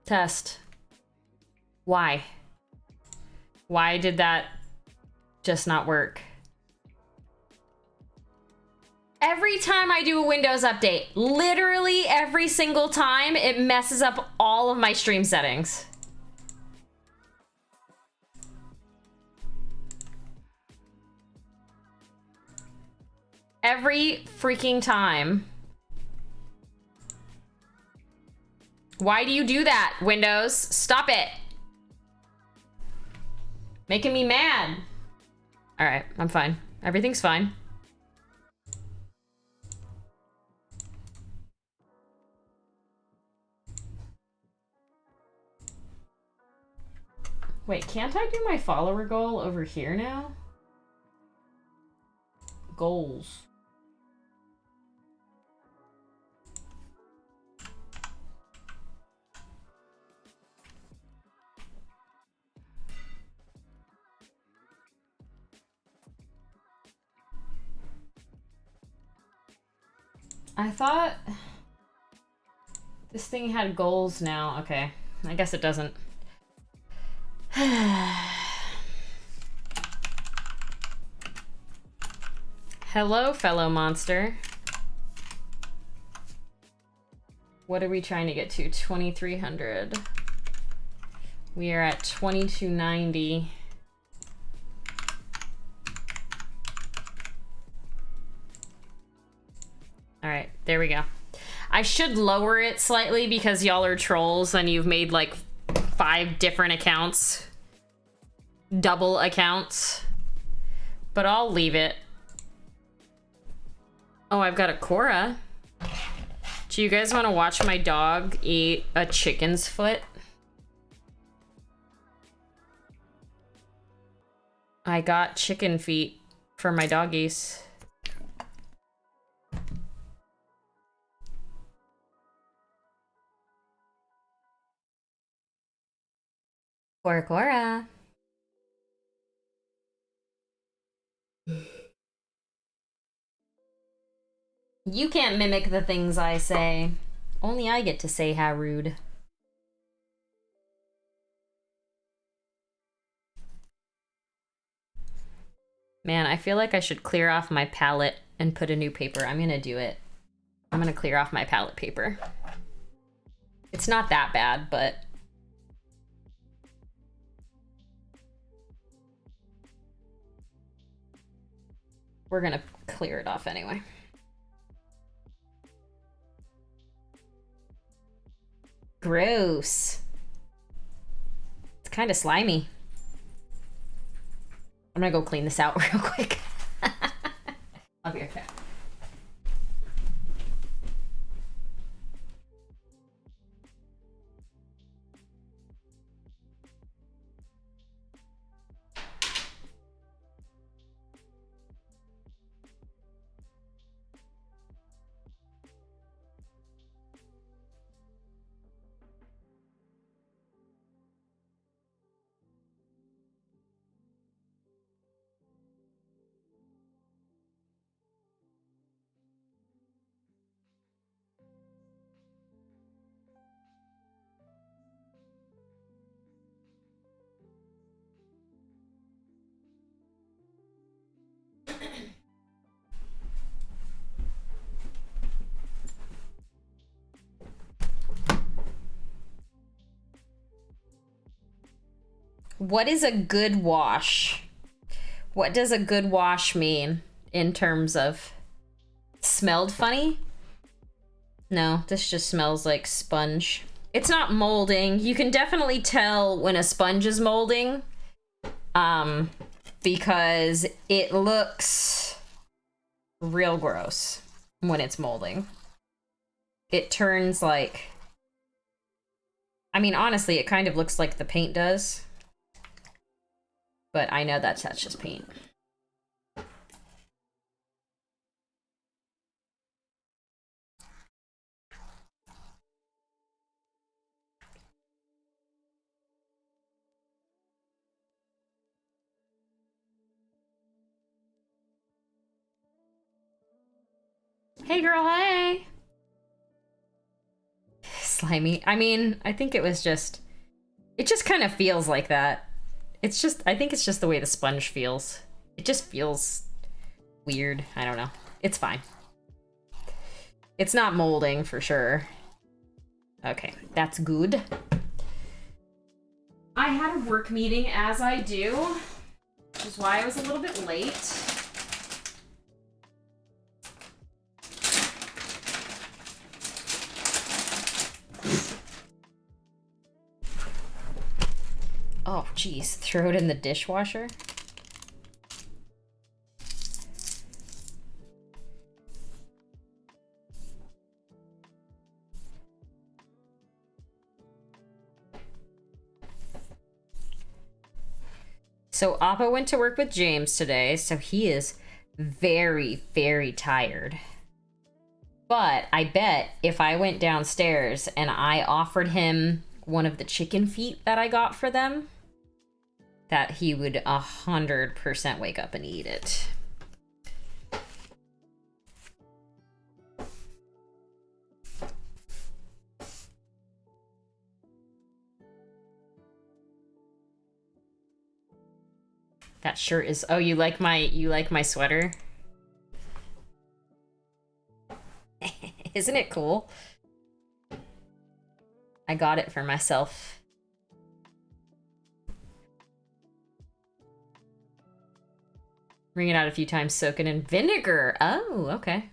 Test. Why? Why did that just not work? Every time I do a Windows update, literally every single time, it messes up all of my stream settings. Every freaking time. Why do you do that, Windows? Stop it. Making me mad. All right, I'm fine. Everything's fine. Wait, can't I do my follower goal over here now? Goals. I thought this thing had goals now. Okay, I guess it doesn't. Hello, fellow monster. What are we trying to get to? 2,300. We are at 2,290. All right, there we go. I should lower it slightly because y'all are trolls and you've made like 5 different accounts. Double accounts. But I'll leave it. Oh, I've got a Cora. Do you guys want to watch my dog eat a chicken's foot? I got chicken feet for my doggies. Cora Cora. You can't mimic the things I say. Only I get to say how rude. Man, I feel like I should clear off my palette and put a new paper. I'm gonna do it. I'm gonna clear off my palette paper. It's not that bad, but... we're gonna clear it off anyway. Gross. It's kind of slimy. I'm gonna go clean this out real quick. I'll be right back. What is a good wash? What does a good wash mean in terms of smelled funny? No, this just smells like sponge. It's not molding. You can definitely tell when a sponge is molding, because it looks real gross when it's molding. It turns like, I mean, honestly, it kind of looks like the paint does. But I know that's just paint. Hey girl, hey! slimy. I mean, I think it was just... It just kind of feels like that. It's just... I think it's just the way the sponge feels. It just feels weird. I don't know. It's fine. It's not molding for sure. Okay, that's good. I had a work meeting, as I do, which is why I was a little bit late. Oh, geez. Throw it in the dishwasher? So Appa went to work with James today, so he is very, very tired. But I bet if I went downstairs and I offered him one of the chicken feet that I got for them, that he would 100% wake up and eat it. That shirt is... Oh, you like my sweater? Isn't it cool? I got it for myself. Wring it out a few times, soak it in vinegar. Oh, okay.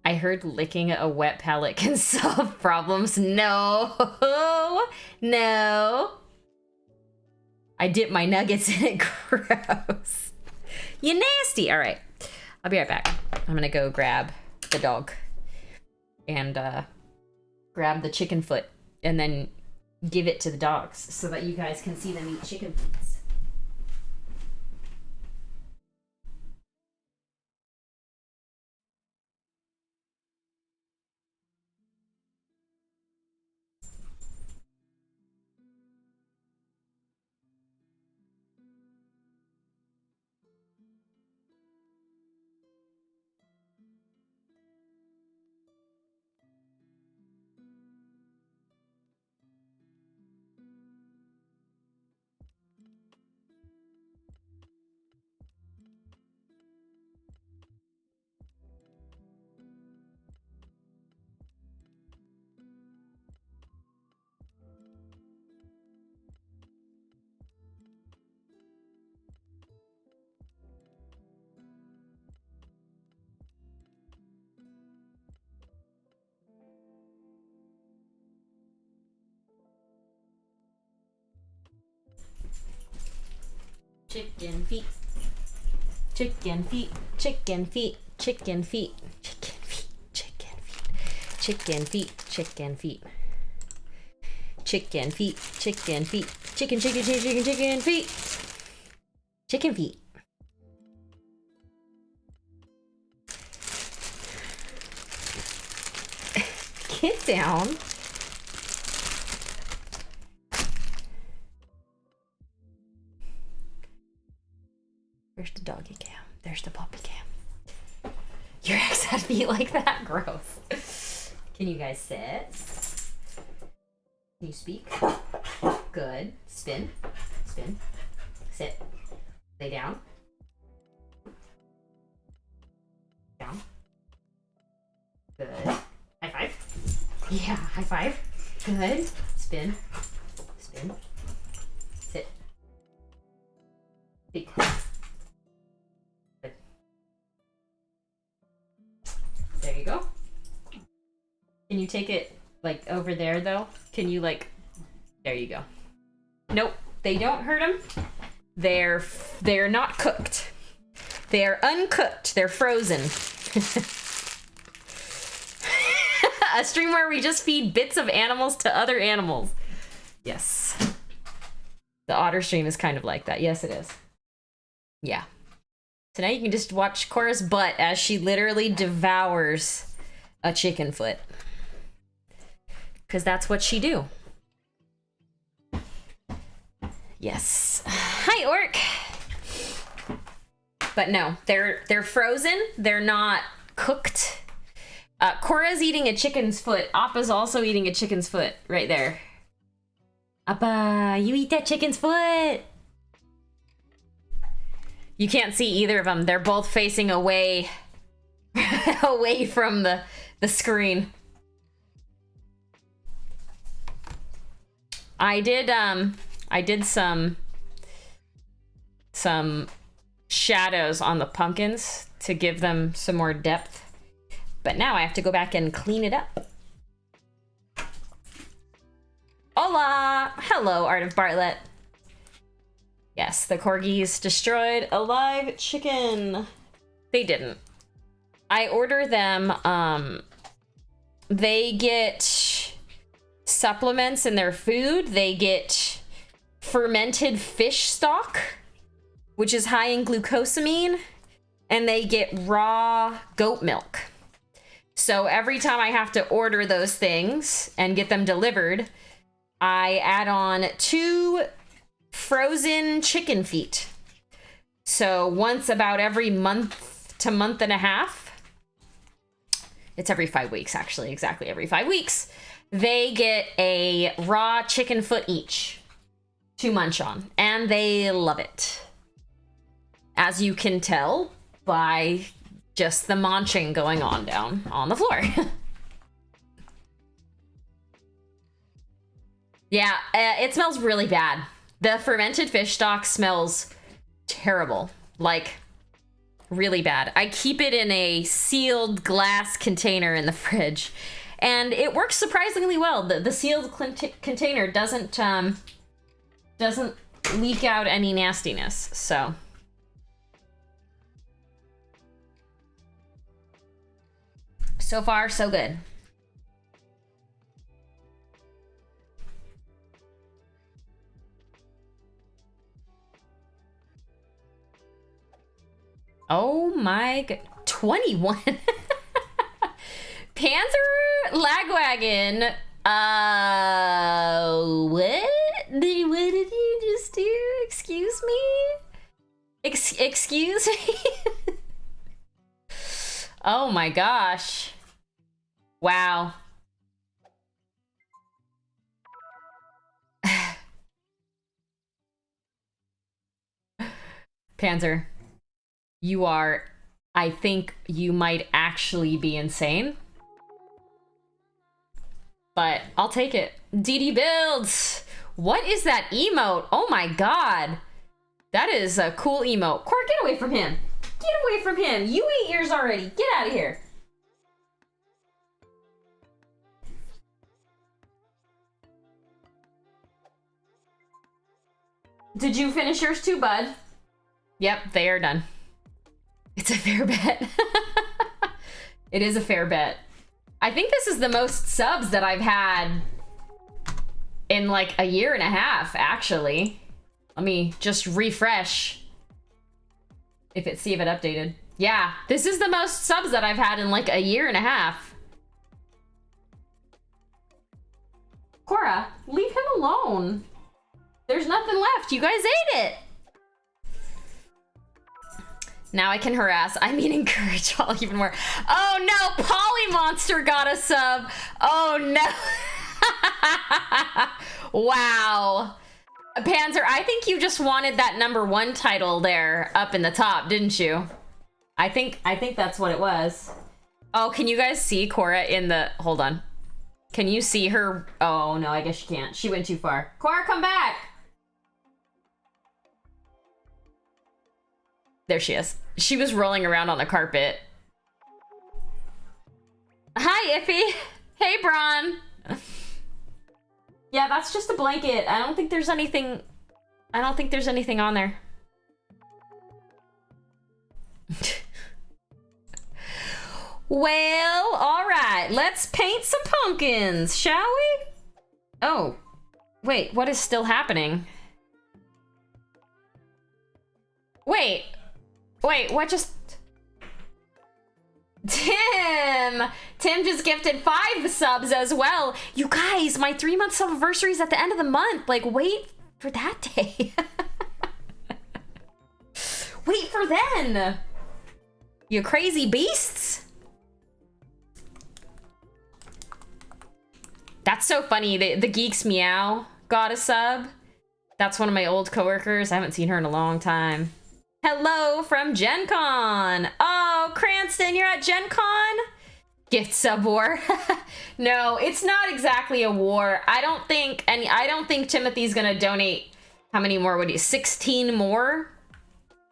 I heard licking a wet palate can solve problems. No. No. I dip my nuggets in it. Gross. You nasty. All right. I'll be right back. I'm going to go grab the dog and grab the chicken foot and then give it to the dogs so that you guys can see them eat chicken feet. Chicken feet. Chicken feet. Chicken feet. Chicken feet. Chicken feet. Chicken feet. Chicken feet. Chicken feet. Chicken feet. Chicken feet. Chicken, chicken, chicken, chicken, chicken feet. Chicken feet. Get down. Where's the doggy cam? There's the puppy cam. Your ex had feet like that? Gross. Can you guys sit? Can you speak? Good. Spin. Spin. Sit. Lay down. Down. Good. High five. Yeah, high five. Good. Spin. Spin. Sit. Speak. There you go. Can you take it like over there though? Can you like, there you go. Nope, they don't hurt them. They're not cooked. They are uncooked. They're frozen. A stream where we just feed bits of animals to other animals. Yes. The otter stream is kind of like that. Yes, it is. Yeah. So now you can just watch Cora's butt as she literally devours a chicken foot. Because that's what she do. Yes. Hi, Orc. But no, they're frozen. They're not cooked. Cora's eating a chicken's foot. Appa's also eating a chicken's foot right there. Appa, you eat that chicken's foot. You can't see either of them. They're both facing away, away from the screen. I did some shadows on the pumpkins to give them some more depth. But now I have to go back and clean it up. Hola! Hello, Art of Bartlett. Yes, the corgis destroyed a live chicken. They didn't. I order them, they get supplements in their food. They get fermented fish stock, which is high in glucosamine, and they get raw goat milk. So every time I have to order those things and get them delivered, I add on 2 frozen chicken feet. So once about every month to month and a half, it's every 5 weeks, actually, exactly every 5 weeks, they get a raw chicken foot each to munch on, and they love it. As you can tell by just the munching going on down on the floor. Yeah, it smells really bad. The fermented fish stock smells terrible, like really bad. I keep it in a sealed glass container in the fridge, and it works surprisingly well. The sealed container doesn't leak out any nastiness, so. So far, so good. Oh my god. 21. Panzer Lagwagon. What? What did you just do? Excuse me? Excuse me? Oh my gosh. Wow. Panzer, you are, I think you might actually be insane. But I'll take it. DD builds. What is that emote? Oh my god. That is a cool emote. Core, get away from him. Get away from him. You ate yours already. Get out of here. Did you finish yours too, bud? Yep, they are done. It's a fair bet. It is a fair bet. I think this is the most subs that I've had in like a year and a half, actually. Let me just refresh. See if it updated. Yeah, this is the most subs that I've had in like a year and a half. Cora, leave him alone. There's nothing left. You guys ate it. Now I can harass. I mean encourage all even more. Oh no, Polly Monster got a sub. Oh no. Wow. Panzer, I think you just wanted that #1 title there up in the top, didn't you? I think that's what it was. Oh, can you guys see Cora in the... Hold on. Can you see her? Oh no, I guess you can't. She went too far. Cora, come back. There she is. She was rolling around on the carpet. Hi, Iffy. Hey, Braun. Yeah, that's just a blanket. I don't think there's anything on there. Well, all right. Let's paint some pumpkins, shall we? Oh, wait, what is still happening? Wait, what just... Tim just gifted 5 subs as well. You guys, my 3-month anniversary is at the end of the month. Like, wait for that day. Wait for then. You crazy beasts. That's so funny. The Geeks Meow got a sub. That's one of my old coworkers. I haven't seen her in a long time. Hello from Gen Con. Oh, Cranston, you're at Gen Con? Gift sub war. No, it's not exactly a war. I don't think Timothy's gonna donate. How many more would you? 16 more?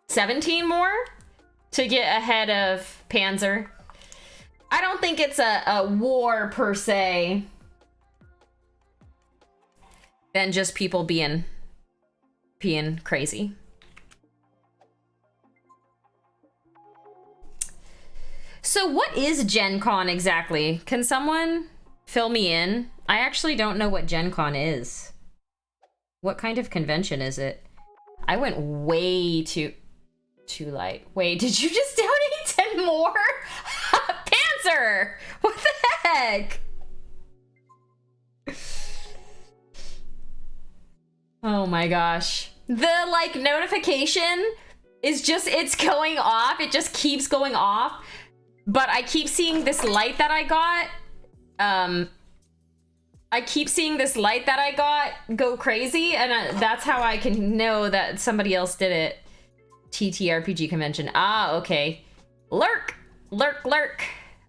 17 more? To get ahead of Panzer. I don't think it's a war per se. Than just people being crazy. So what is Gen Con exactly? Can someone fill me in? I actually don't know what Gen Con is. What kind of convention is it? I went way too light. Wait, did you just donate 10 more? Panzer! What the heck? Oh my gosh. The like notification is just, it's going off. It just keeps going off. But I keep seeing this light that I got. I keep seeing this light that I got go crazy. And that's how I can know that somebody else did it. TTRPG convention. Ah, okay. Lurk. Lurk, lurk.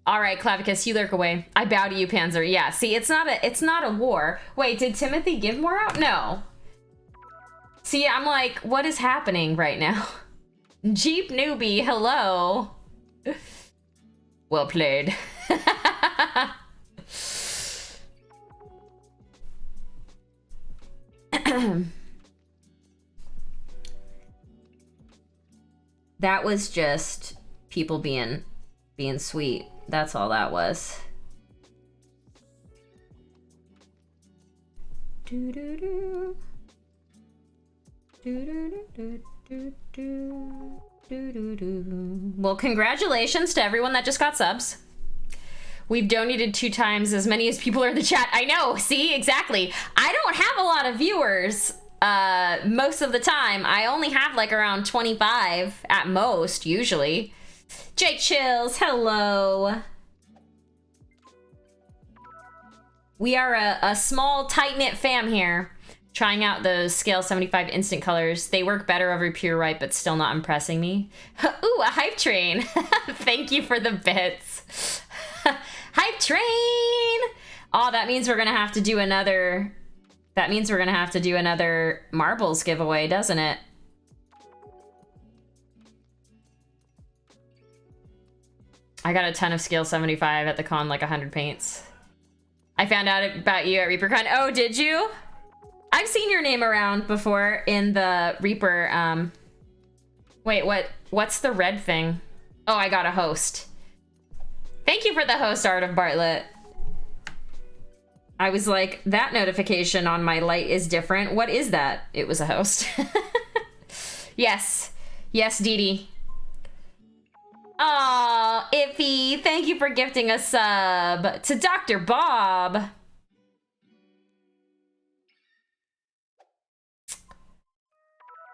All right, Clavicus, you lurk away. I bow to you, Panzer. Yeah, see, it's not a war. Wait, did Timothy give more out? No. See, I'm like, what is happening right now? Jeep newbie, hello. Well played. That was just people being sweet. That's all that was. Do do do. Well, congratulations to everyone that just got subs. We've donated 2 times as many as people are in the chat. I know, see, exactly. I don't have a lot of viewers most of the time. I only have like around 25 at most, usually. Jake Chills, hello. We are a small, tight-knit fam here. Trying out those Scale 75 instant colors. They work better over pure white, but still not impressing me. Ooh, a hype train. Thank you for the bits. Hype train! Oh, that means we're gonna have to do another... That means we're gonna have to do another marbles giveaway, doesn't it? I got a ton of Scale 75 at the con, like 100 paints. I found out about you at ReaperCon. Oh, did you? I've seen your name around before in the Reaper, Wait, what's the red thing? Oh, I got a host. Thank you for the host, Art of Bartlett. I was like, that notification on my light is different. What is that? It was a host. Yes. Yes, Dee Dee. Aw, Iffy, thank you for gifting a sub to Dr. Bob.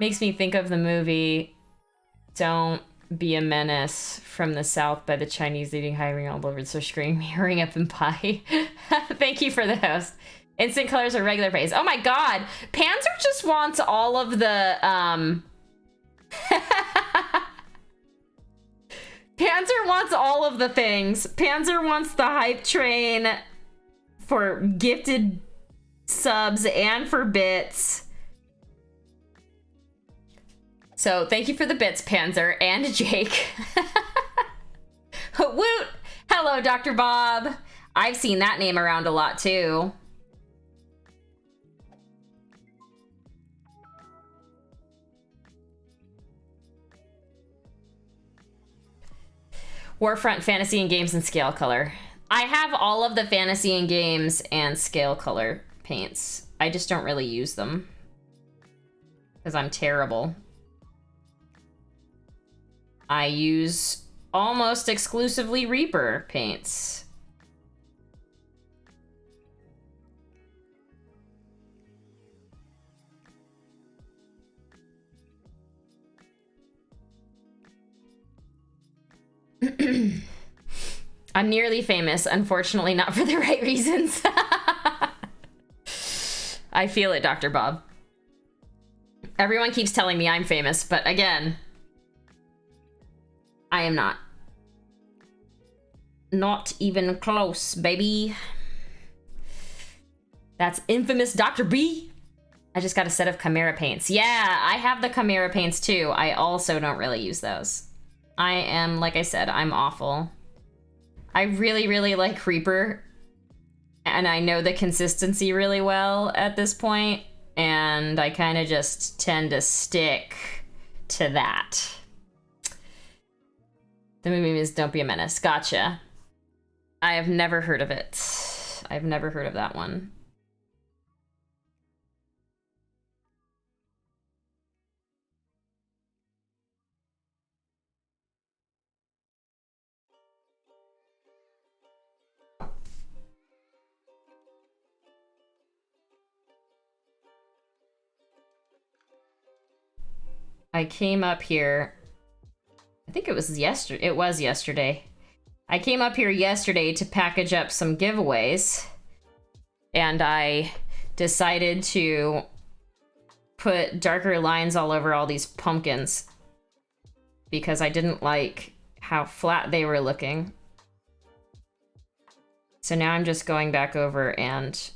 Makes me think of the movie Don't Be a Menace from the South by the Chinese eating hiring all over their screen, hurrying up in pie. Thank you for the host. Instant colors or regular pace. Oh my god. Panzer just wants all of the Panzer wants all of the things. Panzer wants the hype train for gifted subs and for bits. So thank you for the bits, Panzer and Jake. Woot! Hello, Dr. Bob. I've seen that name around a lot too. Warfront Fantasy and Games and Scale Color. I have all of the Fantasy and Games and Scale Color paints. I just don't really use them because I'm terrible. I use almost exclusively Reaper paints. I'm nearly famous, unfortunately not for the right reasons. I feel it, Dr. Bob. Everyone keeps telling me I'm famous, but again, I am not. Not even close, baby. That's infamous Dr. B. I just got a set of Chimera paints. Yeah, I have the Chimera paints too. I also don't really use those. I am, like I said, I'm awful. I really, really like Reaper. And I know the consistency really well at this point. And I kind of just tend to stick to that. The movie is Don't Be a Menace. Gotcha. I have never heard of it. I've never heard of that one. I came up here, I think it was yesterday. I came up here yesterday to package up some giveaways, and I decided to put darker lines all over all these pumpkins because I didn't like how flat they were looking. So now I'm just going back over and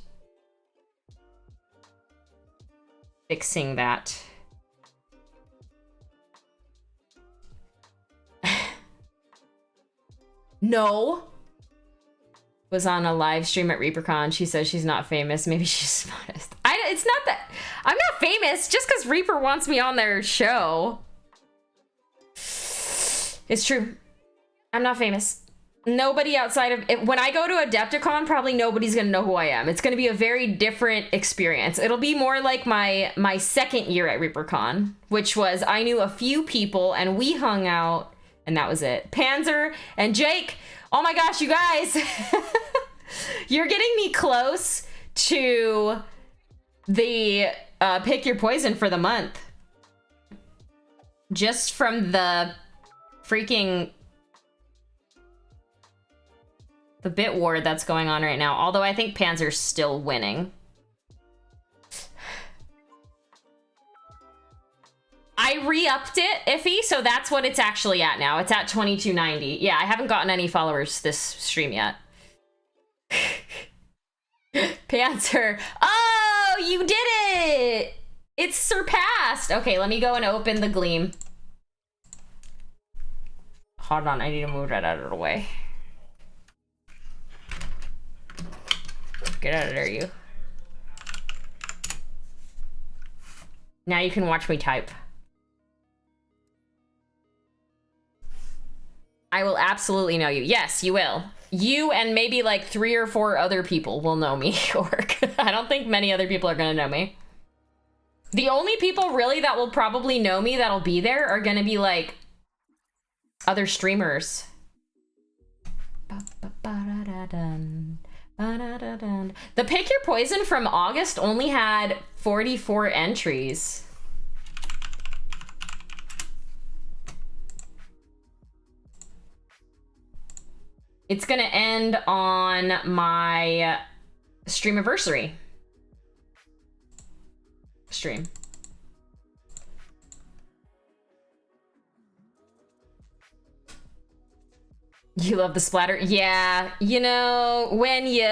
fixing that. No. Was on a live stream at ReaperCon. She says she's not famous. Maybe she's modest. It's not that. I'm not famous just because Reaper wants me on their show. It's true. I'm not famous. Nobody outside of it. When I go to Adepticon, probably nobody's gonna know who I am. It's gonna be a very different experience. It'll be more like my second year at ReaperCon, which was I knew a few people and we hung out. And that was it. Panzer and Jake. Oh my gosh, you guys. You're getting me close to the pick your poison for the month. Just from the freaking... the bit war that's going on right now. Although I think Panzer's still winning. I re-upped it, Iffy, so that's what it's actually at now. It's at 2290. Yeah, I haven't gotten any followers this stream yet. Panzer. Oh, you did it! It's surpassed. Okay, let me go and open the Gleam. Hold on, I need to move that out of the way. Get out of there, you. Now you can watch me type. I will absolutely know you. Yes, you will. You and maybe like 3 or 4 other people will know me, York. I don't think many other people are gonna know me. The only people really that will probably know me that'll be there are gonna be like other streamers. The Pick Your Poison from August only had 44 entries. It's gonna end on my streamiversary stream. You love the splatter? Yeah, you know, when you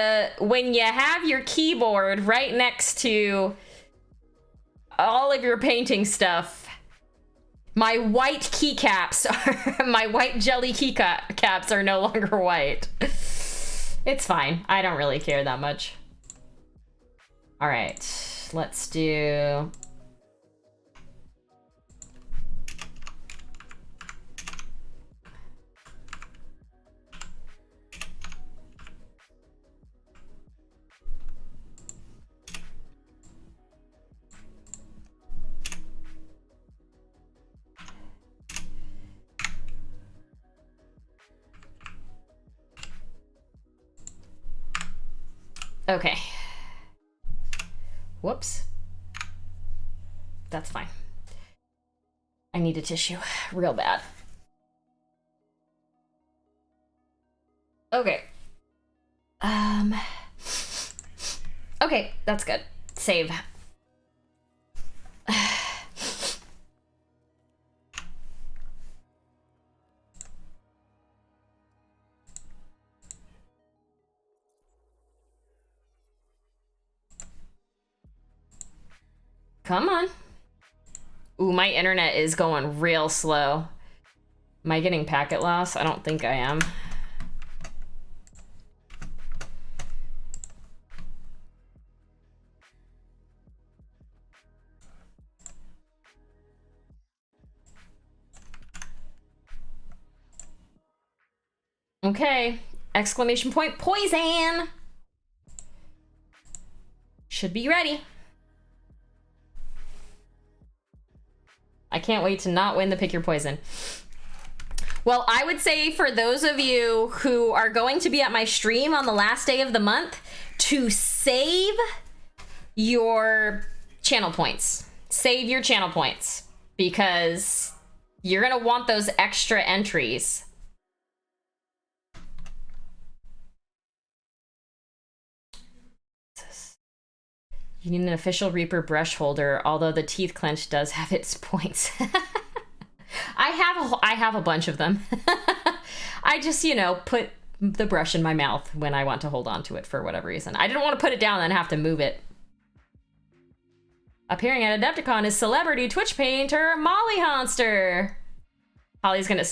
have your keyboard right next to all of your painting stuff, my white keycaps are my white jelly keycaps are no longer white. It's fine. I don't really care that much. All right, let's do... Okay. Whoops. That's fine. I need a tissue real bad. Okay. Okay, that's good. save. Come on. Ooh, my internet is going real slow. Am I getting packet loss? I don't think I am. Okay, exclamation point, poison! Should be ready. I can't wait to not win the pick your poison. Well, I would say for those of you who are going to be at my stream on the last day of the month, to save your channel points. Save your channel points, because you're gonna want those extra entries. You need an official Reaper brush holder, although the teeth clench does have its points. I have a bunch of them. I just, you know, put the brush in my mouth when I want to hold on to it for whatever reason. I didn't want to put it down and have to move it. Appearing at Adepticon is celebrity Twitch painter Molly Honster. Holly's gonna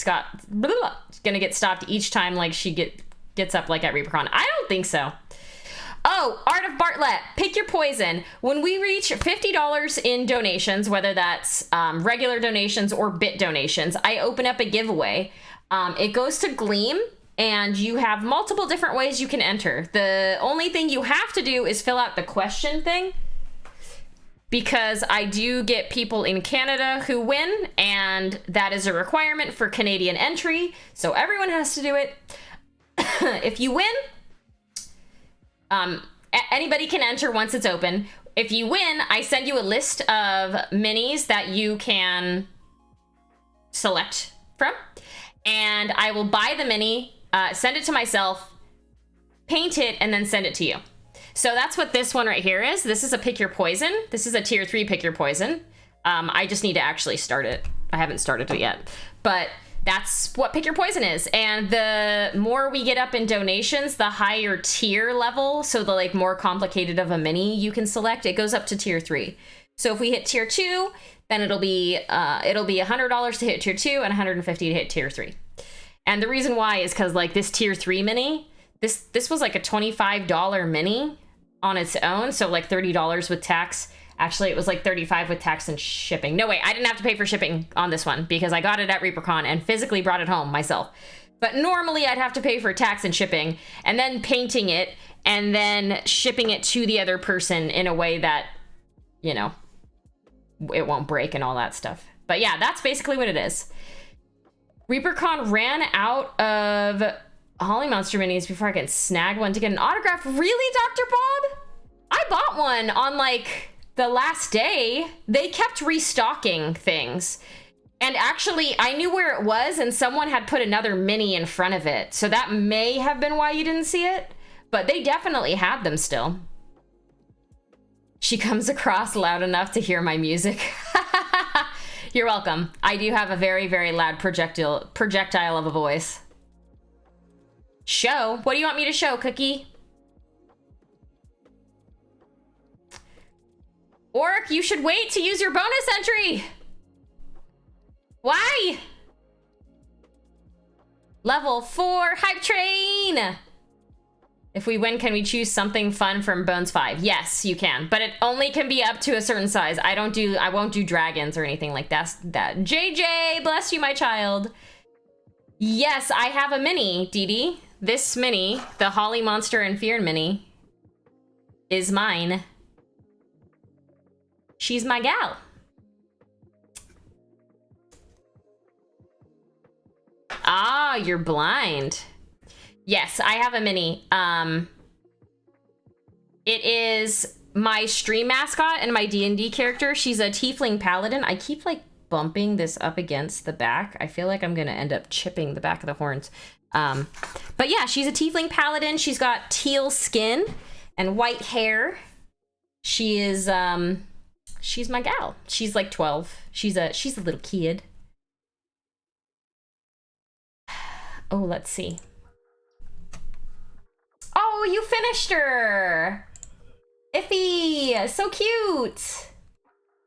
get stopped each time like she gets up like at ReaperCon. I don't think so. Oh, Art of Bartlett, pick your poison. When we reach $50 in donations, whether that's regular donations or bit donations, I open up a giveaway. It goes to Gleam, and you have multiple different ways you can enter. The only thing you have to do is fill out the question thing, because I do get people in Canada who win, and that is a requirement for Canadian entry, so everyone has to do it. If you win, anybody can enter once it's open. If you win, I send you a list of minis that you can select from, and I will buy the mini, send it to myself, paint it, and then send it to you. So that's what this one right here is. This is a pick your poison. This is a tier 3 pick your poison. I just need to actually start it. I haven't started it yet, but that's what pick your poison is. And the more we get up in donations, the higher tier level, so the like more complicated of a mini you can select, it goes up to tier 3. So if we hit tier 2, then it'll be $100 to hit tier 2 and $150 to hit tier 3. And the reason why is because like this tier 3 mini, this was like a $25 mini on its own, so like $30 with tax. Actually, it was like $35 with tax and shipping. No, wait, I didn't have to pay for shipping on this one because I got it at ReaperCon and physically brought it home myself. But normally I'd have to pay for tax and shipping, and then painting it, and then shipping it to the other person in a way that, you know, it won't break and all that stuff. But yeah, that's basically what it is. ReaperCon ran out of Holly Monster minis before I could snag one to get an autograph. Really, Dr. Bob? I bought one on like the last day. They kept restocking things, and actually I knew where it was, and someone had put another mini in front of it, so that may have been why you didn't see it, but they definitely had them still. She comes across loud enough to hear my music. You're welcome. I do have a very, very loud projectile of a voice. Show? What do you want me to show, Cookie? Orc, you should wait to use your bonus entry. Why? Level 4 hype train. If we win, can we choose something fun from Bones 5? Yes, you can, but it only can be up to a certain size. I won't do dragons or anything like that. JJ, bless you, my child. Yes, I have a mini, Dee Dee. This mini, the Holly Monster and Fear mini, is mine. She's my gal. Ah, you're blind. Yes, I have a mini. It is my stream mascot and my D&D character. She's a tiefling paladin. I keep like bumping this up against the back. I feel like I'm gonna end up chipping the back of the horns. But yeah, she's a tiefling paladin. She's got teal skin and white hair. She's my gal. She's like 12. She's a little kid. Oh, let's see. Oh, you finished her! Iffy! So cute!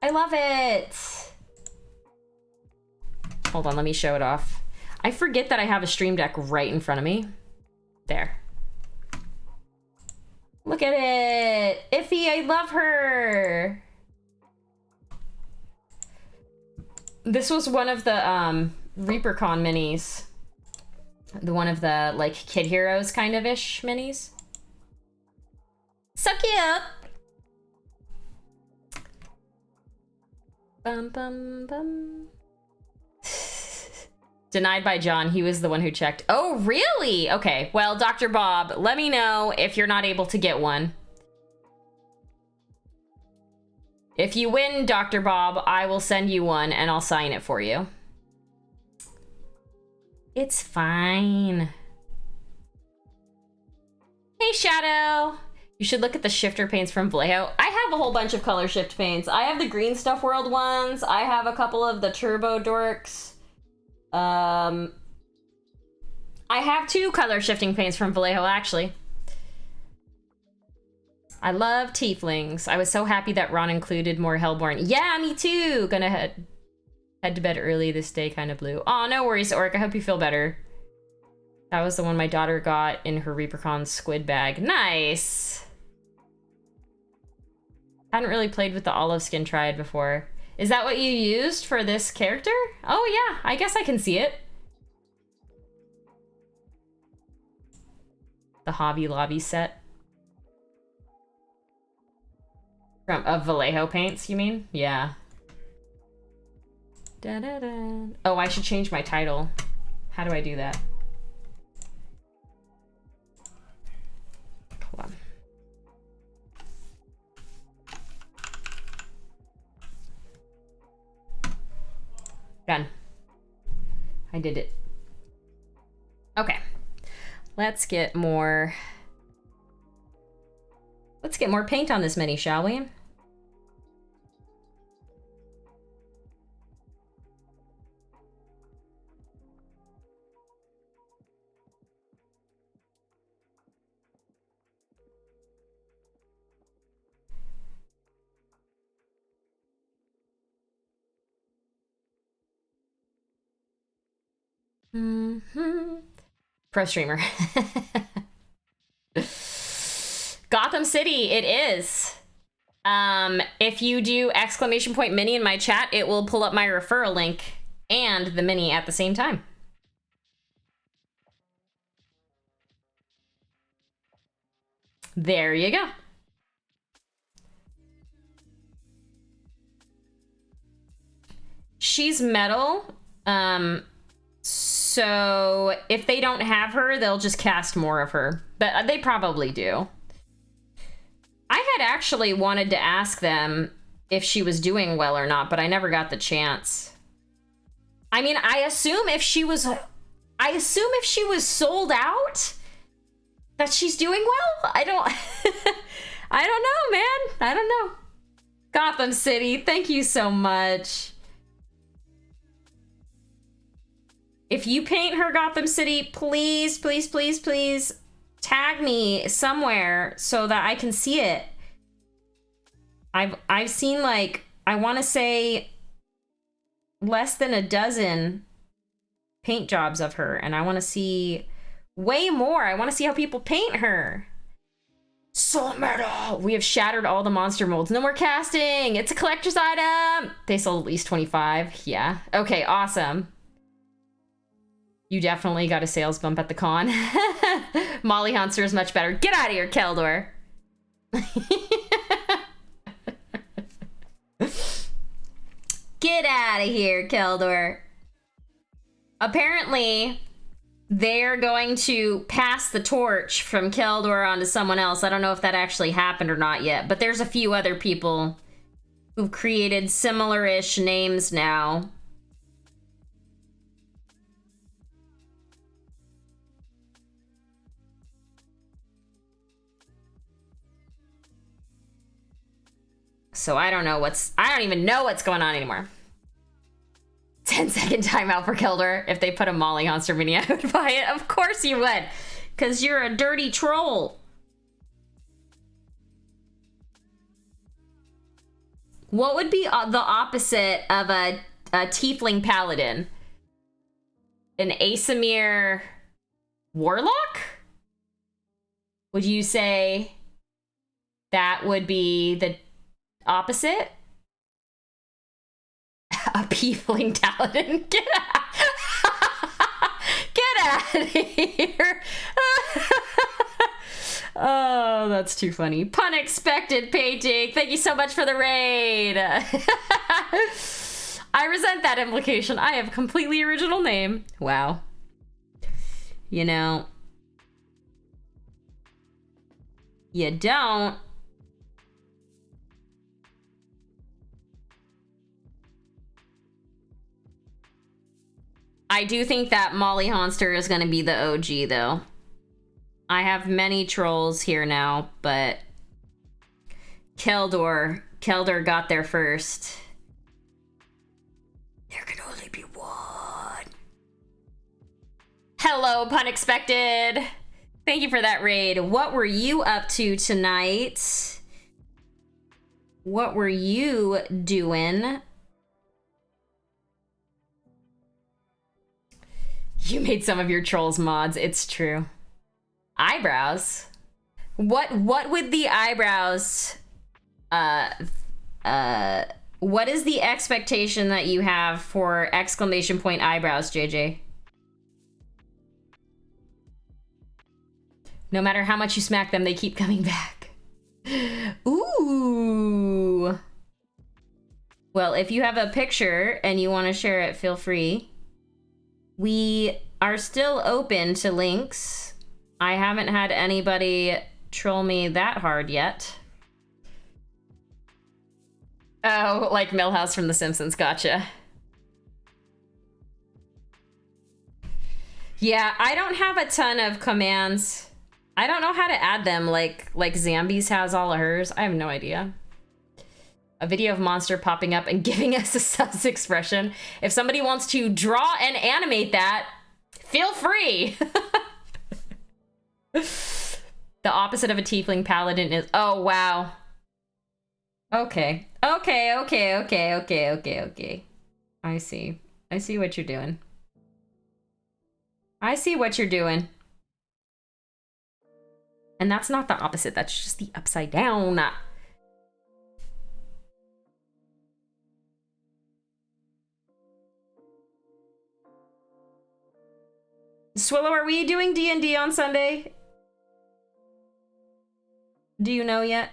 I love it! Hold on, let me show it off. I forget that I have a stream deck right in front of me. There. Look at it! Iffy, I love her! This was one of the ReaperCon minis. One of the, like, Kid Heroes kind of ish minis. So cute! Bum, bum, bum. Denied by John. He was the one who checked. Oh, really? Okay. Well, Dr. Bob, let me know if you're not able to get one. If you win, Dr. Bob, I will send you one and I'll sign it for you. It's fine. Hey, Shadow. You should look at the shifter paints from Vallejo. I have a whole bunch of color shift paints. I have the Green Stuff World ones. I have a couple of the Turbo Dorks. I have 2 color shifting paints from Vallejo, actually. I love tieflings. I was so happy that Ron included more Hellborn. Yeah, me too. Gonna head to bed early this day, kind of blue. Oh, no worries, Orc. I hope you feel better. That was the one my daughter got in her ReaperCon squid bag. Nice. Hadn't really played with the olive skin triad before. Is that what you used for this character? Oh yeah, I guess I can see it. The Hobby Lobby set. Of Vallejo paints, you mean? Yeah. Da, da, da. Oh, I should change my title. How do I do that? Hold on. Done. I did it. Okay. Let's get more paint on this mini, shall we? Pro streamer. Gotham City, it is. If you do !mini in my chat, it will pull up my referral link and the mini at the same time. There you go. She's metal. So if they don't have her, they'll just cast more of her. But they probably do. I had actually wanted to ask them if she was doing well or not, but I never got the chance. I mean, I assume if she was sold out, that she's doing well. I don't know, man. I don't know. Gotham City, thank you so much. If you paint her, Gotham City, please, please, please, please tag me somewhere so that I can see it. I've seen, like, I want to say less than a dozen paint jobs of her, and I want to see way more. I want to see how people paint her. Soul Metal! We have shattered all the monster molds. No more casting! It's a collector's item! They sold at least 25. Yeah. Okay, awesome. You definitely got a sales bump at the con. Molly Hunter is much better. Get out of here, Keldor. Get out of here, Keldor. Apparently, they're going to pass the torch from Keldor onto someone else. I don't know if that actually happened or not yet, but there's a few other people who've created similar-ish names now. So I don't even know what's going on anymore. 10-second timeout for Keldor. If they put a Molly Monster mini, I would buy it. Of course you would. Because you're a dirty troll. What would be the opposite of a Tiefling Paladin? An Asimir Warlock? Would you say that would be the opposite? A Tiefling Paladin? Get out! Get out of here! Oh, that's too funny. Pun expected, painting. Thank you so much for the raid. I resent that implication. I have a completely original name. Wow. You know, you don't. I do think that Molly Honster is going to be the OG, though. I have many trolls here now, but Keldor got there first. There can only be one. Hello, Pun Expected. Thank you for that raid. What were you up to tonight? What were you doing? You made some of your trolls mods. It's true. Eyebrows? What would the eyebrows... what is the expectation that you have for exclamation point eyebrows, JJ? No matter how much you smack them, they keep coming back. Ooh. Well, if you have a picture and you want to share it, feel free. We are still open to links. I haven't had anybody troll me that hard yet. Oh, like Milhouse from The Simpsons, gotcha. Yeah, I don't have a ton of commands. I don't know how to add them like Zambies has all of hers. I have no idea. A video of Monster popping up and giving us a sus expression. If somebody wants to draw and animate that, feel free. The opposite of a Tiefling Paladin is... Oh, wow. Okay. Okay. I see. I see what you're doing. I see what you're doing. And that's not the opposite. That's just the upside down. Swillow, are we doing D&D on Sunday? Do you know yet?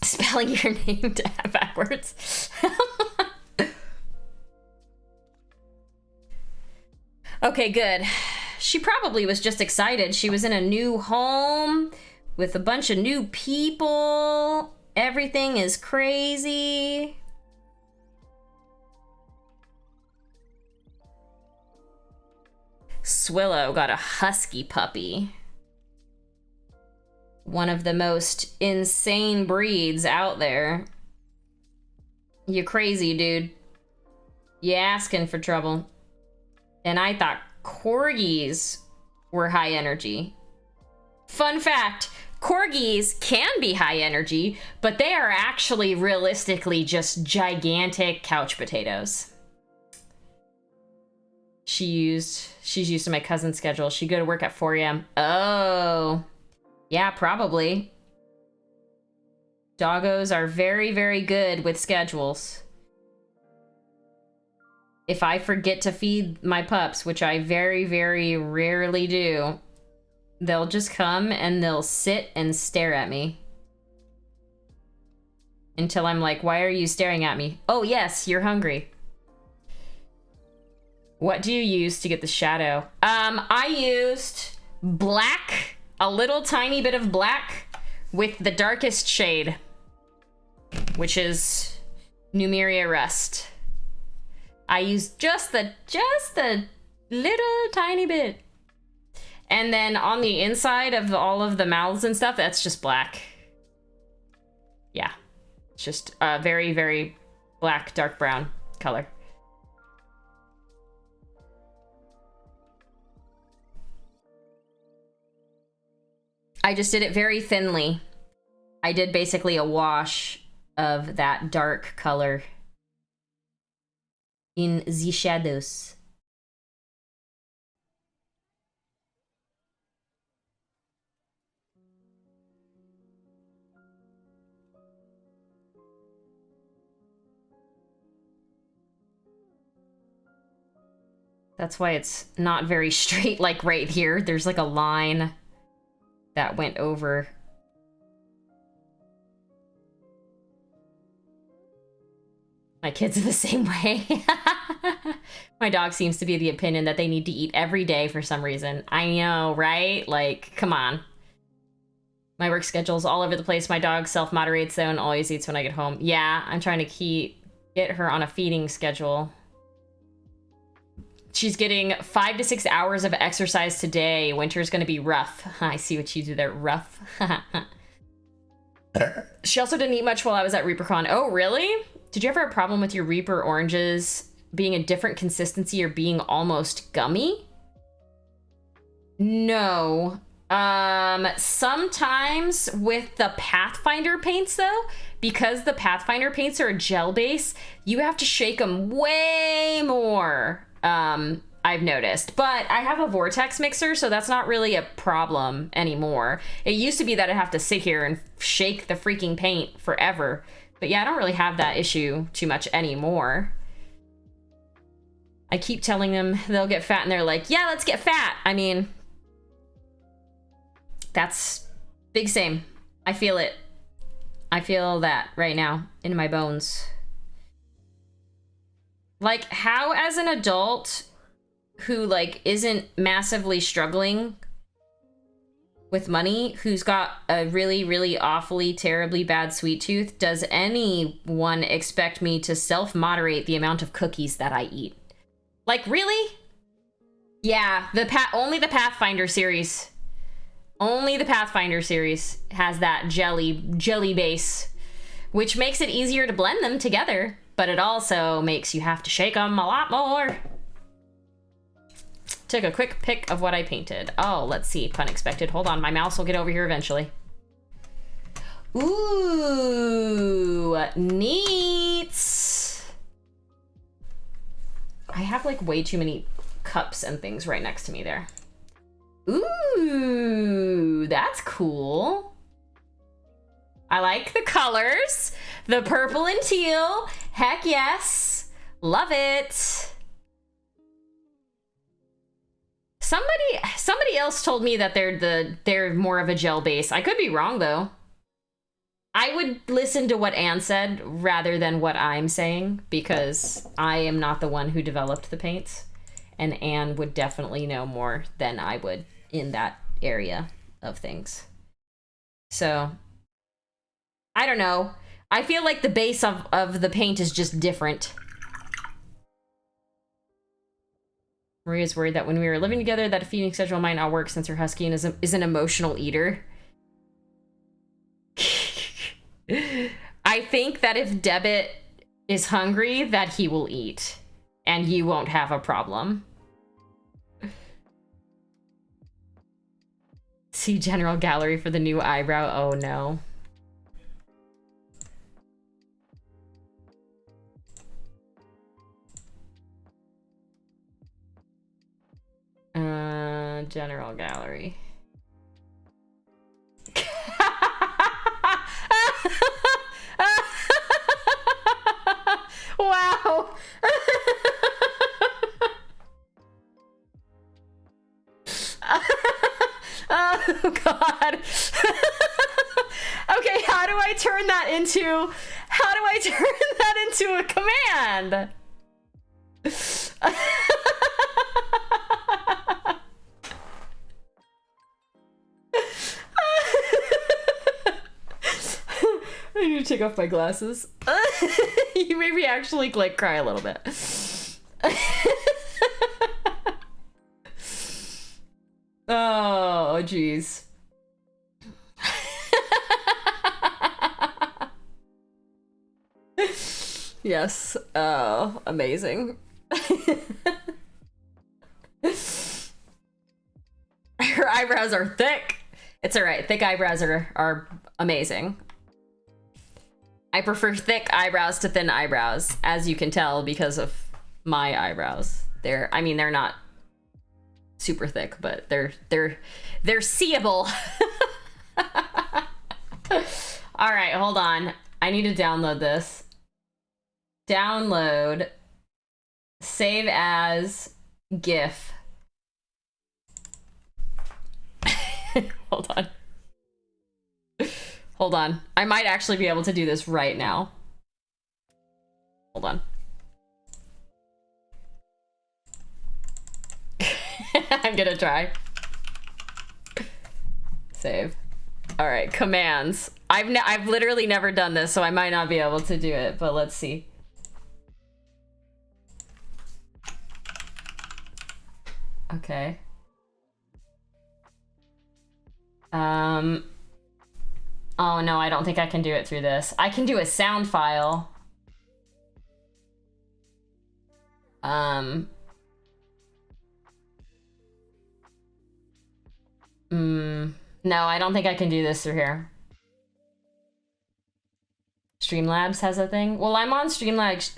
Spelling your name backwards. Okay, good. She probably was just excited. She was in a new home with a bunch of new people. Everything is crazy. Swillow got a husky puppy. One of the most insane breeds out there. You crazy, dude. You asking for trouble. And I thought corgis were high energy. Fun fact, corgis can be high energy, but they are actually realistically just gigantic couch potatoes. She's used to my cousin's schedule. She'd go to work at 4 a.m. Oh, yeah, probably. Doggos are very, very good with schedules. If I forget to feed my pups, which I very, very rarely do, they'll just come and they'll sit and stare at me. Until I'm like, why are you staring at me? Oh, yes, you're hungry. What do you use to get the shadow? I used black, a little tiny bit of black with the darkest shade, which is Numeria Rust. I used just the little tiny bit. And then on the inside of all of the mouths and stuff, that's just black. Yeah. It's just a very, very black, dark brown color. I just did it very thinly. I did basically a wash of that dark color in the shadows. That's why it's not very straight, like right here. There's like a line that went over. My kids are the same way. My dog seems to be of the opinion that they need to eat every day for some reason. I know, right? Like, come on. My work schedule's all over the place. My dog self-moderates though and always eats when I get home. Yeah, I'm trying to get her on a feeding schedule. She's getting 5 to 6 hours of exercise today. Winter's gonna be rough. I see what you do there, rough. She also didn't eat much while I was at ReaperCon. Oh, really? Did you ever have a problem with your Reaper oranges being a different consistency or being almost gummy? No. Sometimes with the Pathfinder paints though, because the Pathfinder paints are a gel base, you have to shake them way more. I've noticed, but I have a vortex mixer, so that's not really a problem anymore. It used to be that I'd have to sit here and shake the freaking paint forever. But yeah, I don't really have that issue too much anymore. I keep telling them they'll get fat and they're like, yeah, let's get fat. I mean, that's big same. I feel it. I feel that right now in my bones. Like, how as an adult who like isn't massively struggling with money, who's got a really, really awfully, terribly bad sweet tooth, does anyone expect me to self-moderate the amount of cookies that I eat? Like, really? Yeah, only the Pathfinder series. Only the Pathfinder series has that jelly base, which makes it easier to blend them together, but it also makes you have to shake them a lot more. Took a quick pic of what I painted. Oh, let's see. Pun expected. Hold on. My mouse will get over here eventually. Ooh, neat. I have like way too many cups and things right next to me there. Ooh, that's cool. I like the colors. The purple and teal. Heck yes. Love it. Somebody else told me that they're more of a gel base. I could be wrong though. I would listen to what Anne said rather than what I'm saying, because I am not the one who developed the paints, and Anne would definitely know more than I would in that area of things. So I don't know. I feel like the base of the paint is just different. Maria's worried that when we were living together that a feeding schedule might not work since her husky is an emotional eater. I think that if Debit is hungry, that he will eat, and you won't have a problem. See General Gallery for the new eyebrow. Oh no. General Gallery. Wow. Oh god. Okay, how do I turn that into a command? I need to take off my glasses. You made me actually like cry a little bit. Oh, jeez. Yes. Oh, amazing. Her eyebrows are thick. It's all right. Thick eyebrows are amazing. I prefer thick eyebrows to thin eyebrows, as you can tell because of my eyebrows. They're not super thick, but they're seeable. All right, hold on. I need to download this. Download, save as GIF. Hold on. Hold on. I might actually be able to do this right now. Hold on. I'm gonna try. Save. All right, commands. I've literally never done this, so I might not be able to do it, but let's see. Okay. Oh no, I don't think I can do it through this. I can do a sound file. No, I don't think I can do this through here. Streamlabs has a thing. Well, I'm on Streamlabs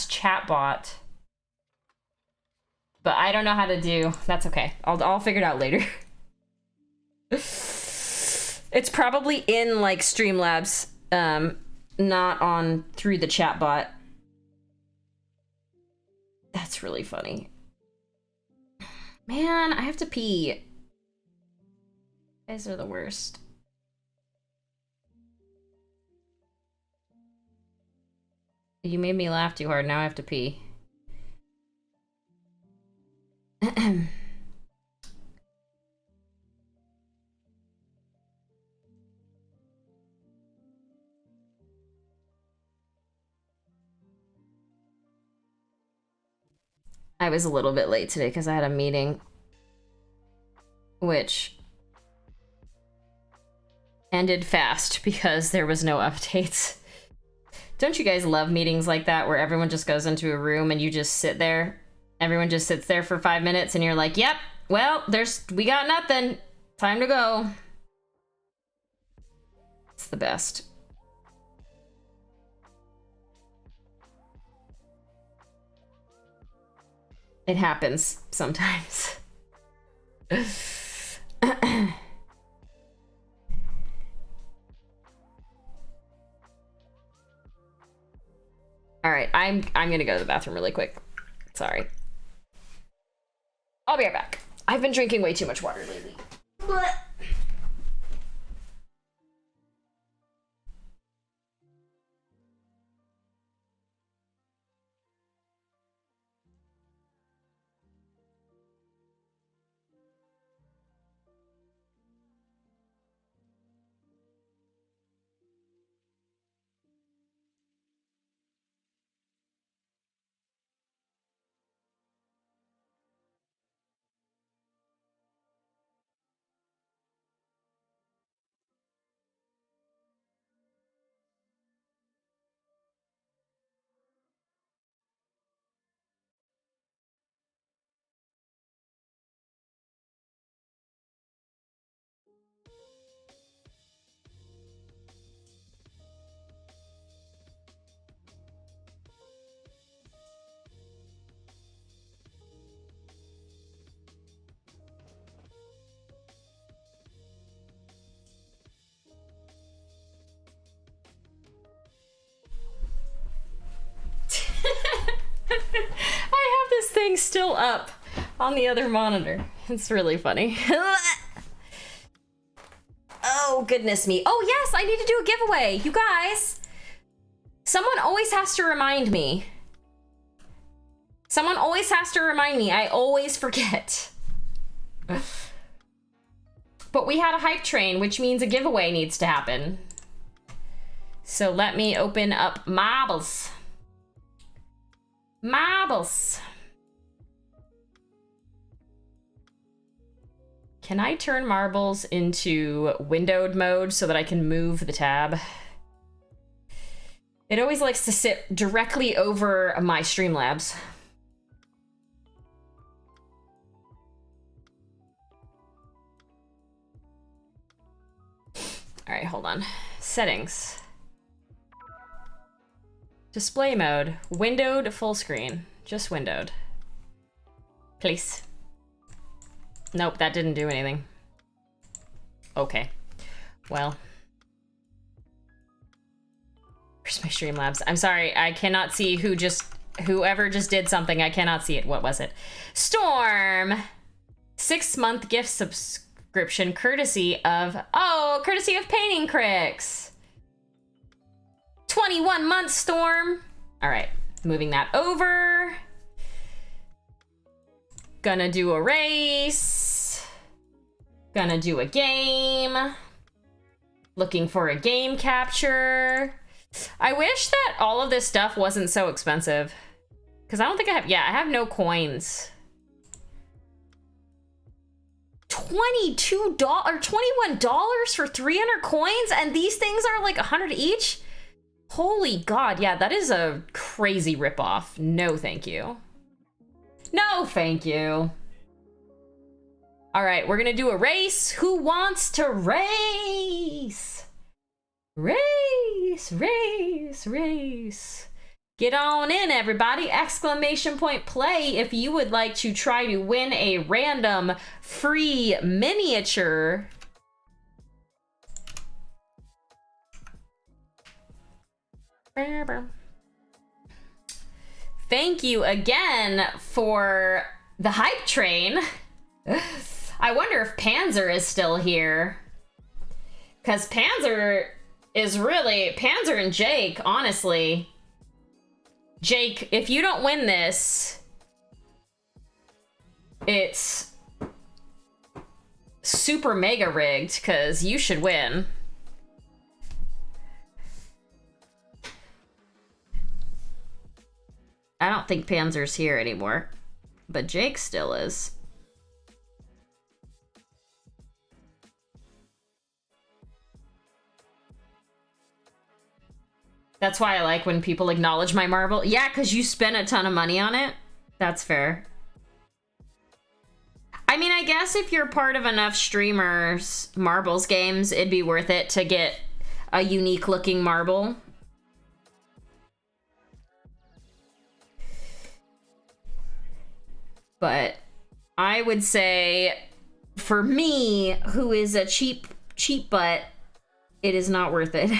chatbot, but I don't know how to do. That's okay. I'll figure it out later. It's probably in like Streamlabs, not on through the chatbot. That's really funny. Man, I have to pee. You guys are the worst. You made me laugh too hard. Now I have to pee. I was a little bit late today because I had a meeting, which ended fast because there was no updates. Don't you guys love meetings like that where everyone just goes into a room and you just sit there? Everyone just sits there for 5 minutes and you're like, yep, well, we got nothing. Time to go. It's the best. It happens sometimes. All right, I'm gonna go to the bathroom really quick. Sorry. I'll be right back. I've been drinking way too much water lately. Blech. I have this thing still up on the other monitor. It's really funny. Oh, goodness me. Oh, yes, I need to do a giveaway. You guys, someone always has to remind me. Someone always has to remind me. I always forget. But we had a hype train, which means a giveaway needs to happen. So let me open up marbles. Marbles. Can I turn marbles into windowed mode so that I can move the tab? It always likes to sit directly over my Streamlabs. All right, hold on. Settings. Display mode. Windowed full screen. Just windowed. Please. Nope, that didn't do anything. Okay. Well. Where's my Streamlabs? I'm sorry, I cannot see whoever just did something. I cannot see it. What was it? Storm! 6-month gift subscription courtesy of Painting Cricks. 21 months, Storm. All right, moving that over. Gonna do a race. Gonna do a game. Looking for a game capture. I wish that all of this stuff wasn't so expensive. Because I don't think I have, I have no coins. $22 or $21 for 300 coins, and these things are like 100 each? Holy God, yeah, that is a crazy ripoff. No, thank you. No, thank you. All right, we're gonna do a race. Who wants to race? Race, race, race. Get on in, everybody. Exclamation point play if you would like to try to win a random free miniature. Thank you again for the hype train. I wonder if Panzer is still here. Because Panzer and Jake, honestly. Jake, if you don't win this, it's super mega rigged, because you should win. I don't think Panzer's here anymore, but Jake still is. That's why I like when people acknowledge my marble. Yeah, because you spent a ton of money on it. That's fair. I mean, I guess if you're part of enough streamers' marbles games, it'd be worth it to get a unique looking marble. But I would say, for me, who is a cheap butt, it is not worth it.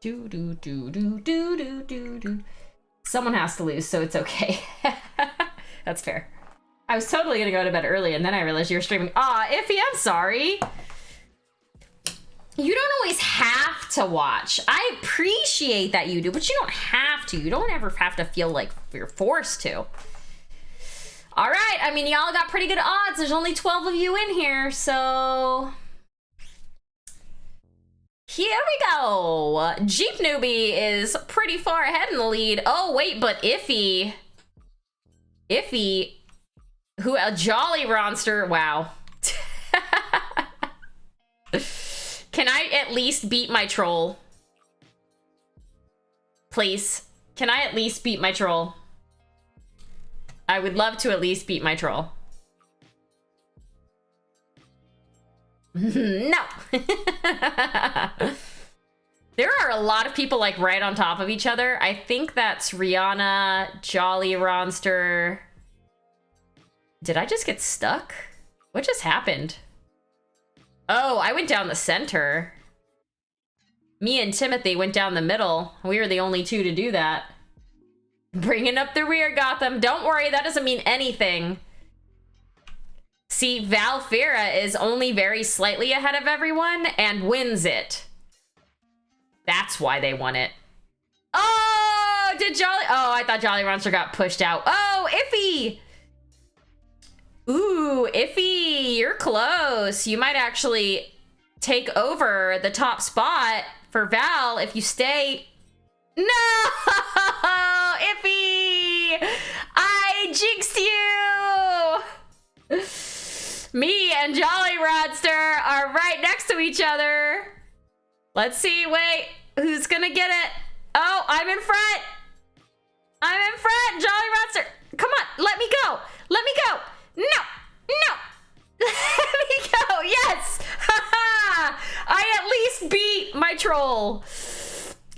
Do do do do do do do do. Someone has to lose, so it's okay. That's fair. I was totally gonna go to bed early, and then I realized you were streaming. Aw, Iffy, I'm sorry. You don't always have to watch. I appreciate that you do, but you don't have to. You don't ever have to feel like you're forced to. All right, I mean, y'all got pretty good odds. There's only 12 of you in here, so... Here we go. Jeep Newbie is pretty far ahead in the lead. Oh, wait, but Iffy, who a Jolly Ronster, wow. Can I at least beat my troll? Please. Can I at least beat my troll? I would love to at least beat my troll. No. There are a lot of people like right on top of each other. I think that's Rihanna, Jolly Ronster. Did I just get stuck? What just happened? Oh, I went down the center. Me and Timothy went down the middle. We were the only two to do that. Bringing up the rear, Gotham. Don't worry, that doesn't mean anything. See, Valfira is only very slightly ahead of everyone and wins it. That's why they won it. Oh, I thought Jolly Ronster got pushed out. Oh, Iffy. Ooh, Iffy, you're close. You might actually take over the top spot for Val if you stay. No! Iffy! I jinxed you! Me and Jolly Rodster are right next to each other. Let's see, wait, who's gonna get it? Oh, I'm in front. I'm in front, Jolly Rodster. Come on, let me go. Let me go. No, no. Let me go, yes. I at least beat my troll.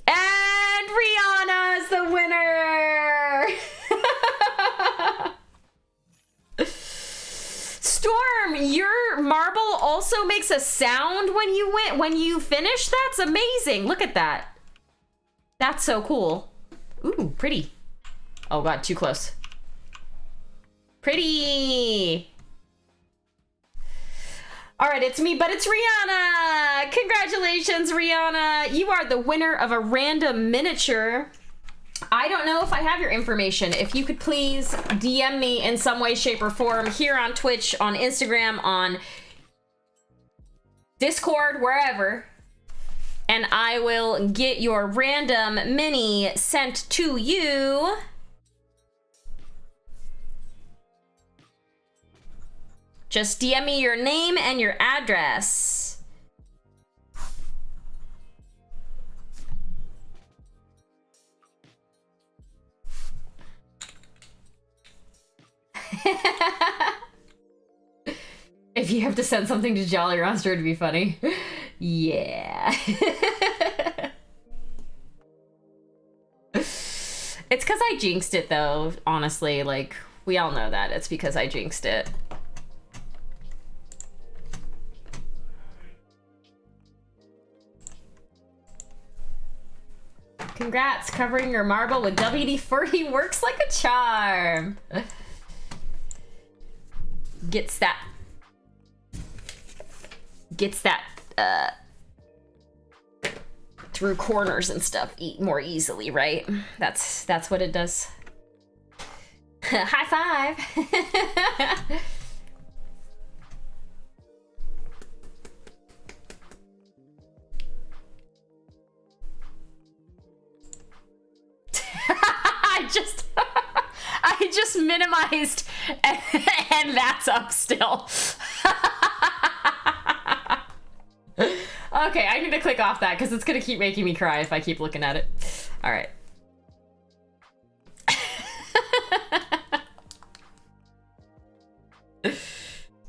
And Rihanna's the winner. Storm, your marble also makes a sound when you finish. That's amazing. Look at that. That's so cool. Ooh, pretty. Oh god, too close. Pretty. All right, it's me, but it's Rihanna. Congratulations, Rihanna. You are the winner of a random miniature. I don't know if I have your information. If you could please DM me in some way, shape, or form here on Twitch, on Instagram, on Discord, wherever, and I will get your random mini sent to you. Just DM me your name and your address. If you have to send something to Jolly Roster to be funny. Yeah. It's because I jinxed it though, honestly. Like, we all know that. It's because I jinxed it. Congrats, covering your marble with WD-40 works like a charm. Gets that through corners and stuff more easily, right? That's what it does. High five. I just minimized and that's up still. Okay, I need to click off that because it's gonna keep making me cry if I keep looking at it. All right.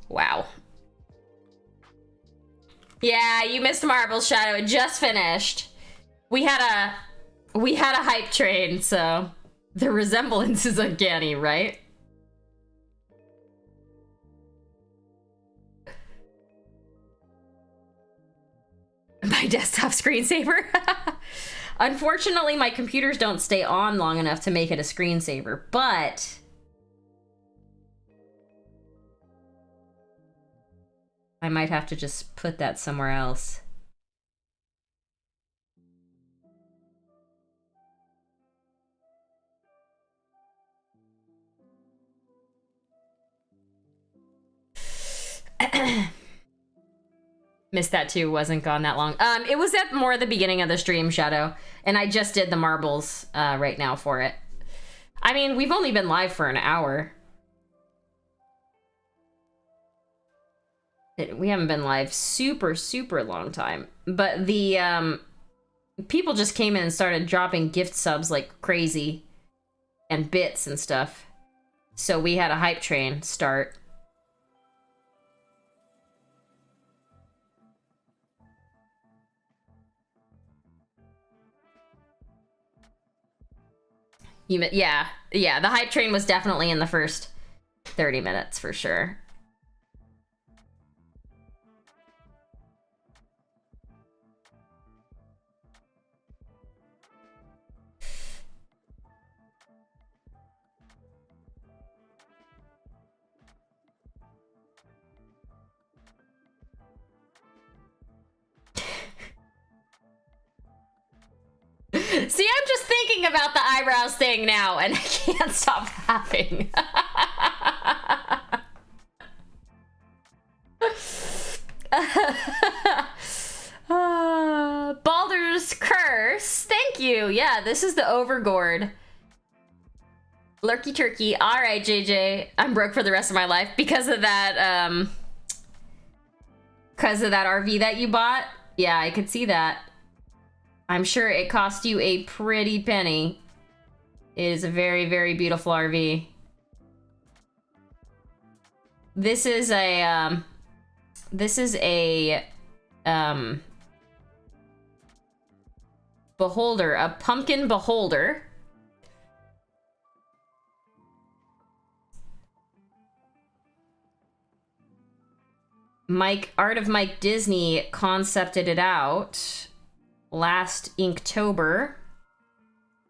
Wow. Yeah, you missed Marble Shadow. It just finished. We had a hype train, so the resemblance is uncanny, right? My desktop screensaver. Unfortunately, my computers don't stay on long enough to make it a screensaver, but I might have to just put that somewhere else. Missed that too, wasn't gone that long. It was at more the beginning of the stream, Shadow, and I just did the marbles right now for it. I mean, we've only been live for an hour. We haven't been live super long time, but the people just came in and started dropping gift subs like crazy and bits and stuff, so we had a hype train start. Yeah, the hype train was definitely in the first 30 minutes for sure. See, I'm just thinking about the eyebrows thing now, and I can't stop laughing. thank you. Yeah, this is the Overgourd. Lurky turkey. All right, JJ. I'm broke for the rest of my life because of that, RV that you bought. Yeah, I could see that. I'm sure it cost you a pretty penny. It is a very, very beautiful RV. This is a beholder, a pumpkin beholder. Art of Mike Disney concepted it out last Inktober,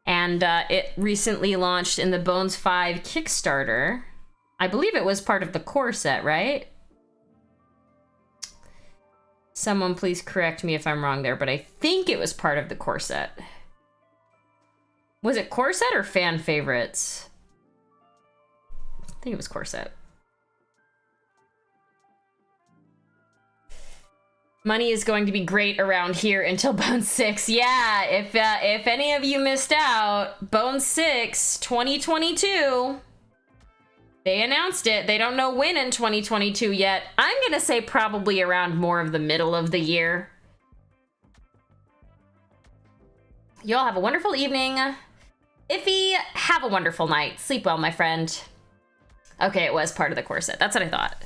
and it recently launched in the Bones 5 Kickstarter. I believe it was part of the core set, right? Someone please correct me if I'm wrong there, but I think it was part of the core set. Was it core set or fan favorites? I think it was core set. Money is going to be great around here until Bone 6. Yeah, if any of you missed out, Bone 6 2022. They announced it. They don't know when in 2022 yet. I'm gonna say probably around more of the middle of the year. Y'all have a wonderful evening. Iffy, have a wonderful night. Sleep well, my friend. Okay, it was part of the core set. That's what I thought.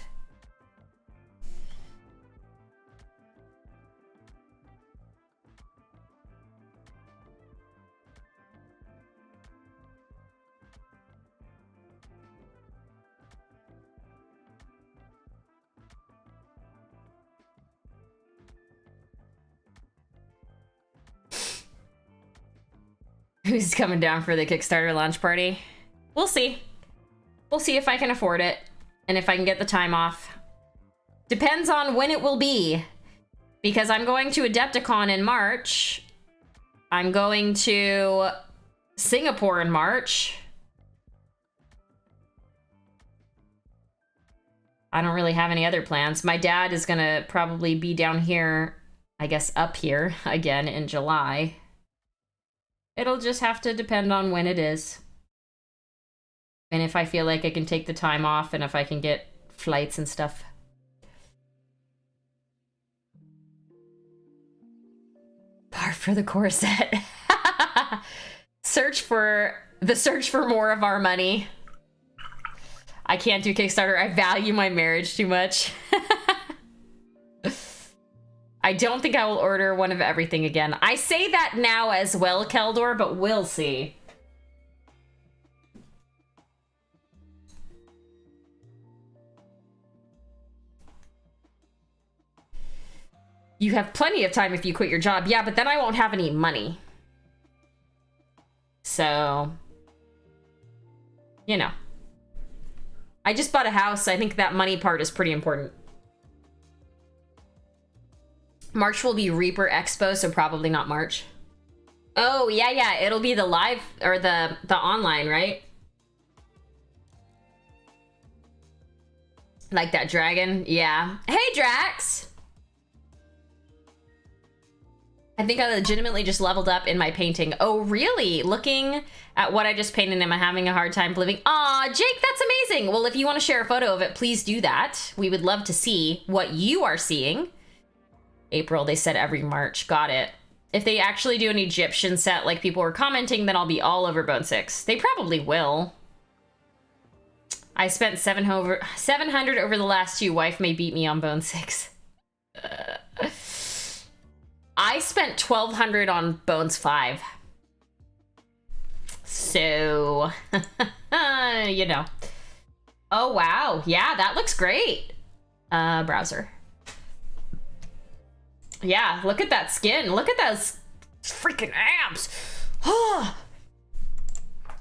Who's coming down for the Kickstarter launch party? We'll see. We'll see if I can afford it and if I can get the time off. Depends on when it will be, because I'm going to Adepticon in March. I'm going to Singapore in March. I don't really have any other plans. My dad is gonna probably be down here, I guess up here again in July. It'll just have to depend on when it is. And if I feel like I can take the time off and if I can get flights and stuff. Bar for the core set. Search for more of our money. I can't do Kickstarter. I value my marriage too much. I don't think I will order one of everything again. I say that now as well, Keldor, but we'll see. You have plenty of time if you quit your job. Yeah, but then I won't have any money. So, you know. I just bought a house. I think that money part is pretty important. March will be Reaper Expo, so probably not March. Oh, yeah, it'll be the live, or the online, right? Like that dragon? Yeah. Hey, Drax! I think I legitimately just leveled up in my painting. Oh, really? Looking at what I just painted, am I having a hard time believing? Aw, Jake, that's amazing! Well, if you want to share a photo of it, please do that. We would love to see what you are seeing. April, they said every March. Got it. If they actually do an Egyptian set like people were commenting, then I'll be all over Bone 6. They probably will. I spent 700 over the last two. Wife may beat me on Bone 6. I spent 1,200 on Bones 5. So, you know. Oh, wow. Yeah, that looks great. Browser. Yeah, look at that skin. Look at those freaking abs.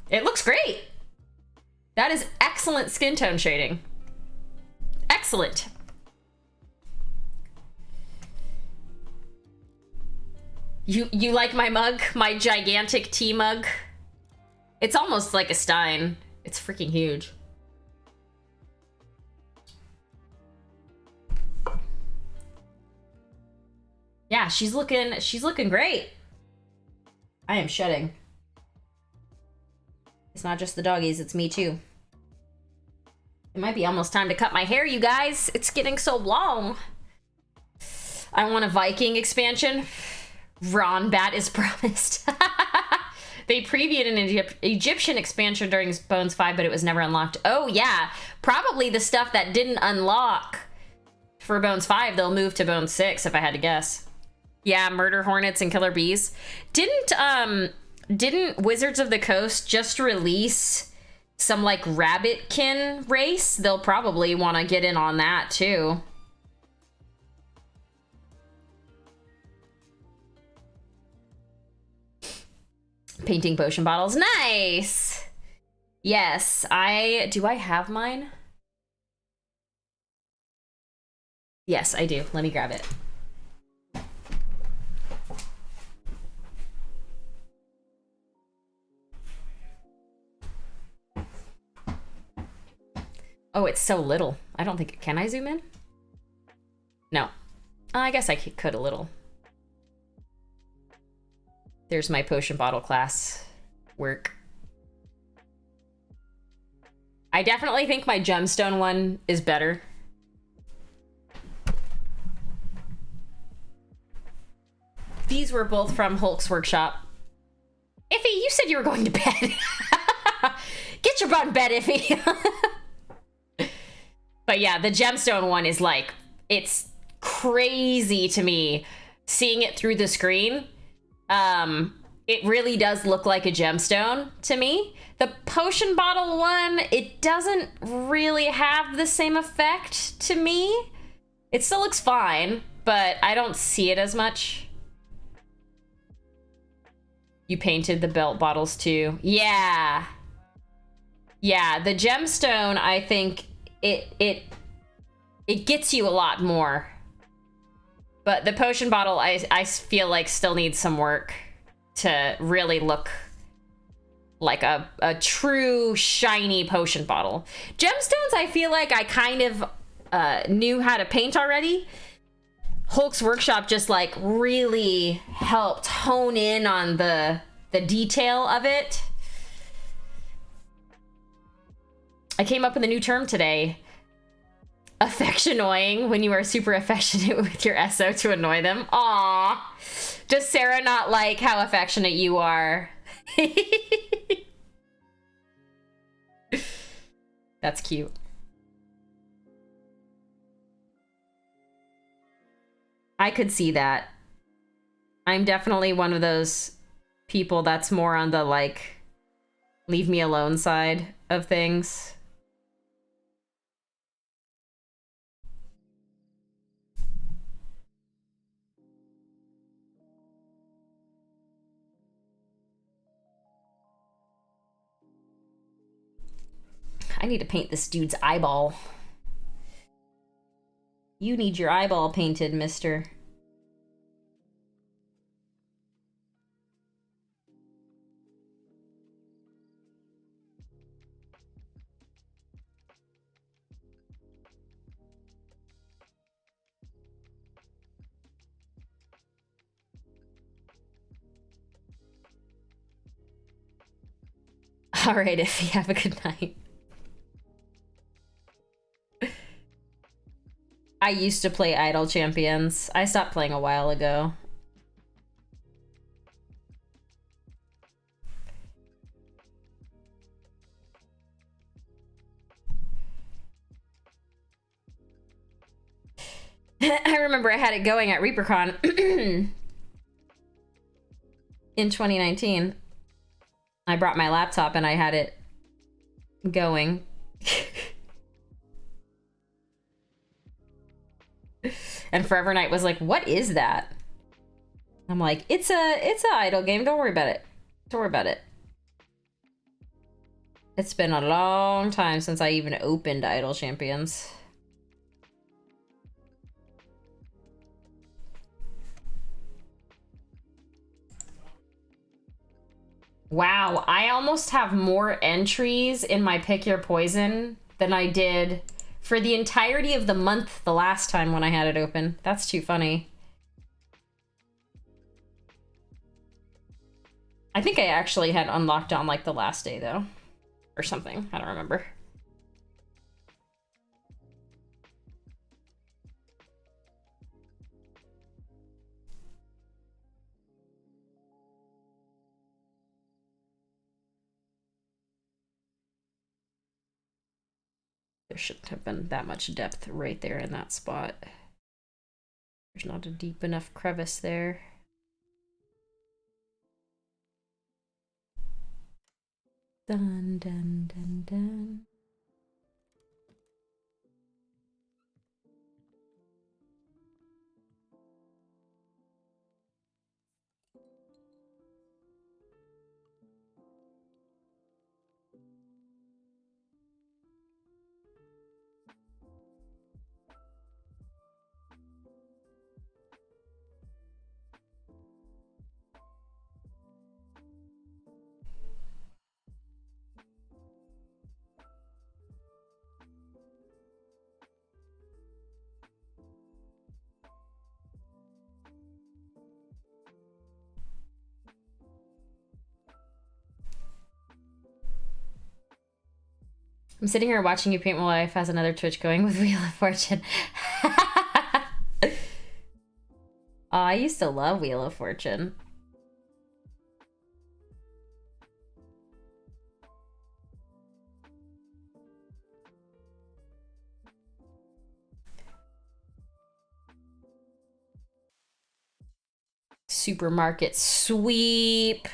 It looks great. That is excellent skin tone shading. Excellent. You like my mug? My gigantic tea mug? It's almost like a Stein. It's freaking huge. Yeah, she's looking great. I am shedding. It's not just the doggies, it's me too. It might be almost time to cut my hair, you guys. It's getting so long. I want a Viking expansion. Ron Bat is promised. They previewed an Egyptian expansion during Bones 5, but it was never unlocked. Oh, yeah. Probably the stuff that didn't unlock for Bones 5, they'll move to Bones 6, if I had to guess. Yeah, Murder Hornets and Killer Bees. Didn't Wizards of the Coast just release some, like, rabbitkin race? They'll probably want to get in on that, too. Painting potion bottles. Nice! Yes, do I have mine? Yes, I do. Let me grab it. Oh, it's so little. I don't think... Can I zoom in? No. I guess I could a little. There's my potion bottle class work. I definitely think my gemstone one is better. These were both from Hulk's workshop. Iffy, you said you were going to bed. Get your butt in bed, Iffy. But yeah, the gemstone one is like, it's crazy to me seeing it through the screen. It really does look like a gemstone to me. The potion bottle one, it doesn't really have the same effect to me. It still looks fine, but I don't see it as much. You painted the belt bottles too. Yeah. Yeah, the gemstone, I think it gets you a lot more. But the potion bottle, I feel like still needs some work to really look like a true shiny potion bottle. Gemstones, I feel like I kind of knew how to paint already. Hulk's workshop just like really helped hone in on the detail of it. I came up with a new term today. Affectionoying, when you are super affectionate with your SO to annoy them. Aww. Does Sarah not like how affectionate you are? That's cute. I could see that. I'm definitely one of those people that's more on the, like, leave me alone side of things. I need to paint this dude's eyeball. You need your eyeball painted, mister. All right, Iffy, have a good night. I used to play Idle Champions. I stopped playing a while ago. I remember I had it going at ReaperCon in 2019. I brought my laptop and I had it going. And Forever Night was like, what is that? I'm like, it's a idle game. Don't worry about it. Don't worry about it. It's been a long time since I even opened Idle Champions. Wow, I almost have more entries in my Pick Your Poison than I did for the entirety of the month the last time when I had it open. That's too funny. I think I actually had unlocked on like the last day though. Or something. I don't remember. There shouldn't have been that much depth right there in that spot. There's not a deep enough crevice there. Dun, dun, dun, dun. I'm sitting here watching you paint. My wife has another Twitch going with Wheel of Fortune. Oh, I used to love Wheel of Fortune. Supermarket Sweep.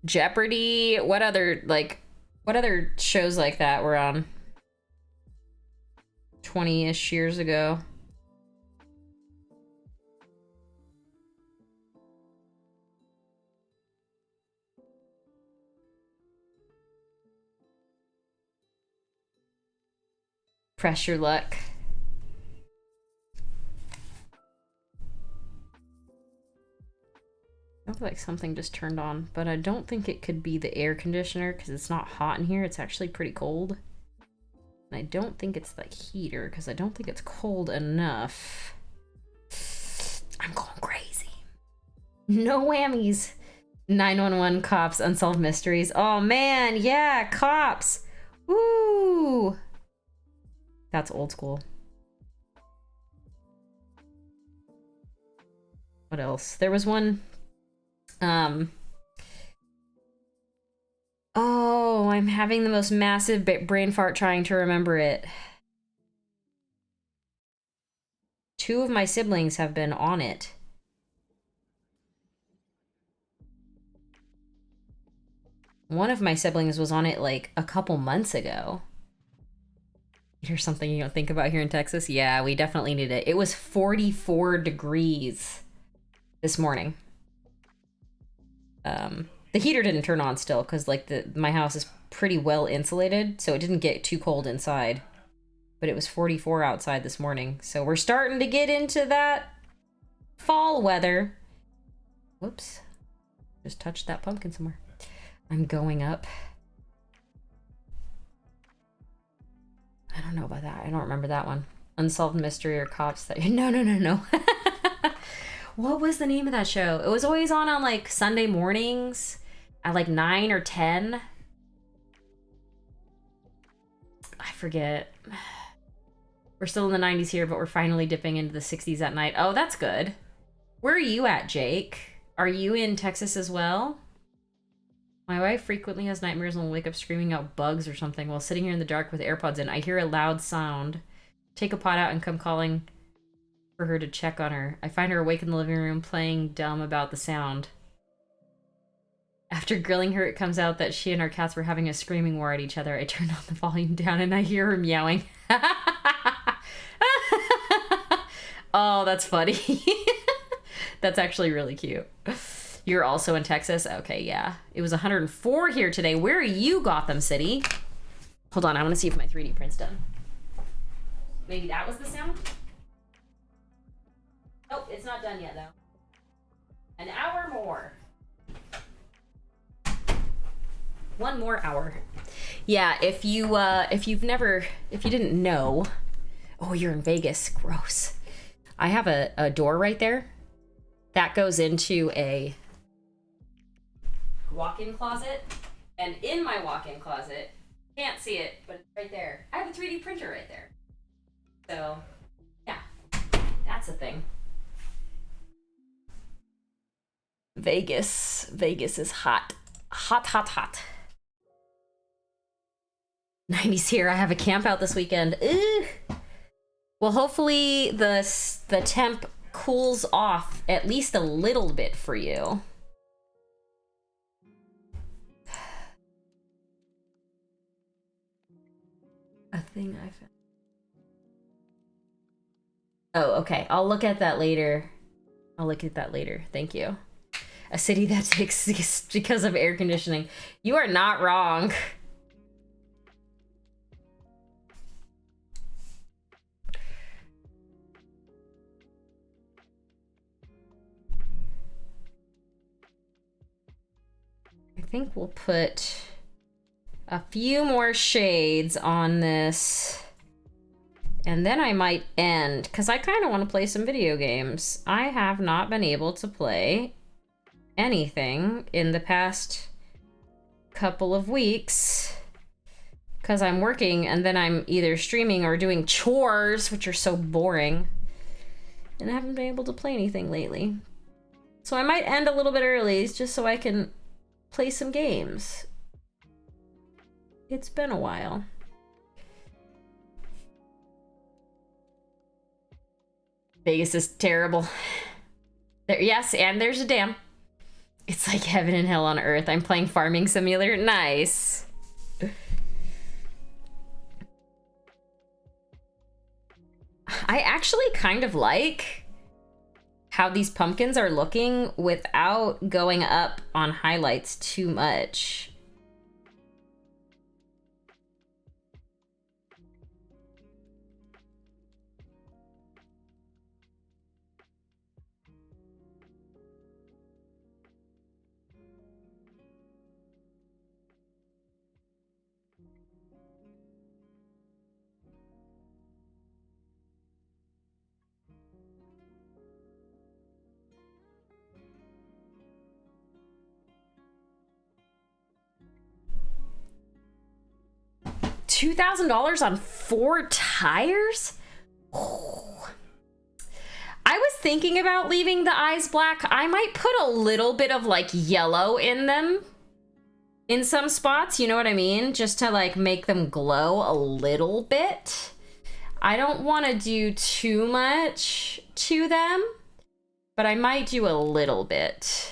Jeopardy. What other shows like that were on 20-ish years ago? Press your luck. I feel like something just turned on, but I don't think it could be the air conditioner because it's not hot in here. It's actually pretty cold. And I don't think it's the heater because I don't think it's cold enough. I'm going crazy. No whammies. 911 cops, unsolved mysteries. Oh man, yeah, cops. Woo! That's old school. What else? There was one. Oh, I'm having the most massive brain fart trying to remember it. Two of my siblings have been on it. One of my siblings was on it like a couple months ago. Here's something you don't think about here in Texas. Yeah, we definitely need it. It was 44 degrees this morning. The heater didn't turn on still because like my house is pretty well insulated, so it didn't get too cold inside. But it was 44 outside this morning, so we're starting to get into that fall weather. Whoops. Just touched that pumpkin somewhere. I'm going up. I don't know about that. I don't remember that one. Unsolved Mystery or Cops that... No. What was the name of that show? It was always on like Sunday mornings at like 9 or 10. I forget. We're still in the 90s here, but we're finally dipping into the 60s at night. Oh, that's good. Where are you at, Jake? Are you in Texas as well? My wife frequently has nightmares and will wake up screaming out bugs or something while sitting here in the dark with AirPods in. I hear a loud sound. Take a pot out and come calling for her to check on her. I find her awake in the living room playing dumb about the sound. After grilling her, it comes out that she and our cats were having a screaming war at each other. I turn on the volume down and I hear her meowing. Oh, that's funny. That's actually really cute. You're also in Texas? Okay, yeah. It was 104 here today. Where are you, Gotham City? Hold on, I want to see if my 3D print's done. Maybe that was the sound? Oh, it's not done yet, though. An hour more. 1 more hour. Yeah, if you didn't know... Oh, you're in Vegas. Gross. I have a door right there that goes into a walk-in closet. And in my walk-in closet, can't see it, but it's right there. I have a 3D printer right there. So, yeah, that's a thing. Vegas is hot. Hot, hot, hot. 90s here. I have a camp out this weekend. Ugh. Well, hopefully the temp cools off at least a little bit for you. A thing I found. Oh, okay. I'll look at that later. Thank you. A city that exists because of air conditioning. You are not wrong. I think we'll put a few more shades on this. And then I might end, because I kind of want to play some video games. I have not been able to play anything in the past couple of weeks because I'm working and then I'm either streaming or doing chores, which are so boring, and I haven't been able to play anything lately. So I might end a little bit early just so I can play some games. It's been a while. Vegas is terrible. Yes, and there's a dam. It's like heaven and hell on earth. I'm playing Farming Simulator. Nice. I actually kind of like how these pumpkins are looking without going up on highlights too much. $2,000 on 4 tires? Oh. I was thinking about leaving the eyes black. I might put a little bit of like yellow in them in some spots, you know what I mean? Just to like make them glow a little bit. I don't want to do too much to them, but I might do a little bit.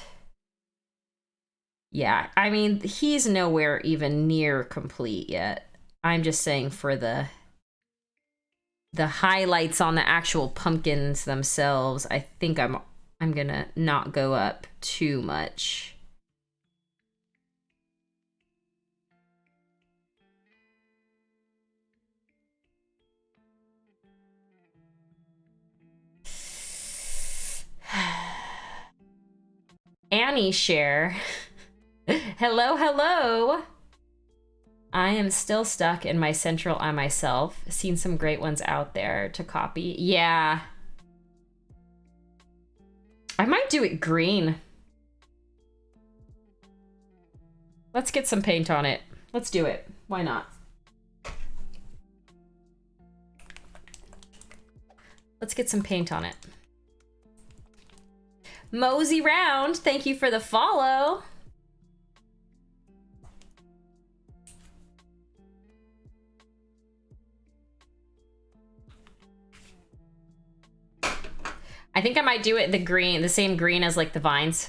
Yeah, I mean, he's nowhere even near complete yet. I'm just saying for the highlights on the actual pumpkins themselves, I think I'm gonna not go up too much. Annie share. Hello, hello. I am still stuck in my central on myself. Seen some great ones out there to copy. Yeah. I might do it green. Let's get some paint on it. Let's do it. Why not? Let's get some paint on it. Mosey Round, thank you for the follow. I think I might do it the same green as like the vines.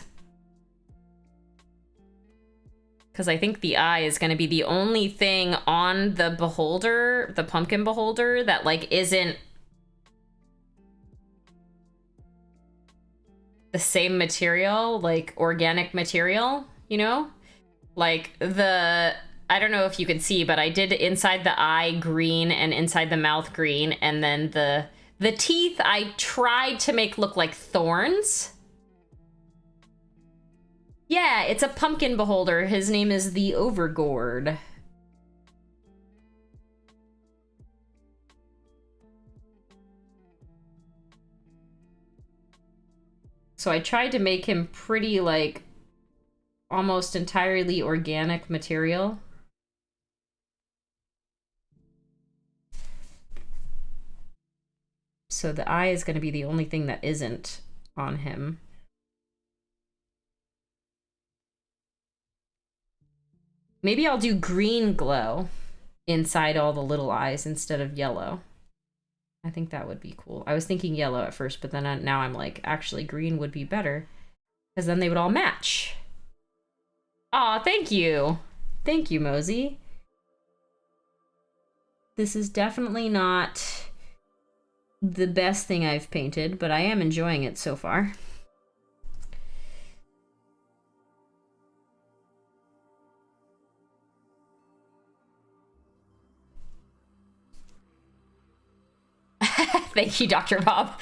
Because I think the eye is going to be the only thing on the beholder, the pumpkin beholder, that like isn't the same material, like organic material, you know? Like I don't know if you can see, but I did inside the eye green and inside the mouth green, and then the teeth I tried to make look like thorns. Yeah, it's a pumpkin beholder. His name is the Overgourd. So I tried to make him pretty, like, almost entirely organic material. So the eye is going to be the only thing that isn't on him. Maybe I'll do green glow inside all the little eyes instead of yellow. I think that would be cool. I was thinking yellow at first, but then now I'm like, actually green would be better because then they would all match. Aw, thank you. Thank you, Mosey. This is definitely not the best thing I've painted, but I am enjoying it so far. Thank you, Dr. Bob.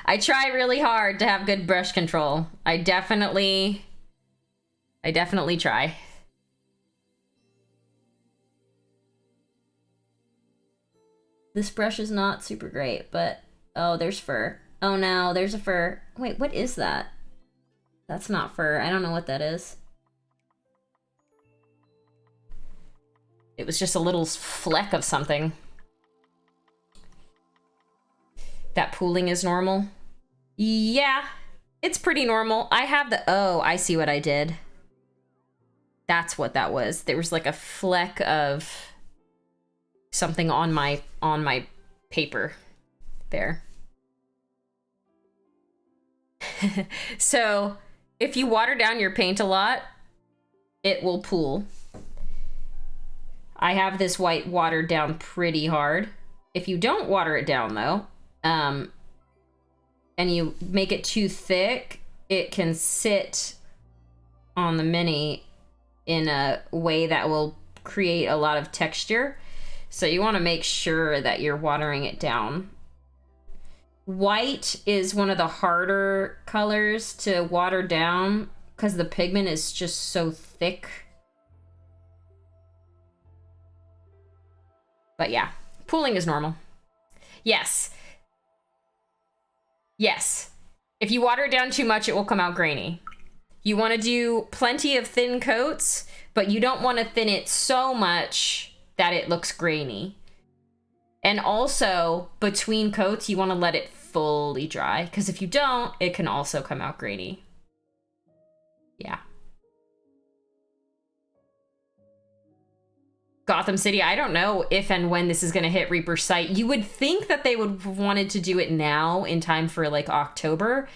I try really hard to have good brush control. I definitely try. This brush is not super great, but oh, there's fur. Oh no, there's a fur. Wait, what is that? That's not fur. I don't know what that is. It was just a little fleck of something. That pooling is normal. Yeah, it's pretty normal. I have the, oh, I see what I did. That's what that was. There was like a fleck of something on my paper there. So if you water down your paint a lot, it will pool. I have this white watered down pretty hard. If you don't water it down though, and you make it too thick, it can sit on the mini in a way that will create a lot of texture. So you want to make sure that you're watering it down. White is one of the harder colors to water down because the pigment is just so thick. But yeah, pooling is normal. Yes. Yes. If you water it down too much, it will come out grainy. You want to do plenty of thin coats, but you don't want to thin it so much that it looks grainy. And also, between coats, you want to let it fully dry, because if you don't, it can also come out grainy. Yeah. Gotham City, I don't know if and when this is going to hit Reaper's site. You would think that they would have wanted to do it now in time for like October,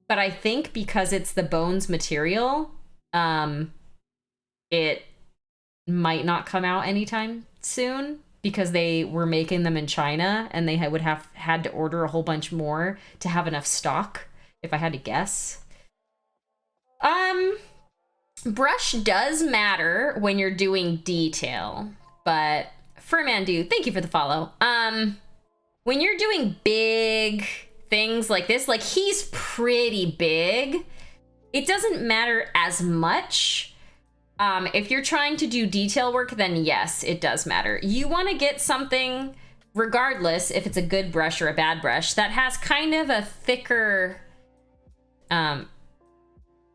but I think because it's the Bones material, it might not come out anytime soon because they were making them in China and they would have had to order a whole bunch more to have enough stock, if I had to guess. Brush does matter when you're doing detail. But Furmandu, thank you for the follow. When you're doing big things like this, like he's pretty big, it doesn't matter as much. If you're trying to do detail work, then yes, it does matter. You want to get something, regardless if it's a good brush or a bad brush, that has kind of a thicker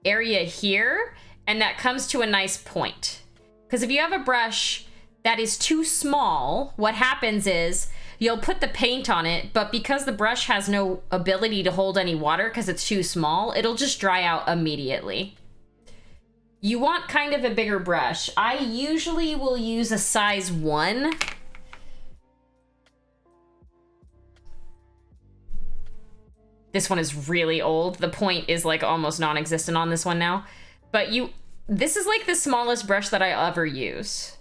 area here, and that comes to a nice point. Because if you have a brush that is too small, what happens is you'll put the paint on it, but because the brush has no ability to hold any water because it's too small, it'll just dry out immediately. You want kind of a bigger brush. I usually will use a size 1. This one is really old. The point is like almost non-existent on this one now. But this is like the smallest brush that I ever use.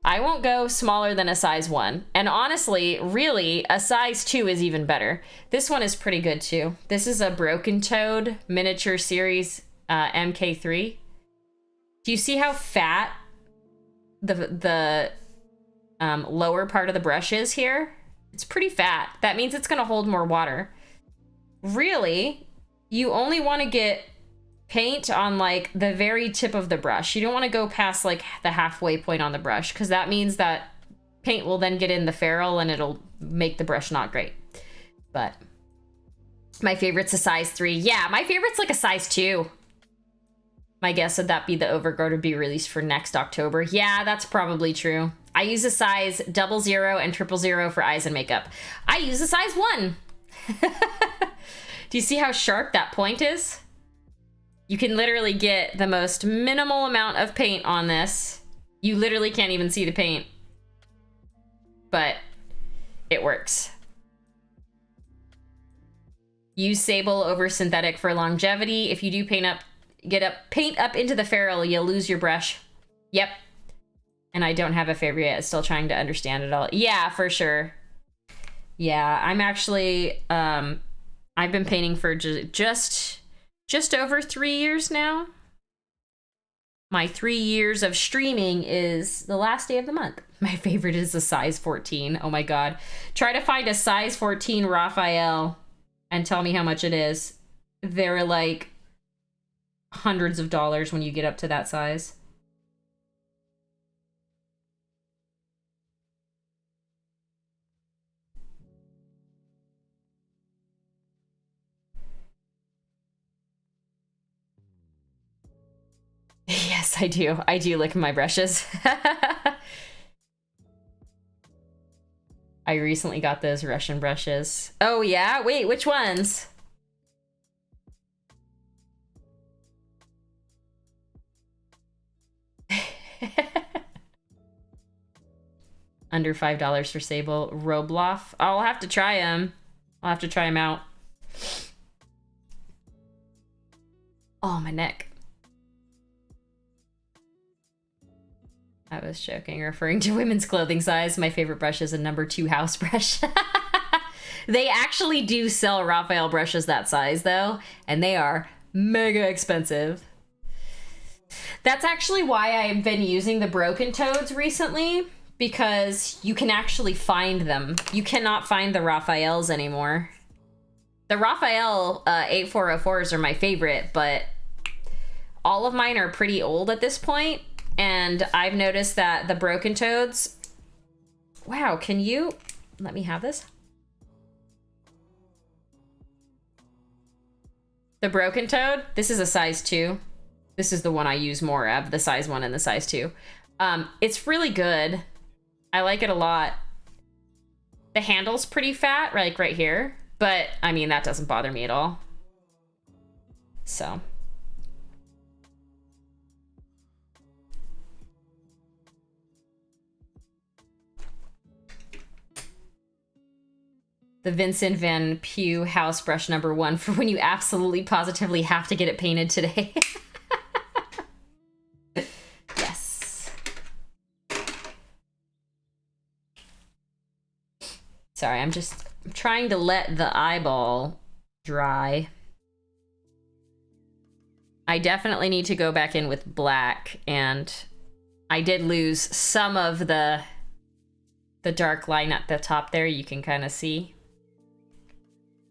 I won't go smaller than a size 1. And honestly, really, a size 2 is even better. This one is pretty good too. This is a Broken Toad miniature series MK3. Do you see how fat the lower part of the brush is here? It's pretty fat. That means it's gonna hold more water. Really, you only want to get paint on like the very tip of the brush. You don't want to go past like the halfway point on the brush, because that means that paint will then get in the ferrule and it'll make the brush not great. But My favorite's a size 3. Yeah, my favorite's like a size 2. My guess would that be the Overgourd would be released for next October. Yeah, that's probably true. I use a size 00 and 000 for eyes and makeup. I use a size 1. Do you see how sharp that point is? You can literally get the most minimal amount of paint on this. You literally can't even see the paint. But it works. Use sable over synthetic for longevity. If you do paint up into the ferrule, you'll lose your brush. Yep. And I don't have a favorite yet. Still trying to understand it all. Yeah, for sure. Yeah, I'm actually, I've been painting for just over 3 years now. My 3 years of streaming is the last day of the month. My favorite is a size 14. Oh my God. Try to find a size 14 Raphael and tell me how much it is. They're like hundreds of dollars when you get up to that size. Yes, I do. I do lick my brushes. I recently got those Russian brushes. Oh yeah? Wait, which ones? Under $5 for sable. Robloff. I'll have to try them. I'll have to try them out. Oh, my neck. I was joking, referring to women's clothing size. My favorite brush is a number 2 house brush. They actually do sell Raphael brushes that size, though, and they are mega expensive. That's actually why I've been using the Broken Toads recently, because you can actually find them. You cannot find the Raphaels anymore. The Raphael 8404s are my favorite, but all of mine are pretty old at this point. And I've noticed that the Broken Toads... Wow, can you... Let me have this. The Broken Toad, this is a size 2. This is the one I use more of, the size 1 and the size 2. It's really good. I like it a lot. The handle's pretty fat, like right here. But, I mean, that doesn't bother me at all. So... The Vincent Van Pew house brush number 1 for when you absolutely positively have to get it painted today. Yes. Sorry, I'm trying to let the eyeball dry. I definitely need to go back in with black, and I did lose some of the dark line at the top there. You can kind of see.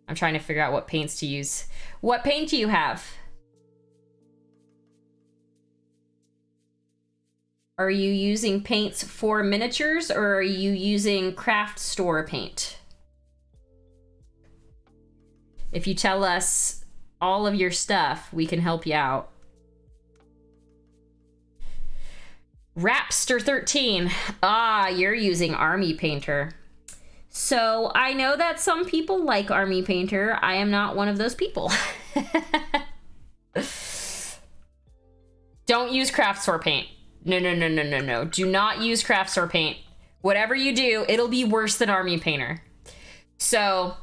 I'm trying to figure out what paints to use. What paint do you have? Are you using paints for miniatures, or are you using craft store paint? If you tell us all of your stuff, we can help you out. Rapster13. Ah, you're using Army Painter. So I know that some people like Army Painter. I am not one of those people. Don't use craft store paint. No, no, no, no, no, no. Do not use craft store paint. Whatever you do, it'll be worse than Army Painter. So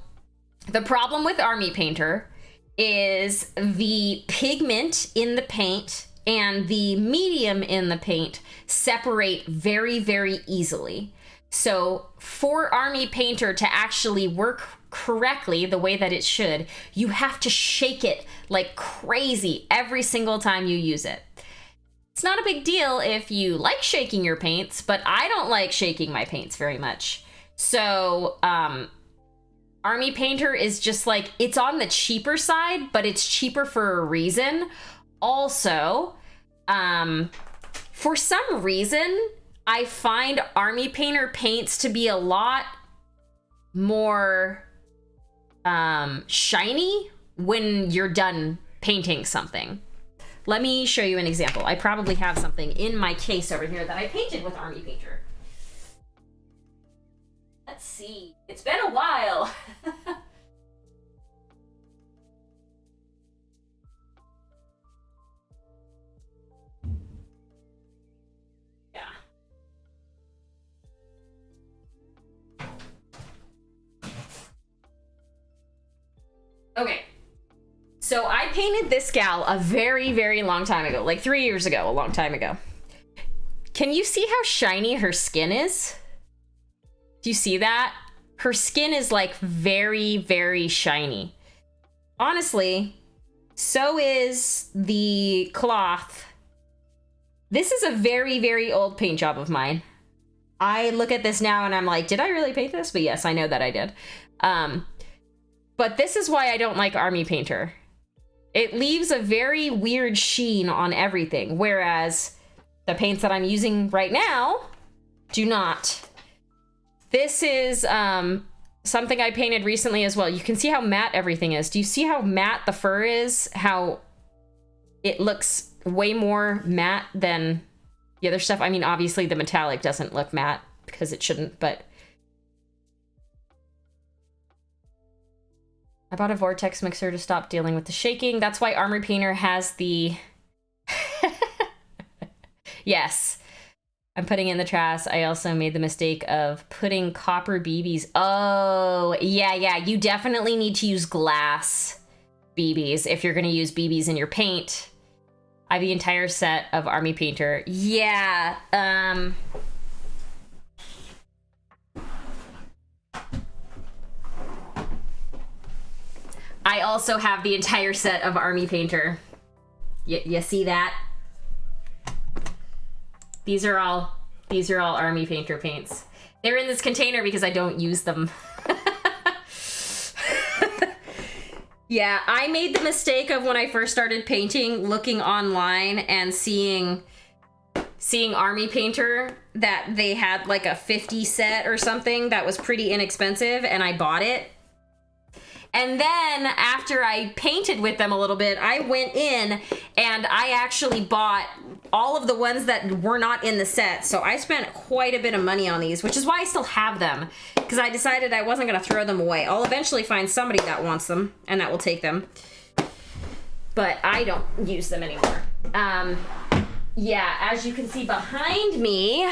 the problem with Army Painter is the pigment in the paint and the medium in the paint separate very, very easily. So for Army Painter to actually work correctly the way that it should, you have to shake it like crazy every single time you use it. It's not a big deal if you like shaking your paints, but I don't like shaking my paints very much. So Army Painter is just like, it's on the cheaper side, but it's cheaper for a reason. Also, for some reason, I find Army Painter paints to be a lot more shiny when you're done painting something. Let me show you an example. I probably have something in my case over here that I painted with Army Painter. Let's see. It's been a while. Yeah. Okay. So I painted this gal a very, very long time ago, like 3 years ago, a long time ago. Can you see how shiny her skin is? Do you see that? Her skin is like very, very shiny. Honestly, so is the cloth. This is a very, very old paint job of mine. I look at this now and I'm like, did I really paint this? But yes, I know that I did. But this is why I don't like Army Painter. It leaves a very weird sheen on everything, whereas the paints that I'm using right now do not. This is something I painted recently as well. You can see how matte everything is. Do you see how matte the fur is? How it looks way more matte than the other stuff. I mean, obviously the metallic doesn't look matte because it shouldn't, but I bought a vortex mixer to stop dealing with the shaking. That's why Armor Painter has the... Yes. I'm putting in the trash. I also made the mistake of putting copper BBs. Oh, yeah. You definitely need to use glass BBs if you're going to use BBs in your paint. I have the entire set of Army Painter. Yeah. I also have the entire set of Army Painter. You see that? These are all Army Painter paints. They're in this container because I don't use them. Yeah, I made the mistake of when I first started painting, looking online and seeing Army Painter, that they had like a 50 set or something that was pretty inexpensive, and I bought it. And then after I painted with them a little bit, I went in and I actually bought all of the ones that were not in the set. So I spent quite a bit of money on these, which is why I still have them, because I decided I wasn't going to throw them away. I'll eventually find somebody that wants them and that will take them, but I don't use them anymore. Yeah, as you can see behind me,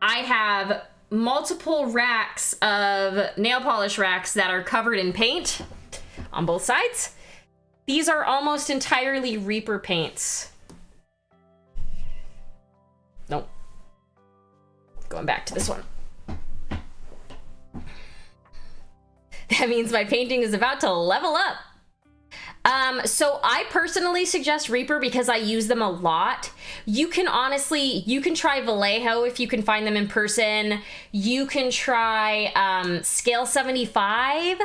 I have multiple racks of nail polish racks that are covered in paint on both sides. These are almost entirely Reaper paints. Nope. Going back to this one. That means my painting is about to level up. So I personally suggest Reaper because I use them a lot. You can try Vallejo if you can find them in person. You can try Scale 75.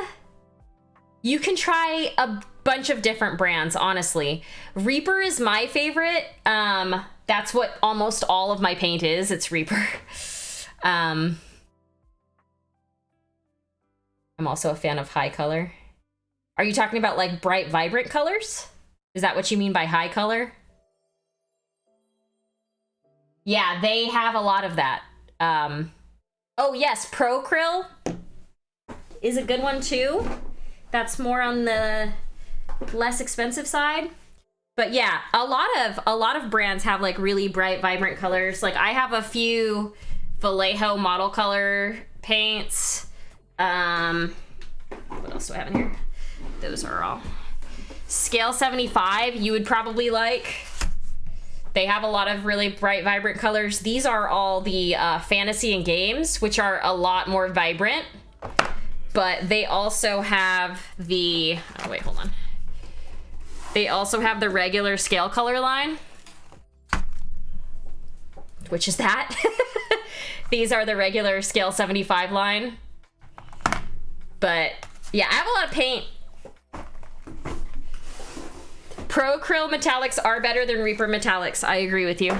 You can try a bunch of different brands, honestly. Reaper is my favorite. That's what almost all of my paint is. It's Reaper. I'm also a fan of high color. Are you talking about like bright, vibrant colors? Is that what you mean by high color? Yeah, they have a lot of that. Oh yes, Pro Krill is a good one too. That's more on the less expensive side. But yeah, a lot of brands have like really bright, vibrant colors. Like I have a few Vallejo model color paints. What else do I have in here? Those are all. Scale 75, you would probably like. They have a lot of really bright, vibrant colors. These are all the fantasy and games, which are a lot more vibrant. But they also have the, oh wait, hold on. They also have the regular scale color line, which is that. These are the regular Scale 75 line. But yeah, I have a lot of paint. Pro Krill metallics are better than Reaper metallics. I agree with you.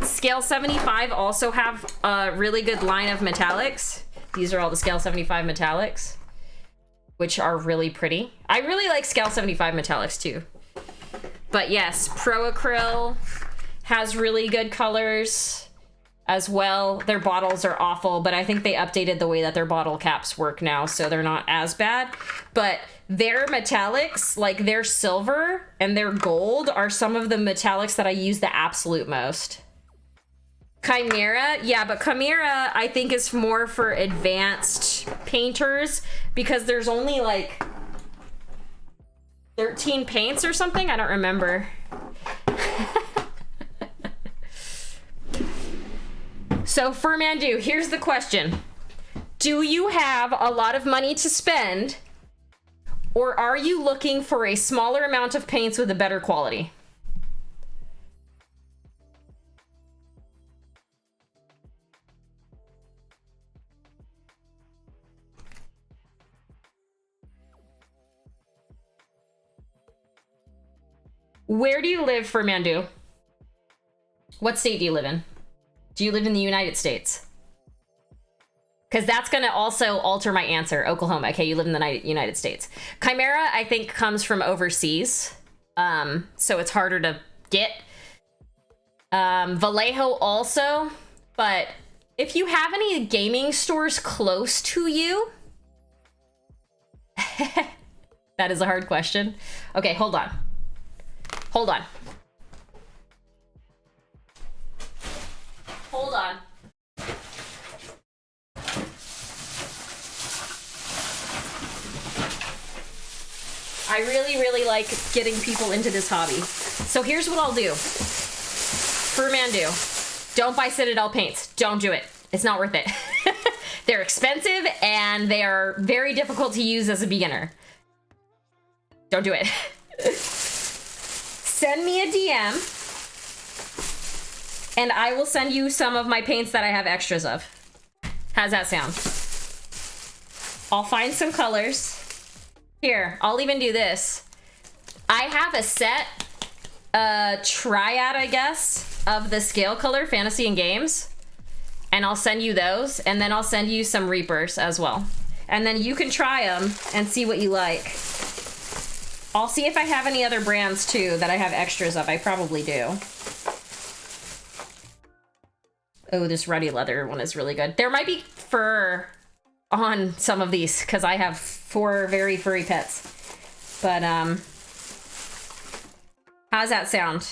Scale 75 also have a really good line of metallics. These are all the Scale 75 metallics. which are really pretty. I really like Scale 75 metallics too. But yes, Pro Acryl has really good colors as well. Their bottles are awful, but I think they updated the way that their bottle caps work now, so they're not as bad. But their metallics, like their silver and their gold, are some of the metallics that I use the absolute most. Chimera, yeah, but Chimera I think is more for advanced painters because there's only like 13 paints or something. I don't remember. So Furmandu, here's the question. Do you have a lot of money to spend, or are you looking for a smaller amount of paints with a better quality? Where do you live, Furmandu? What state do you live in? Do you live in the United States? Because that's going to also alter my answer. Oklahoma. Okay, you live in the United States. Chimera, I think, comes from overseas. So it's harder to get. Vallejo also. But if you have any gaming stores close to you... That is a hard question. Okay, hold on. Hold on. Hold on. I really, really like getting people into this hobby. So here's what I'll do. Furmandu, don't buy Citadel paints. Don't do it. It's not worth it. They're expensive and they are very difficult to use as a beginner. Don't do it. Send me a DM and I will send you some of my paints that I have extras of. How's that sound? I'll find some colors. Here, I'll even do this. I have a set, triad, I guess, of the scale color Fantasy and Games. And I'll send you those, and then I'll send you some Reapers as well. And then you can try them and see what you like. I'll see if I have any other brands too that I have extras of. I probably do. Oh, this Ruddy Leather one is really good. There might be fur on some of these because I have 4 very furry pets. But how's that sound?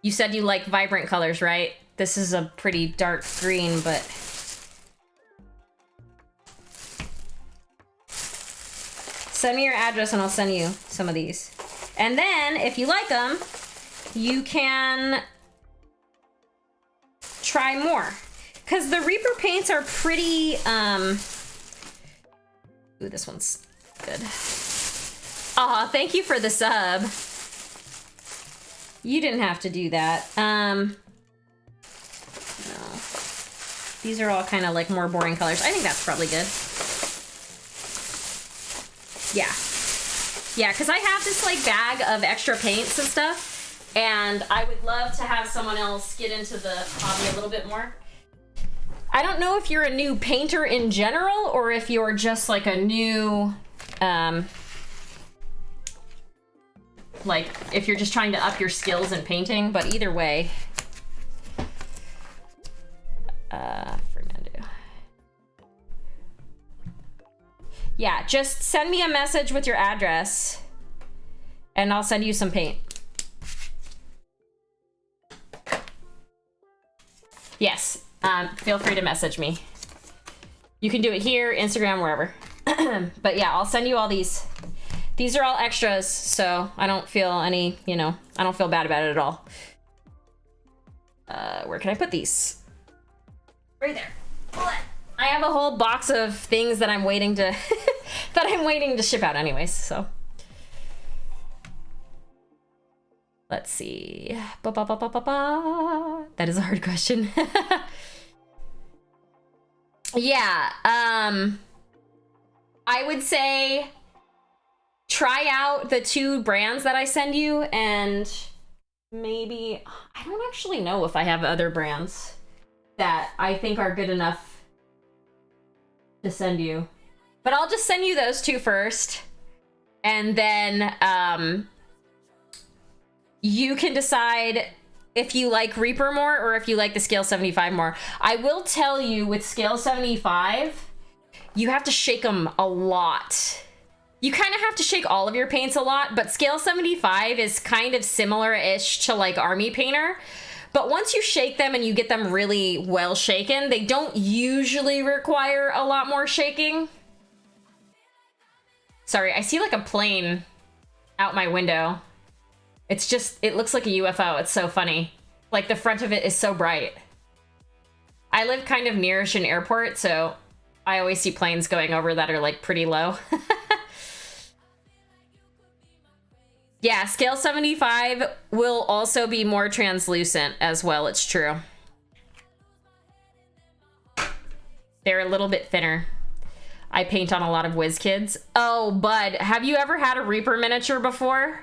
You said you like vibrant colors, right? This is a pretty dark green, but send me your address and I'll send you some of these. And then if you like them, you can try more. Because the Reaper paints are pretty, ooh, this one's good. Aw, thank you for the sub. You didn't have to do that. No. These are all kind of like more boring colors. I think that's probably good. Yeah. Yeah, because I have this like bag of extra paints and stuff, and I would love to have someone else get into the hobby a little bit more. I don't know if you're a new painter in general or if you're just like a new, like if you're just trying to up your skills in painting, but either way. Fernando. Yeah, just send me a message with your address and I'll send you some paint. Yes. Feel free to message me. You can do it here, Instagram, wherever. But yeah, I'll send you all these. These are all extras, so I don't feel any, you know, I don't feel bad about it at all. Where can I put these? Right there. I have a whole box of things that I'm waiting to that I'm waiting to ship out anyways, so. Let's see. That is a hard question. Yeah, I would say try out the 2 brands that I send you, and maybe, I don't actually know if I have other brands that I think are good enough to send you. But I'll just send you those two first. And then you can decide if you like Reaper more or if you like the Scale 75 more. I will tell you, with Scale 75, you have to shake them a lot. You kind of have to shake all of your paints a lot, but Scale 75 is kind of similar-ish to like Army Painter. But once you shake them and you get them really well shaken, they don't usually require a lot more shaking. Sorry, I see like a plane out my window. It's just, it looks like a UFO. It's so funny. Like the front of it is so bright. I live kind of nearish an airport, so I always see planes going over that are like pretty low. Yeah, Scale 75 will also be more translucent as well, it's true. They're a little bit thinner. I paint on a lot of WizKids. Oh, bud, have you ever had a Reaper miniature before?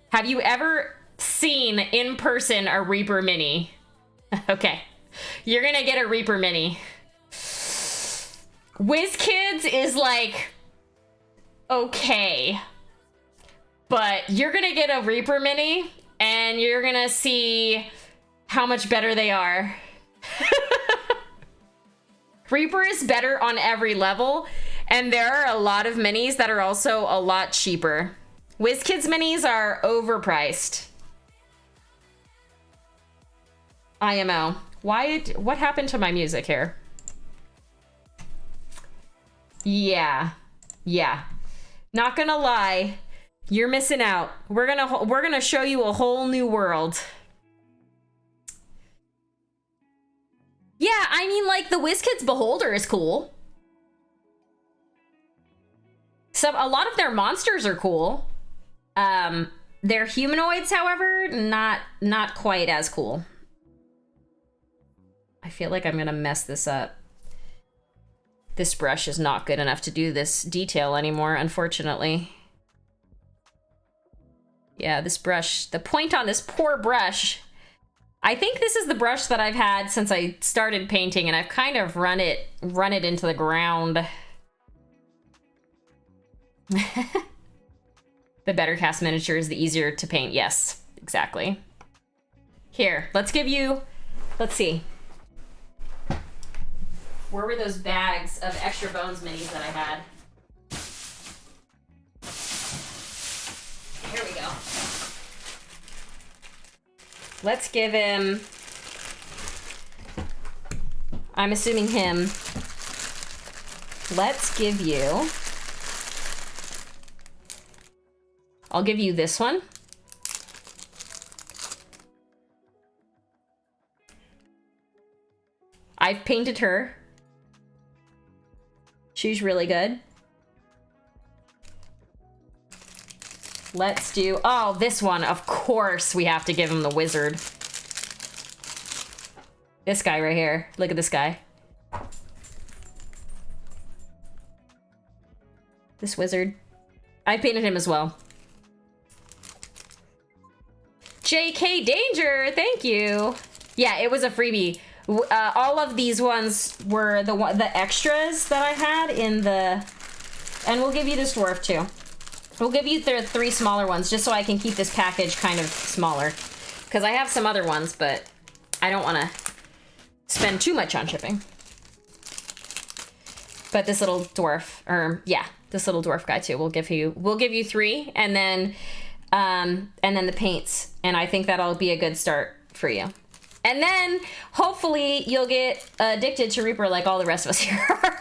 Have you ever seen in person a Reaper mini? Okay, you're gonna get a Reaper mini. WizKids is like, okay, but you're gonna get a Reaper mini and you're gonna see how much better they are. Reaper is better on every level, and there are a lot of minis that are also a lot cheaper. WizKids minis are overpriced. IMO. What happened to my music here? Yeah. Not gonna lie, you're missing out. We're gonna show you a whole new world. Yeah, I mean, like, the WizKids Beholder is cool. A lot of their monsters are cool. Their humanoids, however, not quite as cool. I feel like I'm gonna mess this up. This brush is not good enough to do this detail anymore, unfortunately. Yeah, this brush, the point on this poor brush, I think this is the brush that I've had since I started painting, and I've kind of run it into the ground. The better cast miniatures, the easier to paint. Yes, exactly. Here, let's see. Where were those bags of extra bones minis that I had? Here we go. Let's give him, I'm assuming him, let's give you, I'll give you this one. I've painted her. She's really good. Let's do, oh, this one. Of course we have to give him the wizard. This guy right here. Look at this guy. This wizard. I painted him as well. JK Danger, thank you. Yeah, it was a freebie. All of these ones were the extras that I had in the, and we'll give you this dwarf too. We'll give you the 3 smaller ones just so I can keep this package kind of smaller, because I have some other ones, but I don't want to spend too much on shipping. But this little dwarf, or yeah, this little dwarf guy too. We'll give you 3, and then the paints, and I think that'll be a good start for you. And then, hopefully, you'll get addicted to Reaper like all the rest of us here are.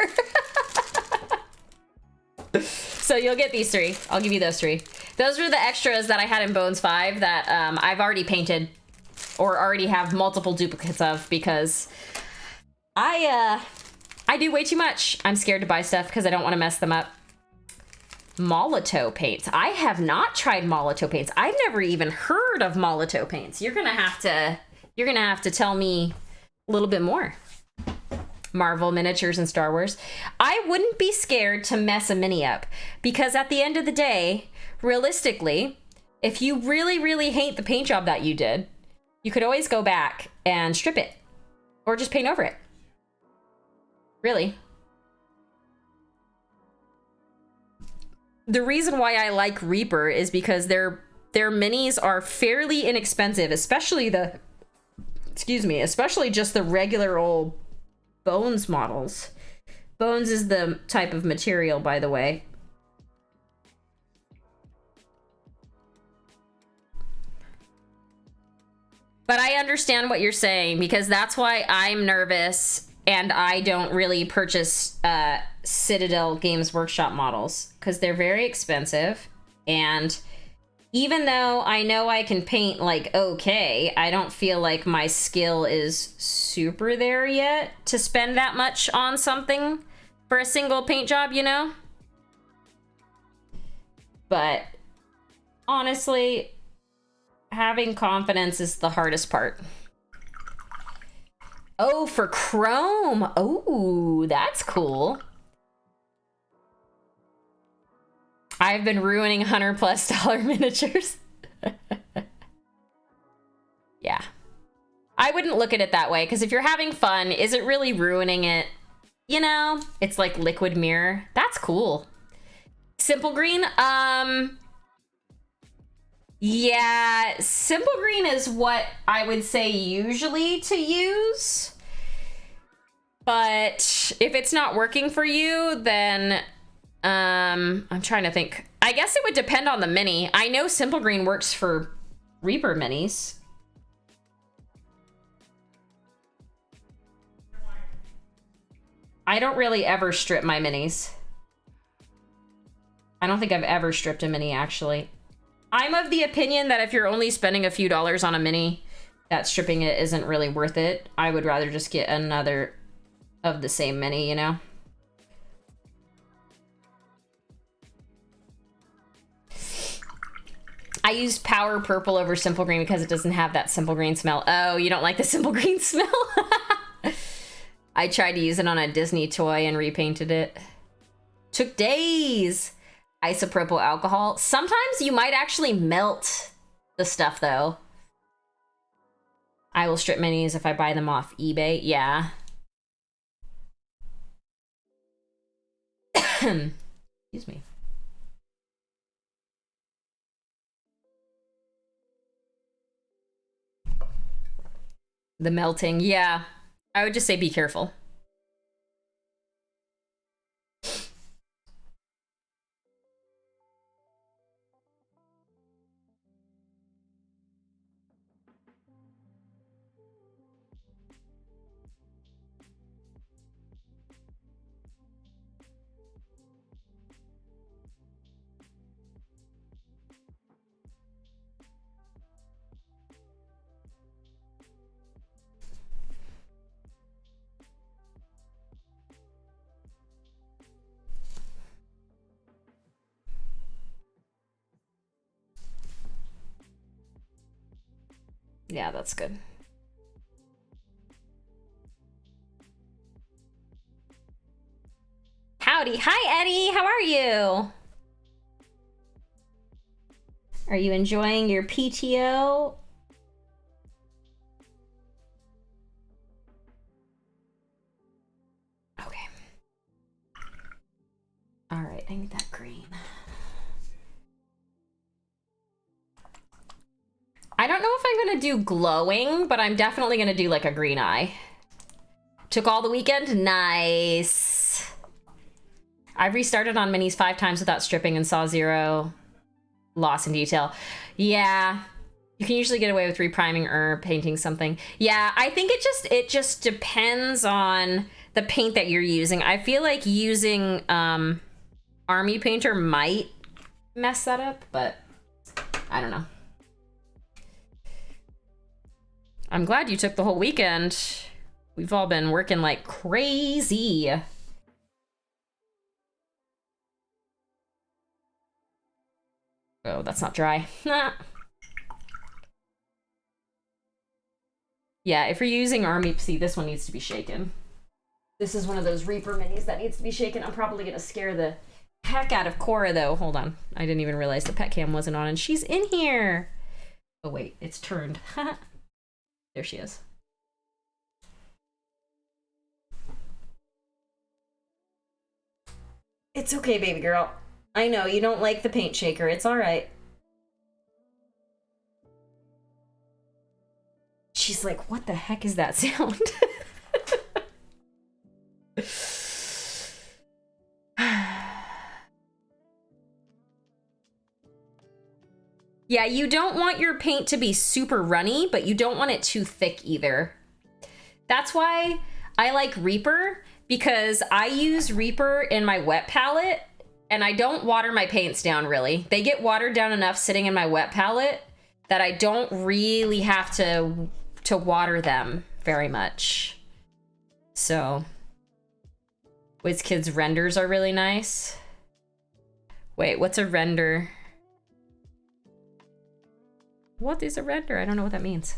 So you'll get these 3. I'll give you those 3. Those are the extras that I had in Bones 5 that I've already painted or already have multiple duplicates of, because I do way too much. I'm scared to buy stuff because I don't want to mess them up. Molotow paints. I have not tried Molotow paints. I've never even heard of Molotow paints. You're gonna have to tell me a little bit more. Marvel miniatures and Star Wars. I wouldn't be scared to mess a mini up, because at the end of the day, realistically, if you really, really hate the paint job that you did, you could always go back and strip it or just paint over it. Really? The reason why I like Reaper is because their minis are fairly inexpensive, especially the, especially just the regular old Bones models. Bones is the type of material, by the way. But I understand what you're saying, because that's why I'm nervous and I don't really purchase Citadel Games Workshop models, because they're very expensive. And even though I know I can paint like okay, I don't feel like my skill is super there yet to spend that much on something for a single paint job, you know? But honestly, having confidence is the hardest part. Oh, for Chrome. Oh, that's cool. I've been ruining $100+ miniatures. Yeah. I wouldn't look at it that way, because if you're having fun, is it really ruining it? You know, it's like liquid mirror. That's cool. Simple green, yeah, simple green is what I would say usually to use. But if it's not working for you, then I'm trying to think. I guess it would depend on the mini. I know simple green works for Reaper minis. I don't really ever strip my minis. I don't think I've ever stripped a mini, actually. I'm of the opinion that if you're only spending a few dollars on a mini, that stripping it isn't really worth it. I would rather just get another of the same mini, you know? I use Power Purple over Simple Green because it doesn't have that Simple Green smell. Oh, you don't like the Simple Green smell? I tried to use it on a Disney toy and repainted it. Took days. Isopropyl alcohol. Sometimes you might actually melt the stuff, though. I will strip minis if I buy them off eBay. Yeah. Excuse me. The melting, yeah. I would just say be careful. Yeah, that's good. Howdy. Hi, Eddie. How are you? Are you enjoying your PTO? Okay. All right, I need that green. I don't know if I'm gonna do glowing, but I'm definitely gonna do like a green eye. Took all the weekend? Nice. I've restarted on minis 5 times without stripping and saw 0 loss in detail. Yeah, you can usually get away with repriming or painting something. Yeah, I think it just depends on the paint that you're using. I feel like using Army Painter might mess that up, but I don't know. I'm glad you took the whole weekend. We've all been working like crazy. Oh, that's not dry. Yeah, if you're using Army, see, this one needs to be shaken. This is one of those Reaper minis that needs to be shaken. I'm probably gonna scare the heck out of Cora, though. Hold on. I didn't even realize the pet cam wasn't on, and she's in here. Oh, wait, it's turned. There she is. It's okay, baby girl. I know, you don't like the paint shaker. It's all right. She's like, what the heck is that sound? Yeah, you don't want your paint to be super runny, but you don't want it too thick either. That's why I like Reaper, because I use Reaper in my wet palette, and I don't water my paints down really. They get watered down enough sitting in my wet palette that I don't really have to water them very much. So, WizKids renders are really nice. Wait, what's a render? What is a render? I don't know what that means.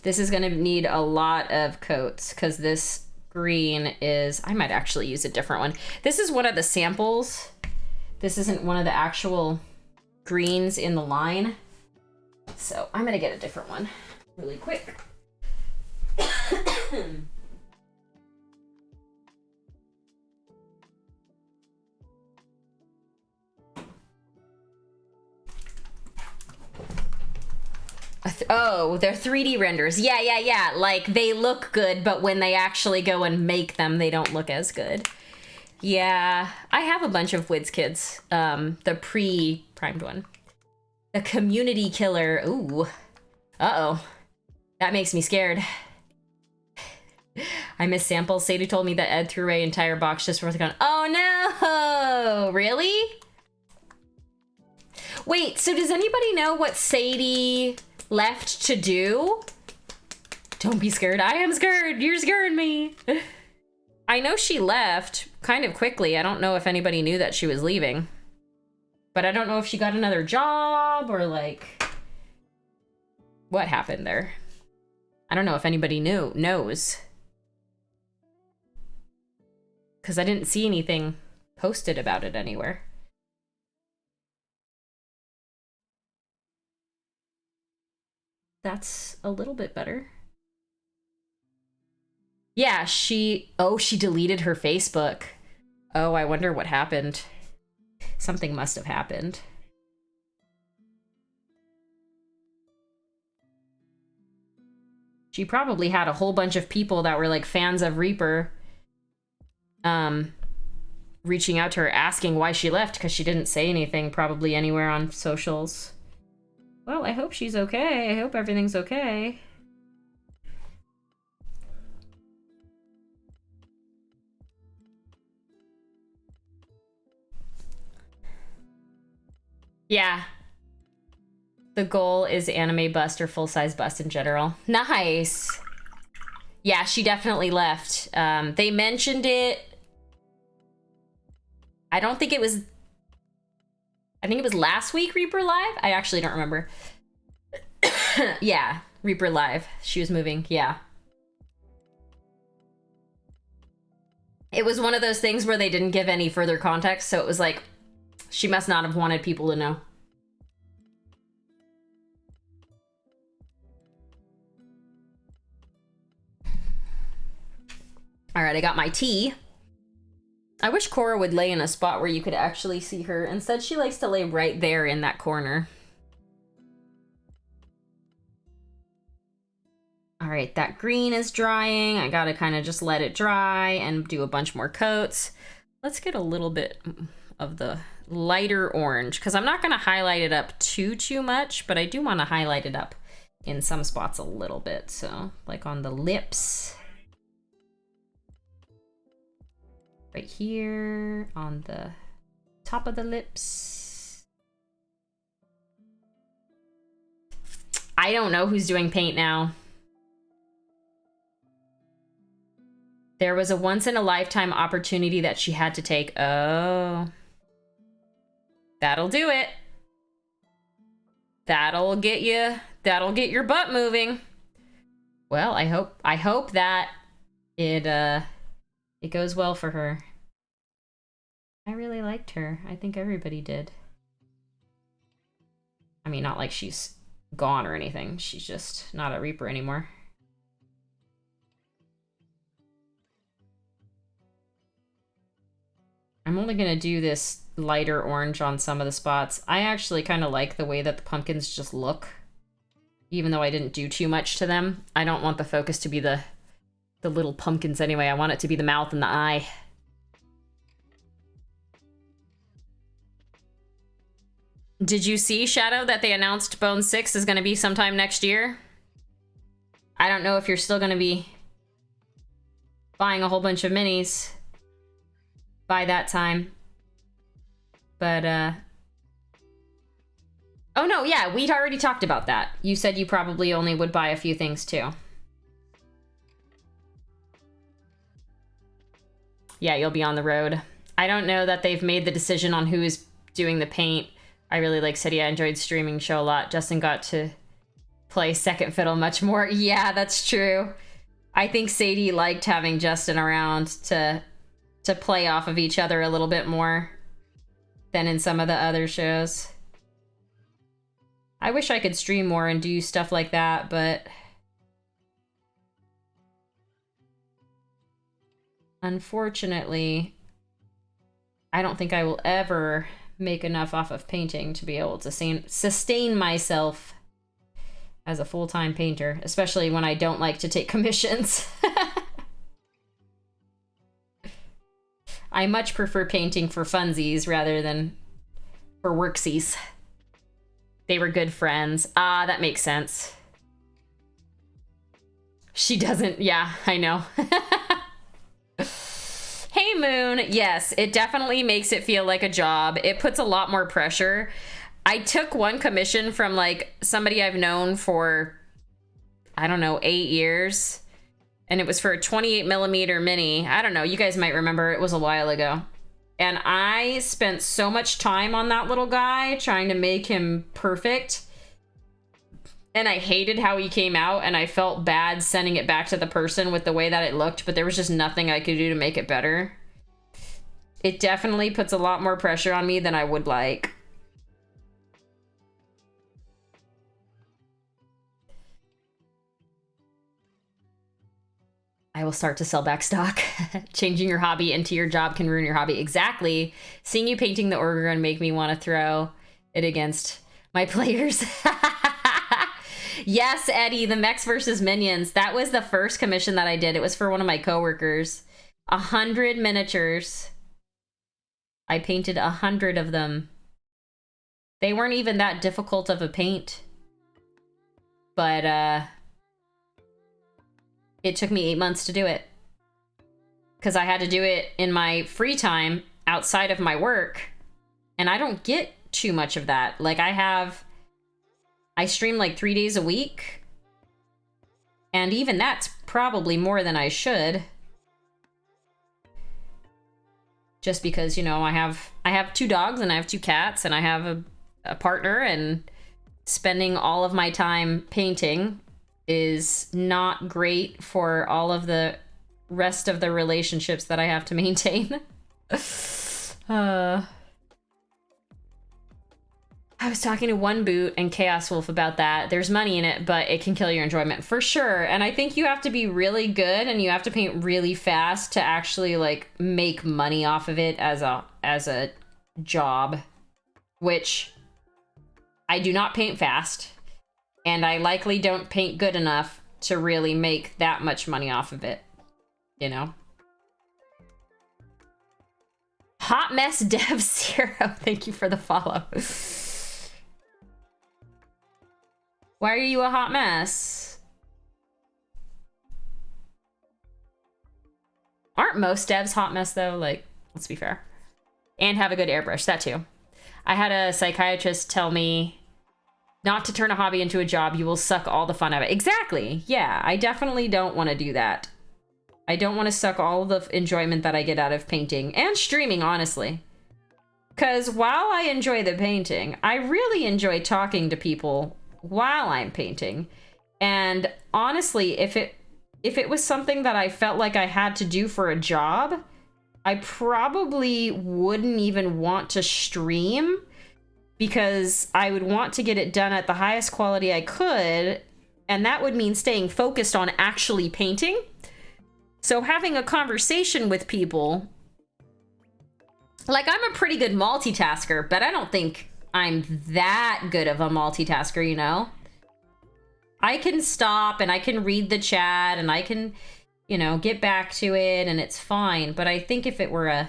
This is gonna need a lot of coats because this green is, I might actually use a different one. This is one of the samples. This isn't one of the actual greens in the line. So I'm gonna get a different one really quick. Oh, they're 3D renders. Yeah. Like, they look good, but when they actually go and make them, they don't look as good. Yeah, I have a bunch of WizKids. The pre-primed one. The community killer. Ooh. Uh-oh. That makes me scared. I miss samples. Sadie told me that Ed threw away an entire box just for the gun. Oh no! Really? Wait, so does anybody know what Sadie left to do? Don't be scared. I am scared. You're scaring me. I know she left kind of quickly. I don't know if anybody knew that she was leaving. But I don't know if she got another job or like what happened there. I don't know if anybody knows. Because I didn't see anything posted about it anywhere. That's a little bit better. Yeah, she deleted her Facebook. Oh, I wonder what happened. Something must have happened. She probably had a whole bunch of people that were like fans of Reaper reaching out to her asking why she left because she didn't say anything probably anywhere on socials. Well, I hope she's okay. I hope everything's okay. Yeah. The goal is anime bust or full-size bust in general. Nice. Yeah, she definitely left. They mentioned it. I think it was last week, Reaper Live? I actually don't remember. Yeah, Reaper Live. She was moving, yeah. It was one of those things where they didn't give any further context, so it was like, she must not have wanted people to know. All right, I got my tea. I wish Cora would lay in a spot where you could actually see her. Instead, she likes to lay right there in that corner. All right, that green is drying. I gotta kind of just let it dry and do a bunch more coats. Let's get a little bit of the lighter orange because I'm not gonna highlight it up too much, but I do want to highlight it up in some spots a little bit. So like on the lips. Right here on the top of the lips. I don't know who's doing paint now. There was a once-in-a-lifetime opportunity that she had to take. Oh. That'll do it. That'll get your butt moving. Well, I hope that it goes well for her. I really liked her. I think everybody did. I mean, not like she's gone or anything. She's just not a Reaper anymore. I'm only gonna do this lighter orange on some of the spots. I actually kind of like the way that the pumpkins just look, even though I didn't do too much to them. I don't want the focus to be the little pumpkins anyway. I want it to be the mouth and the eye. Did you see, Shadow, that they announced Bone 6 is going to be sometime next year? I don't know if you're still going to be buying a whole bunch of minis by that time. But, oh no, yeah, we'd already talked about that. You said you probably only would buy a few things too. Yeah, you'll be on the road. I don't know that they've made the decision on who is doing the paint. I really like City. I enjoyed streaming show a lot. Justin got to play second fiddle much more. Yeah, that's true. I think Sadie liked having Justin around to play off of each other a little bit more than in some of the other shows. I wish I could stream more and do stuff like that, but unfortunately, I don't think I will ever make enough off of painting to be able to sustain myself as a full-time painter, especially when I don't like to take commissions. I much prefer painting for funsies rather than for worksies. They were good friends. Ah, that makes sense. She doesn't, yeah, I know. Hey Moon, yes, it definitely makes it feel like a job. It puts a lot more pressure. I took one commission from like somebody I've known for, I don't know, 8 years. And it was for a 28mm mini. I don't know, you guys might remember, it was a while ago. And I spent so much time on that little guy trying to make him perfect. And I hated how he came out, and I felt bad sending it back to the person with the way that it looked, but there was just nothing I could do to make it better. It definitely puts a lot more pressure on me than I would like. I will start to sell back stock. Changing your hobby into your job can ruin your hobby. Exactly. Seeing you painting the Overgourd make me want to throw it against my players. Yes, Eddie, the Mechs versus Minions. That was the first commission that I did. It was for one of my coworkers. 100 miniatures. I painted 100 of them. They weren't even that difficult of a paint. But, it took me 8 months to do it. Because I had to do it in my free time outside of my work. And I don't get too much of that. Like, I stream like 3 days a week. And even that's probably more than I should. Just because, you know, I have 2 dogs and I have 2 cats and I have a partner, and spending all of my time painting is not great for all of the rest of the relationships that I have to maintain. I was talking to One Boot and Chaos Wolf about that. There's money in it, but it can kill your enjoyment for sure. And I think you have to be really good and you have to paint really fast to actually like make money off of it as a job, which I do not paint fast, and I likely don't paint good enough to really make that much money off of it, you know? Hot Mess Dev Zero, thank you for the follow. Why are you a hot mess? Aren't most devs hot mess though? Like, let's be fair. And have a good airbrush, that too. I had a psychiatrist tell me not to turn a hobby into a job. You will suck all the fun out of it. Exactly. Yeah, I definitely don't want to do that. I don't want to suck all the enjoyment that I get out of painting and streaming, honestly. Because while I enjoy the painting, I really enjoy talking to people while I'm painting. And honestly, if it was something that I felt like I had to do for a job, I probably wouldn't even want to stream, because I would want to get it done at the highest quality I could, and that would mean staying focused on actually painting. So having a conversation with people Like, I'm a pretty good multitasker, but I don't think I'm that good of a multitasker, you know? I can stop and I can read the chat and I can, you know, get back to it and it's fine. But I think if it were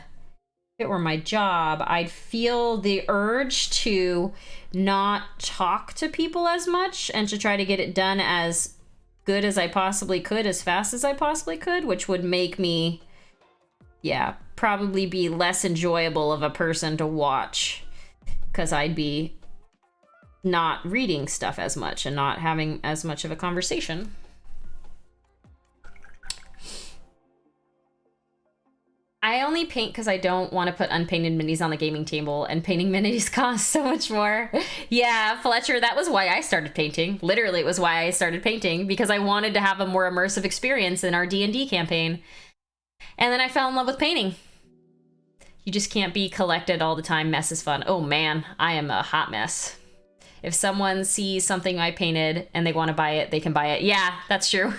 my job, I'd feel the urge to not talk to people as much and to try to get it done as good as I possibly could, as fast as I possibly could, which would make me, yeah, probably be less enjoyable of a person to watch, because I'd be not reading stuff as much and not having as much of a conversation. I only paint because I don't want to put unpainted minis on the gaming table, and painting minis cost so much more. Yeah, Fletcher, that was why I started painting. Literally, it was why I started painting, because I wanted to have a more immersive experience in our D&D campaign. And then I fell in love with painting. You just can't be collected all the time. Mess is fun. Oh man, I am a hot mess. If someone sees something I painted and they want to buy it, they can buy it. Yeah, that's true.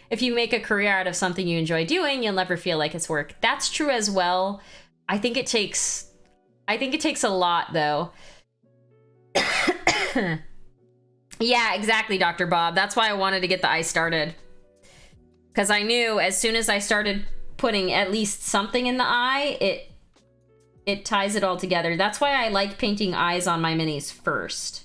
If you make a career out of something you enjoy doing, you'll never feel like it's work. That's true as well. I think it takes a lot, though. Yeah, exactly, Dr. Bob. That's why I wanted to get the eye started. Because I knew as soon as I started putting at least something in the eye, it ties it all together. That's why I like painting eyes on my minis first.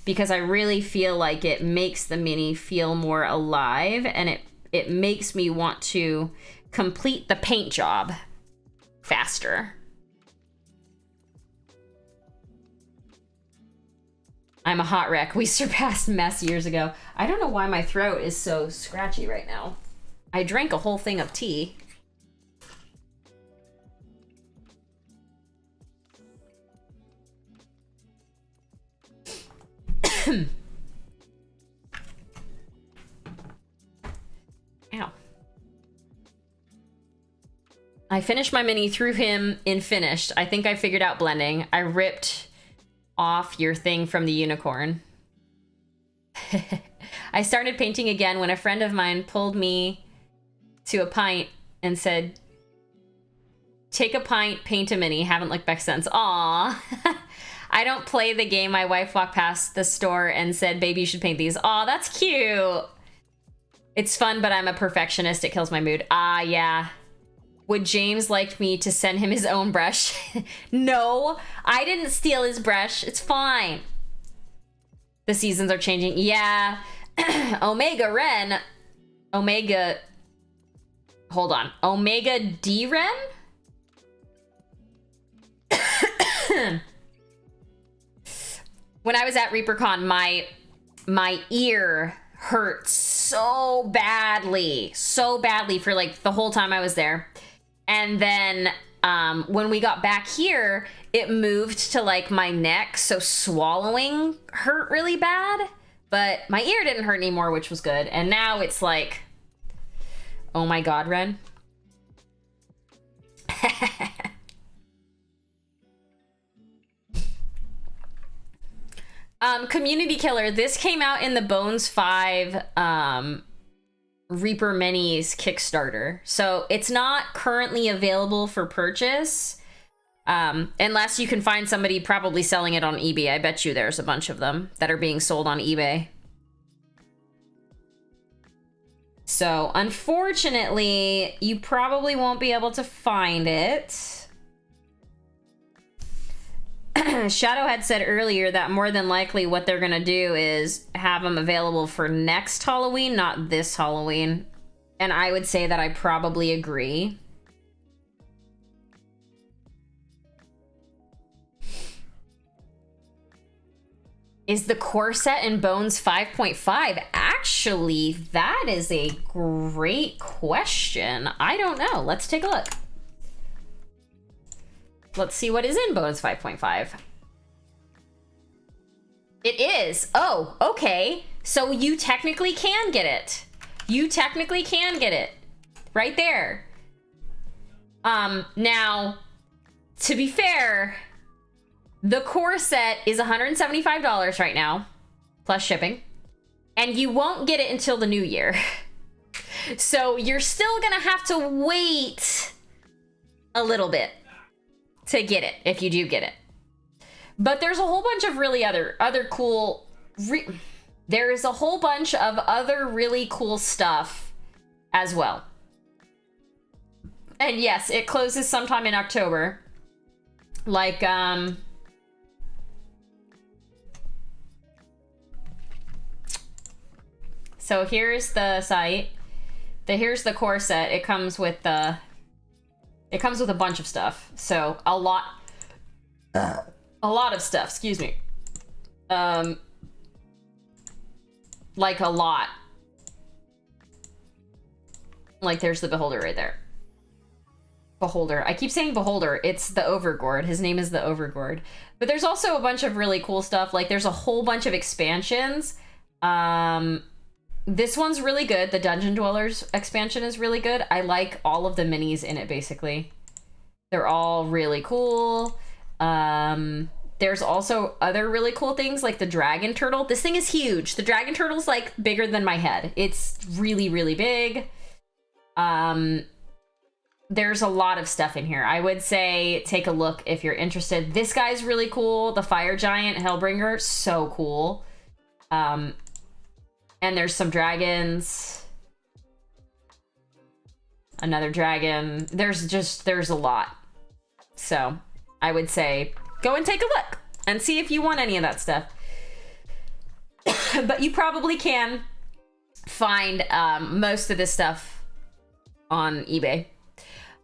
Because I really feel like it makes the mini feel more alive, and it makes me want to complete the paint job faster. I'm a hot wreck. We surpassed mess years ago. I don't know why my throat is so scratchy right now. I drank a whole thing of tea. Ow. I finished my mini, threw him in finished. I think I figured out blending. I ripped off your thing from the unicorn. I started painting again when a friend of mine pulled me to a pint and said, "Take a pint, paint a mini. Haven't looked back since." Aww. I don't play the game. My wife walked past the store and said, "Baby, you should paint these." Aw, that's cute. It's fun, but I'm a perfectionist. It kills my mood. Ah, yeah. Would James like me to send him his own brush? No, I didn't steal his brush. It's fine. The seasons are changing. Yeah. Omega Ren. Omega. Hold on. Omega D Ren? When I was at ReaperCon, my ear hurt so badly for like the whole time I was there. And then when we got back here, it moved to like my neck, so swallowing hurt really bad. But my ear didn't hurt anymore, which was good. And now it's like, oh my God, Ren. Community Killer, this came out in the Bones 5 Reaper Minis Kickstarter. So it's not currently available for purchase. Unless you can find somebody probably selling it on eBay. I bet you there's a bunch of them that are being sold on eBay. So unfortunately, you probably won't be able to find it. Shadow had said earlier that more than likely what they're gonna do is have them available for next Halloween, not this Halloween. And I would say that I probably agree. Is the core set in Bones 5.5? Actually, that is a great question. I don't know. Let's take a look. Let's see what is in Bones 5.5. It is. Oh, okay. So you technically can get it. You technically can get it. Right there. Now, to be fair, the core set is $175 right now, plus shipping. And you won't get it until the new year. So you're still gonna have to wait a little bit. to get it if you do get it. But there's a whole bunch of really other cool... there is a whole bunch of other really cool stuff as well. And yes, it closes sometime in October. Like, so here's the site. Here's the core set. It comes with a bunch of stuff. So a lot of stuff, excuse me. Like a lot. Like there's the beholder right there. Beholder. I keep saying beholder. It's the Overgourd. His name is the Overgourd. But there's also a bunch of really cool stuff. Like there's a whole bunch of expansions. This one's really good. The Dungeon Dwellers expansion is really good. I like all of the minis in it, basically. They're all really cool. There's also other really cool things like the Dragon Turtle. This thing is huge. The Dragon Turtle's like bigger than my head. It's really, really big. There's a lot of stuff in here. I would say take a look if you're interested. This guy's really cool. The Fire Giant Hellbringer, so cool. And there's some dragons. Another dragon. There's a lot. So I would say go and take a look and see if you want any of that stuff. But you probably can find most of this stuff on eBay.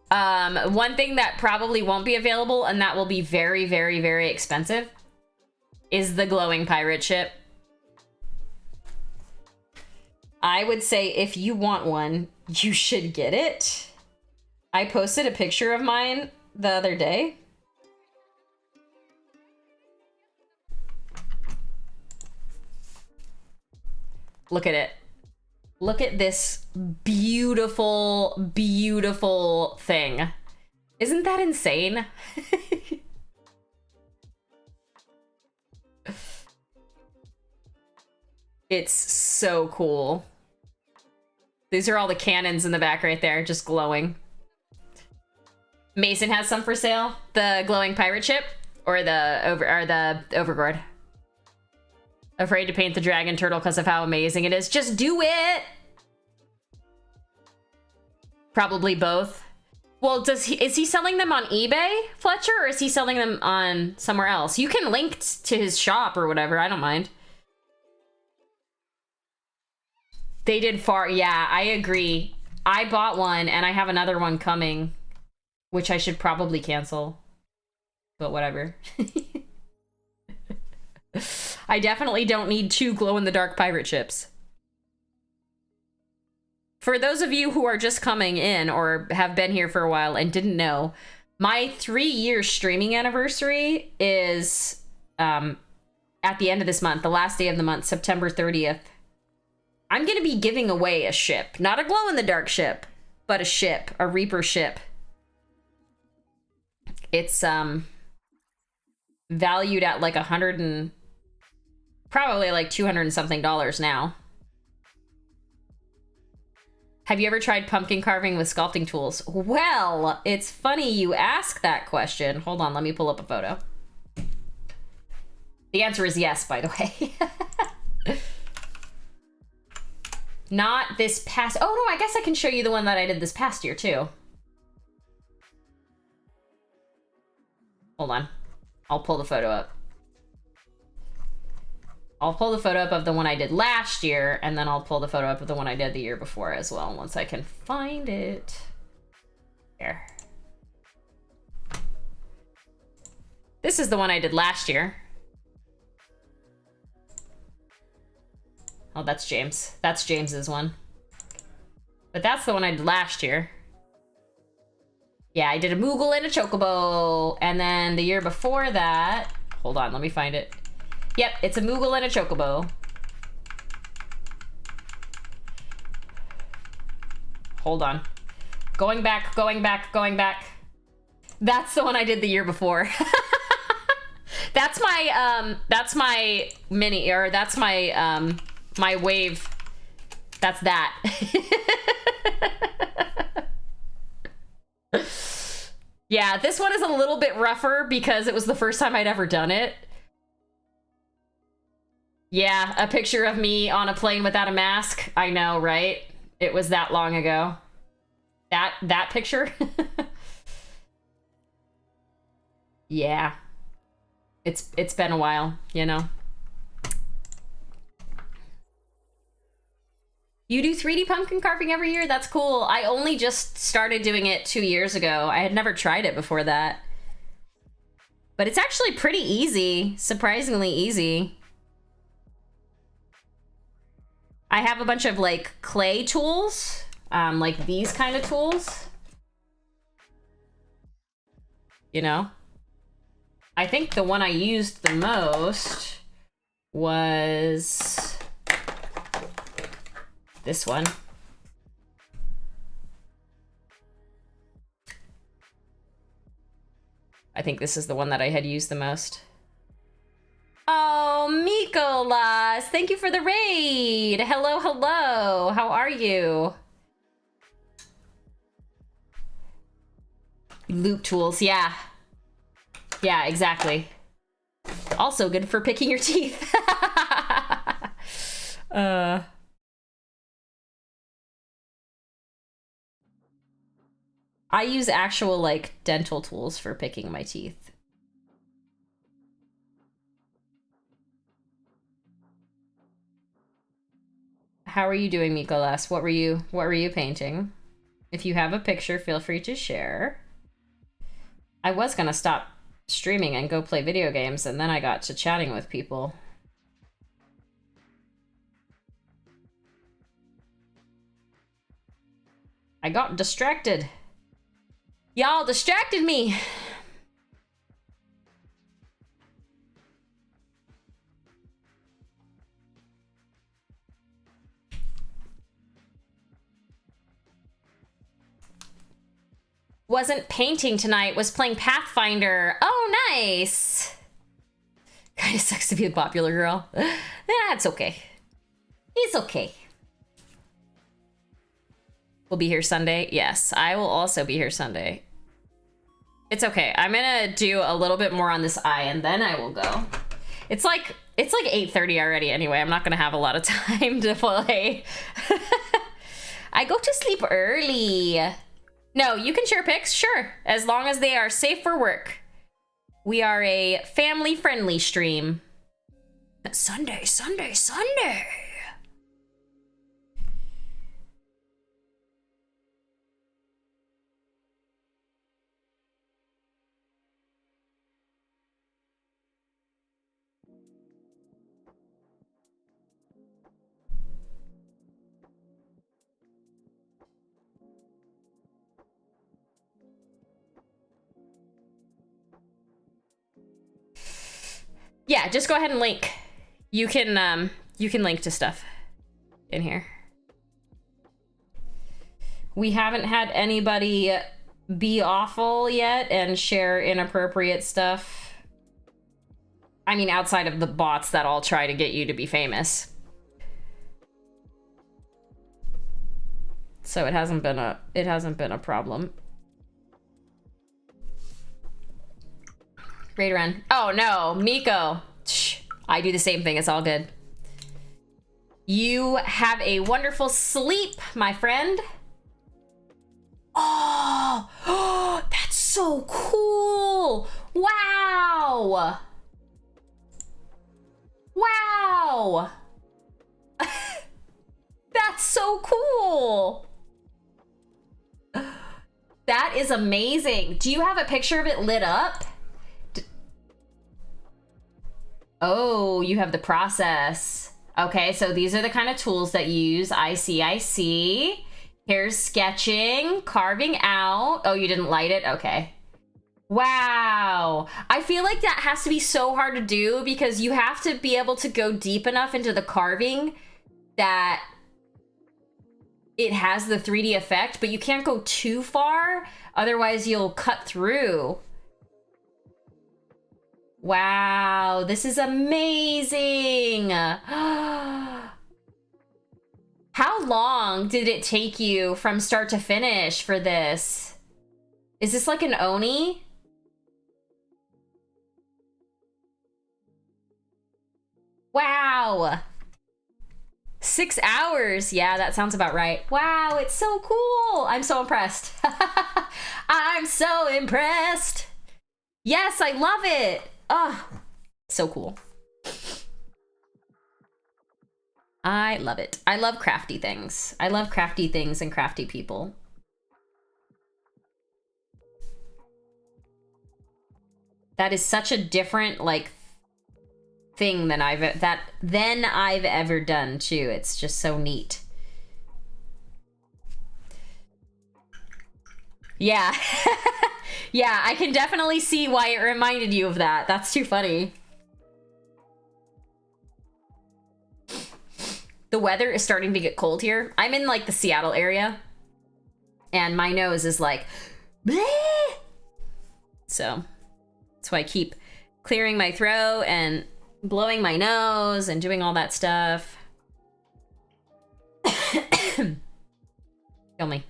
One thing that probably won't be available, and that will be very, very, very expensive, is the glowing pirate ship. I would say if you want one, you should get it. I posted a picture of mine the other day. Look at it. Look at this beautiful, beautiful thing. Isn't that insane? It's so cool. These are all the cannons in the back right there, just glowing. Mason has some for sale. The glowing pirate ship or the Overgourd. Afraid to paint the dragon turtle because of how amazing it is. Just do it. Probably both. Well, is he selling them on eBay, Fletcher, or is he selling them on somewhere else? You can link to his shop or whatever. I don't mind. They did far. Yeah, I agree. I bought one and I have another one coming, which I should probably cancel. But whatever. I definitely don't need 2 glow-in-the-dark pirate ships. For those of you who are just coming in or have been here for a while and didn't know, my 3-year streaming anniversary is at the end of this month, the last day of the month, September 30th. I'm going to be giving away a ship. Not a glow-in-the-dark ship, but a ship, a Reaper ship. It's valued at like probably like $200 and something now. Have you ever tried pumpkin carving with sculpting tools? Well, it's funny you ask that question. Hold on, let me pull up a photo. The answer is yes, by the way. Not this past... Oh, no, I guess I can show you the one that I did this past year, too. Hold on. I'll pull the photo up. I'll pull the photo up of the one I did last year, and then I'll pull the photo up of the one I did the year before as well, once I can find it. Here. This is the one I did last year. Oh, that's James. That's James's one. But that's the one I did last year. Yeah, I did a Moogle and a Chocobo. And then the year before that... Hold on, let me find it. Yep, it's a Moogle and a Chocobo. Hold on. Going back. That's the one I did the year before. That's my mini, or that's my, my wave. That's that. Yeah, this one is a little bit rougher because it was the first time I'd ever done it. Yeah, a picture of me on a plane without a mask. I know, right? It was that long ago. That picture? Yeah. It's been a while, you know. You do 3D pumpkin carving every year? That's cool. I only just started doing it 2 years ago. I had never tried it before that. But it's actually pretty easy. Surprisingly easy. I have a bunch of like clay tools. Like these kind of tools. You know? I think the one I used the most was this one. I think this is the one that I had used the most. Oh, Mikolas, thank you for the raid. Hello, hello. How are you? Loop tools, yeah. Yeah, exactly. Also good for picking your teeth. I use actual, like, dental tools for picking my teeth. How are you doing, Mikolas? What were you painting? If you have a picture, feel free to share. I was gonna stop streaming and go play video games, and then I got to chatting with people. I got distracted. Y'all distracted me. Wasn't painting tonight, was playing Pathfinder. Oh, nice. Kinda sucks to be a popular girl. That's okay. It's okay. We'll be here Sunday. Yes, I will also be here Sunday. It's okay. I'm gonna do a little bit more on this eye and then I will go. It's like 8:30 already anyway. I'm not gonna have a lot of time to play. I go to sleep early. No, you can share pics, sure, as long as they are safe for work. We are a family-friendly stream. Sunday, Sunday, Sunday. Yeah, just go ahead and link. You can link to stuff in here. We haven't had anybody be awful yet and share inappropriate stuff. I mean, outside of the bots that all try to get you to be famous. So it hasn't been a problem. Raid run. Oh no, Miko. Shh. I do the same thing. It's all good. You have a wonderful sleep, my friend. Oh, that's so cool. Wow. Wow. That's so cool. That is amazing. Do you have a picture of it lit up? Oh, you have the process. Okay, so these are the kind of tools that you use. I see. Here's sketching, carving out. Oh, you didn't light it? Okay. Wow. I feel like that has to be so hard to do because you have to be able to go deep enough into the carving that it has the 3D effect, but you can't go too far, otherwise you'll cut through. Wow, this is amazing. How long did it take you from start to finish for this? Is this like an oni? Wow. 6 hours. Yeah, that sounds about right. Wow, it's so cool. I'm so impressed. I'm so impressed. Yes, I love it. Oh, so cool. I love it. I love crafty things. I love crafty things and crafty people. That is such a different, like, thing than I've ever done too. It's just so neat. Yeah. Yeah, I can definitely see why it reminded you of that. That's too funny. The weather is starting to get cold here. I'm in like the Seattle area and my nose is like bleh! So that's why I keep clearing my throat and blowing my nose and doing all that stuff. Kill me.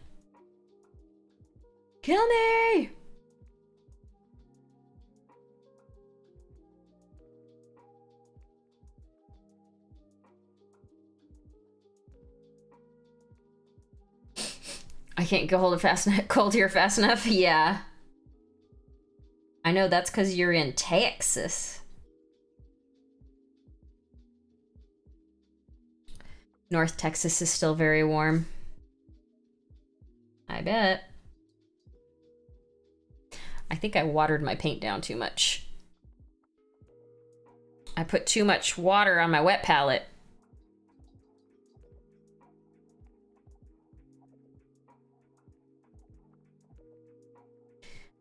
Kill me! I can't get hold of cold here fast enough. Yeah. I know that's because you're in Texas. North Texas is still very warm. I bet. I think I watered my paint down too much. I put too much water on my wet palette.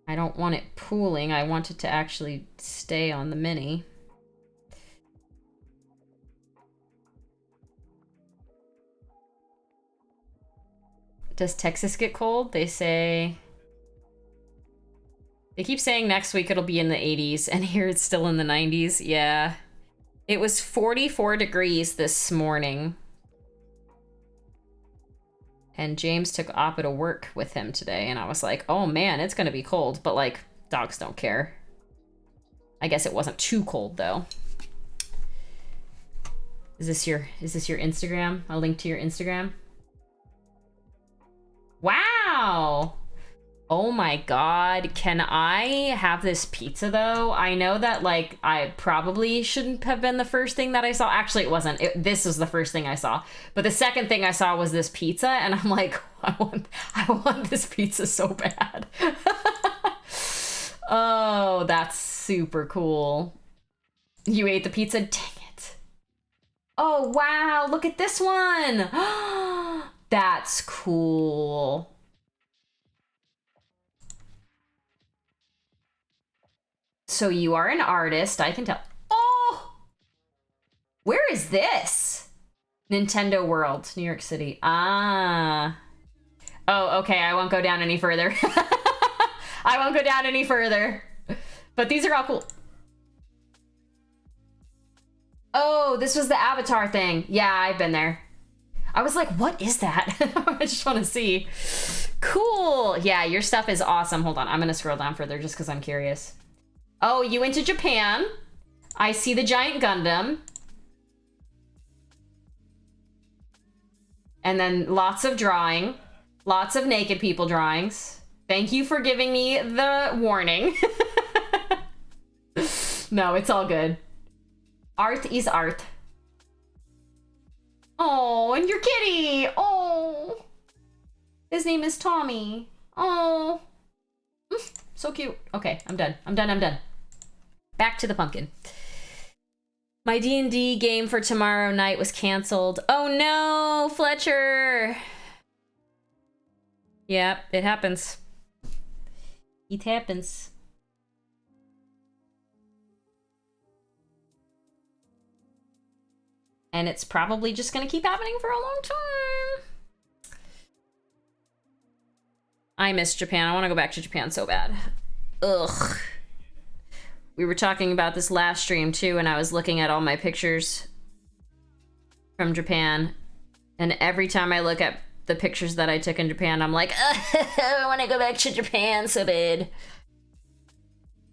I don't want it pooling. I want it to actually stay on the mini. Does Texas get cold? They say... They keep saying next week it'll be in the 80s, and here it's still in the 90s. Yeah. It was 44 degrees this morning. And James took Appa to work with him today, and I was like, oh man, it's gonna be cold. But like, dogs don't care. I guess it wasn't too cold though. Is this your Instagram? A link to your Instagram? Wow! Oh my god, can I have this pizza though? I know that like I probably shouldn't have been the first thing that I saw. Actually, it wasn't. This was the first thing I saw. But the second thing I saw was this pizza, and I'm like, I want this pizza so bad. Oh, that's super cool. You ate the pizza? Dang it. Oh wow, look at this one. That's cool. So you are an artist, I can tell. Oh! Where is this? Nintendo World, New York City. Ah. Oh, okay, I won't go down any further. I won't go down any further. But these are all cool. Oh, this was the Avatar thing. Yeah, I've been there. I was like, what is that? I just want to see. Cool. Yeah, your stuff is awesome. Hold on, I'm gonna scroll down further just because I'm curious. Oh, you went to Japan. I see the giant Gundam. And then lots of drawing. Lots of naked people drawings. Thank you for giving me the warning. No, it's all good. Art is art. Oh, and your kitty. Oh. His name is Tommy. Oh. So cute. Okay, I'm done. I'm done. Back to the pumpkin. My D&D game for tomorrow night was canceled. Oh no, Fletcher. Yep, it happens. It happens. And it's probably just gonna keep happening for a long time. I miss Japan. I want to go back to Japan so bad. Ugh. We were talking about this last stream too, and I was looking at all my pictures from Japan. And every time I look at the pictures that I took in Japan. I'm like, I want to go back to Japan so bad.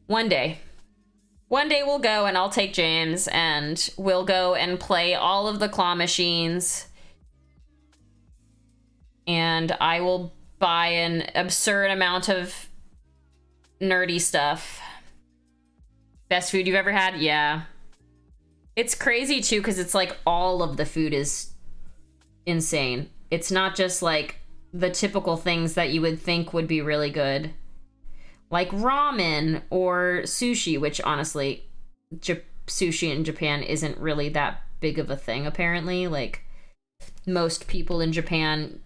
One day. One day we'll go and I'll take James and we'll go and play all of the claw machines. And I will buy an absurd amount of nerdy stuff. Best food you've ever had? Yeah. It's crazy too, because it's like all of the food is insane. It's not just like the typical things that you would think would be really good. Like ramen or sushi, which honestly, sushi in Japan isn't really that big of a thing, apparently. Like, most people in Japan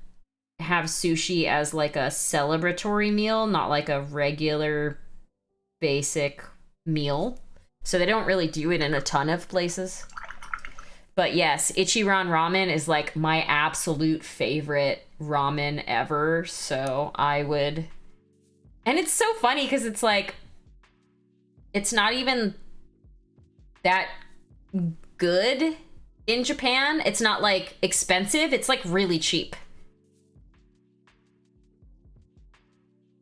have sushi as like a celebratory meal, not like a regular basic meal. So they don't really do it in a ton of places. But yes, Ichiran ramen is like my absolute favorite ramen ever. So I would... And it's so funny because it's like, it's not even that good in Japan. It's not like expensive. It's like really cheap.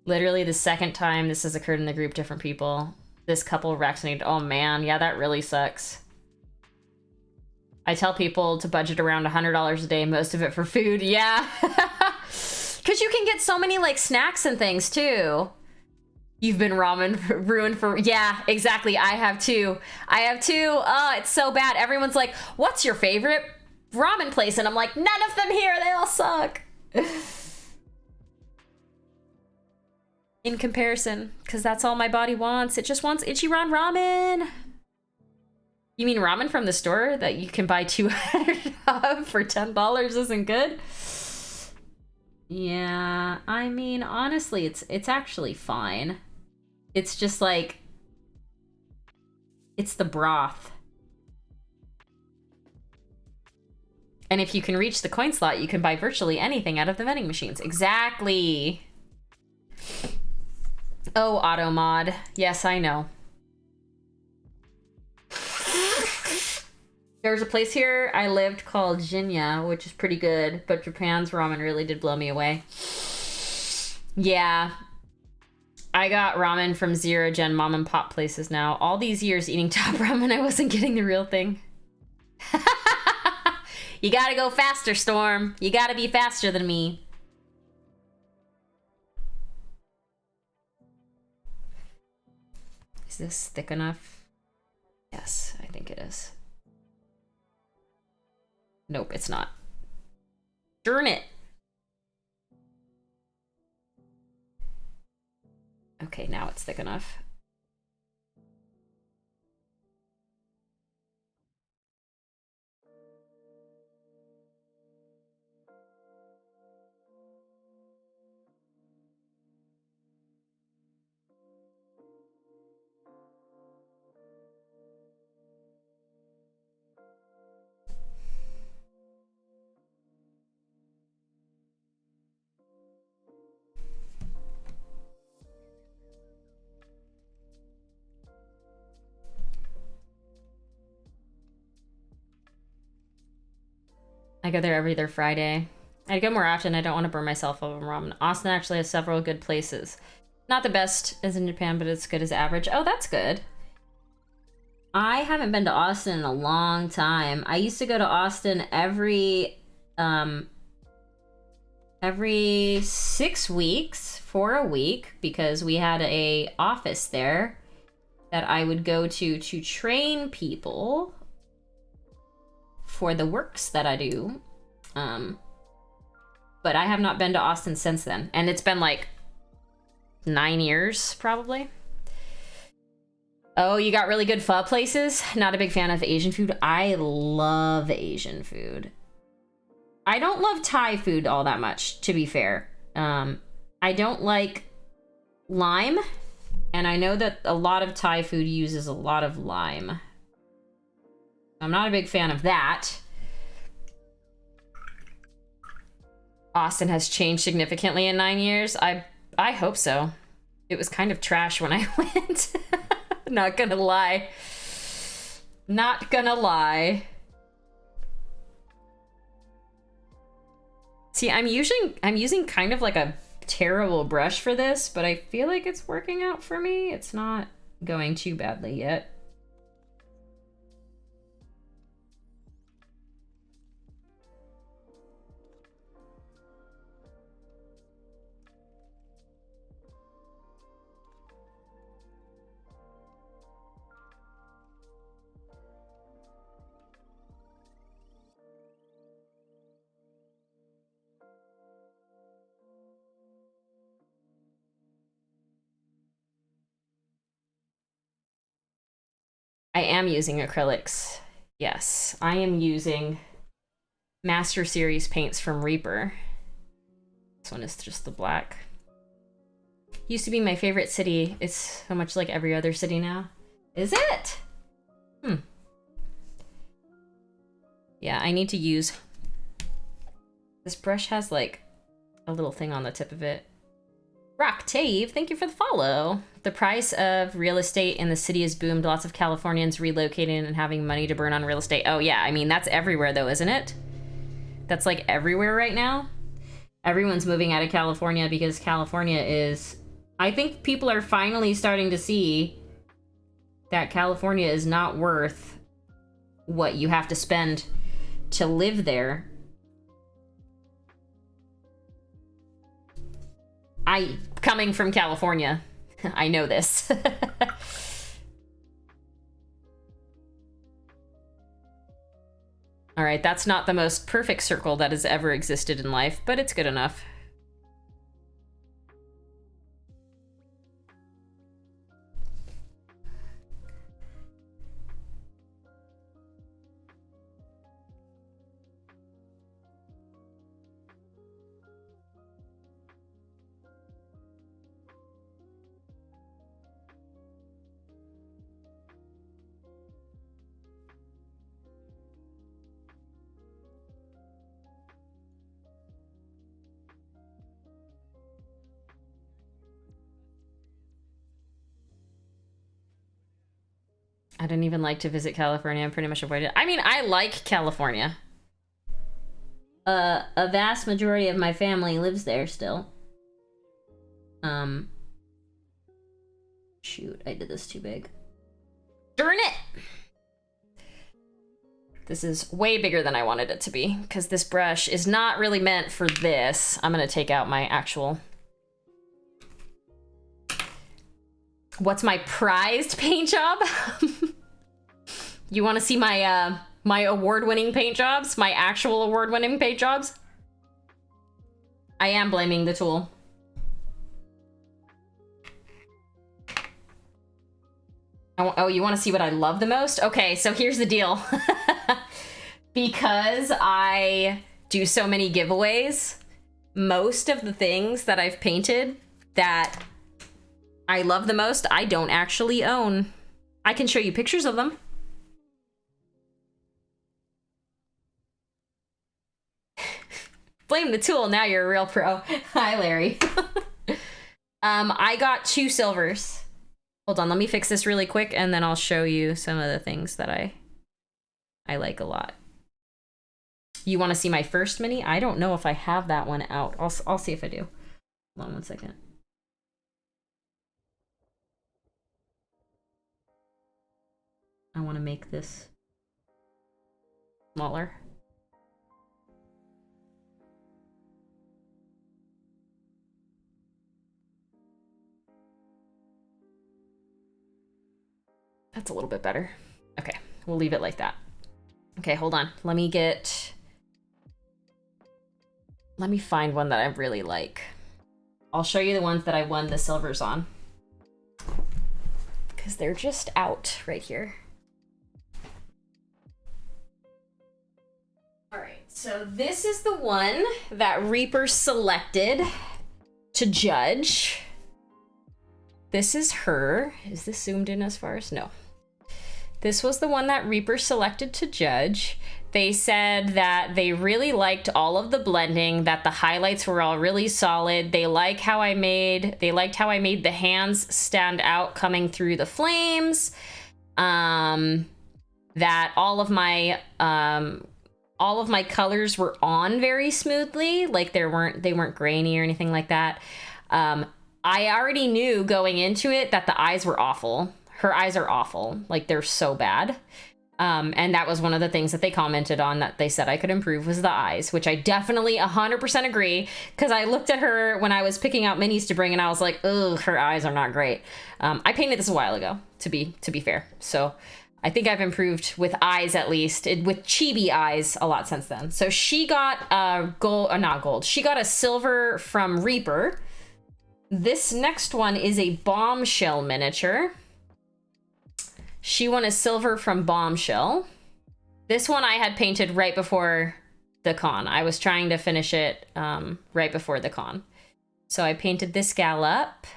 Literally the second time this has occurred in the group, different people. This couple vaccinated. Oh man, yeah, that really sucks. I tell people to budget around $100 a day, most of it for food. Yeah. Because you can get so many like snacks and things too. You've been ramen ruined for... Yeah, exactly. I have too. Oh, it's so bad. Everyone's like, what's your favorite ramen place? And I'm like, none of them here. They all suck. In comparison, because that's all my body wants. It just wants Ichiran ramen. You mean ramen from the store that you can buy 200 of for $10 isn't good? Yeah, I mean, honestly, it's actually fine. It's just like, it's the broth. And if you can reach the coin slot, you can buy virtually anything out of the vending machines. Exactly. Oh, auto mod. Yes, I know. There's a place here I lived called Jinya, which is pretty good, but Japan's ramen really did blow me away. Yeah. I got ramen from Zero Gen mom and pop places now. All these years eating top ramen, I wasn't getting the real thing. You gotta go faster, Storm. You gotta be faster than me. Is this thick enough? Yes, I think it is. Nope, it's not. Darn it. Okay, now it's thick enough. I go there every other Friday. I'd go more often. I don't want to burn myself over ramen. Austin actually has several good places. Not the best as in Japan, but it's good as average. Oh, that's good. I haven't been to Austin in a long time. I used to go to Austin every 6 weeks for a week because we had a office there that I would go to train people for the works that I do. But I have not been to Austin since then. And it's been like 9 years, probably. Oh, you got really good pho places? Not a big fan of Asian food. I love Asian food. I don't love Thai food all that much, to be fair. I don't like lime. And I know that a lot of Thai food uses a lot of lime. I'm not a big fan of that. Austin has changed significantly in 9 years. I hope so. It was kind of trash when I went. Not gonna lie. Not gonna lie. See, I'm using kind of like a terrible brush for this, but I feel like it's working out for me. It's not going too badly yet. I am using acrylics. Yes, I am using Master Series paints from Reaper. This one is just the black. Used to be my favorite city. It's so much like every other city now. Is it? Yeah, I need to use... This brush has like a little thing on the tip of it. Rock Tave, thank you for the follow. The price of real estate in the city has boomed. Lots of Californians relocating and having money to burn on real estate. Oh yeah, I mean, that's everywhere though, isn't it? That's like everywhere right now. Everyone's moving out of California because California is... I think people are finally starting to see that California is not worth what you have to spend to live there. Coming from California, I know this. All right, that's not the most perfect circle that has ever existed in life, but it's good enough. I didn't even like to visit California. I'm pretty much avoided. I mean, I like California. A vast majority of my family lives there still. Shoot, I did this too big. Darn it! This is way bigger than I wanted it to be, because this brush is not really meant for this. I'm gonna take out my actual... What's my prized paint job? You want to see my my award-winning paint jobs? My actual award-winning paint jobs? I am blaming the tool. Oh, you want to see what I love the most? Okay, so here's the deal. Because I do so many giveaways, most of the things that I've painted that I love the most, I don't actually own. I can show you pictures of them. Blame the tool, now you're a real pro. Hi, Larry. I got 2 silvers. Hold on, let me fix this really quick and then I'll show you some of the things that I like a lot. You want to see my first mini? I don't know if I have that one out. I'll see if I do. Hold on one second. I want to make this smaller. That's a little bit better. Okay, we'll leave it like that. Okay, hold on. Let me find one that I really like. I'll show you the ones that I won the silvers on, because they're just out right here. All right, so this is the one that Reaper selected to judge. This is her. Is this zoomed in as far as? No. This was the one that Reaper selected to judge. They said that they really liked all of the blending, that the highlights were all really solid. They liked how I made the hands stand out coming through the flames. That all of my all of my colors were on very smoothly. Like they weren't grainy or anything like that. I already knew going into it that the eyes were awful. Her eyes are awful. Like they're so bad. And that was one of the things that they commented on that they said I could improve was the eyes, which I definitely 100% agree. Because I looked at her when I was picking out minis to bring and I was like, ugh, her eyes are not great. I painted this a while ago, to be fair. So I think I've improved with eyes, at least with chibi eyes a lot since then. So she got not gold. She got a silver from Reaper. This next one is a Bombshell miniature. She won a silver from Bombshell. This one I had painted right before the con. I was trying to finish it right before the con. So I painted this gal up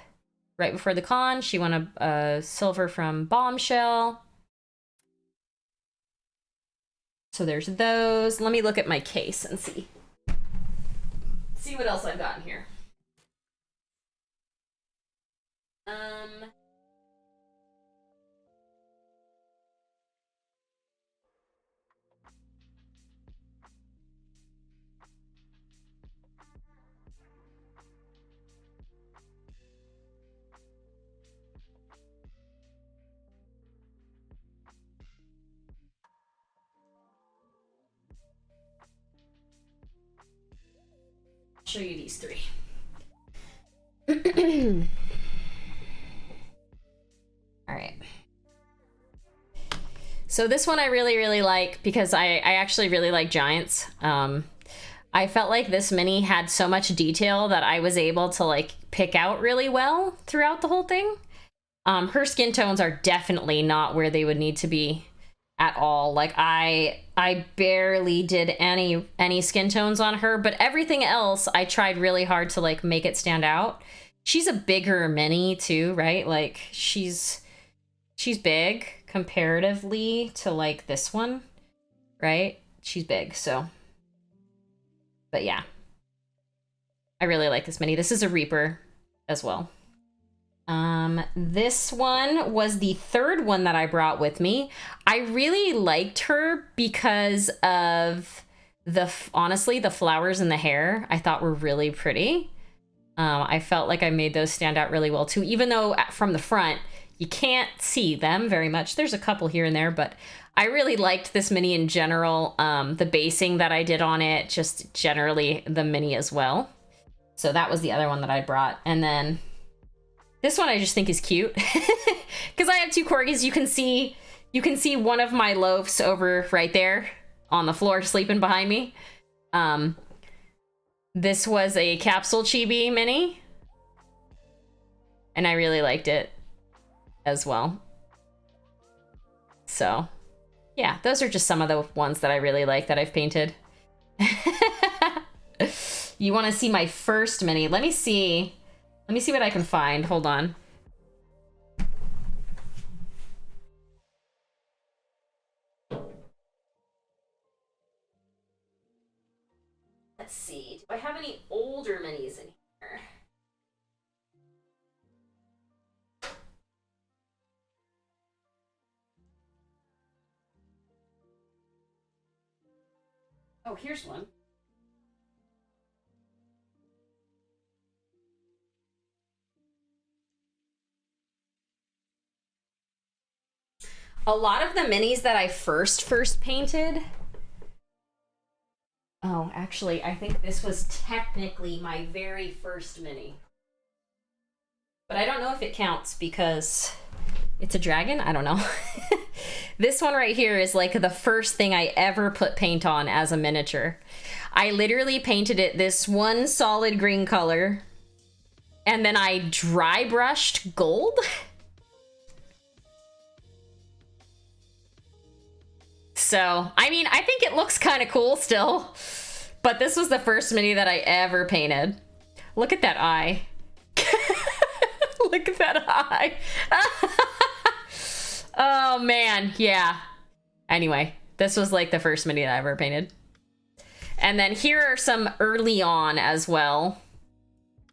right before the con. She won a silver from Bombshell. So there's those. Let me look at my case and see what else I've got in here. Show you these three. All right. So this one I really like because I actually really like giants. I felt like this mini had so much detail that I was able to like pick out really well throughout the whole thing. Her skin tones are definitely not where they would need to be at all. Like I barely did any skin tones on her, but everything else I tried really hard to like make it stand out. She's a bigger mini too, right? Like she's big comparatively to like this one, right? She's big, so. But yeah, I really like this mini. This is a Reaper as well. This one was the third one that I brought with me. I really liked her because of honestly, the flowers in the hair I thought were really pretty. I felt like I made those stand out really well too, even though from the front, you can't see them very much. There's a couple here and there, but I really liked this mini in general. The basing that I did on it, just generally the mini as well. So that was the other one that I brought. And then this one I just think is cute because I have two corgis. You can see one of my loafs over right there on the floor sleeping behind me. This was a capsule chibi mini and I really liked it as well. So yeah, those are just some of the ones that I really like that I've painted. You want to see my first mini? Let me see what I can find. Hold on. Let's see. Do I have any older minis in here? Oh, here's one. A lot of the minis that I first painted. Oh, actually, I think this was technically my very first mini. But I don't know if it counts because it's a dragon? I don't know. This one right here is like the first thing I ever put paint on as a miniature. I literally painted it this one solid green color, and then I dry brushed gold. So, I mean, I think it looks kind of cool still, but this was the first mini that I ever painted. Look at that eye. Look at that eye. Oh man, yeah. Anyway, this was like the first mini that I ever painted. And then here are some early on as well.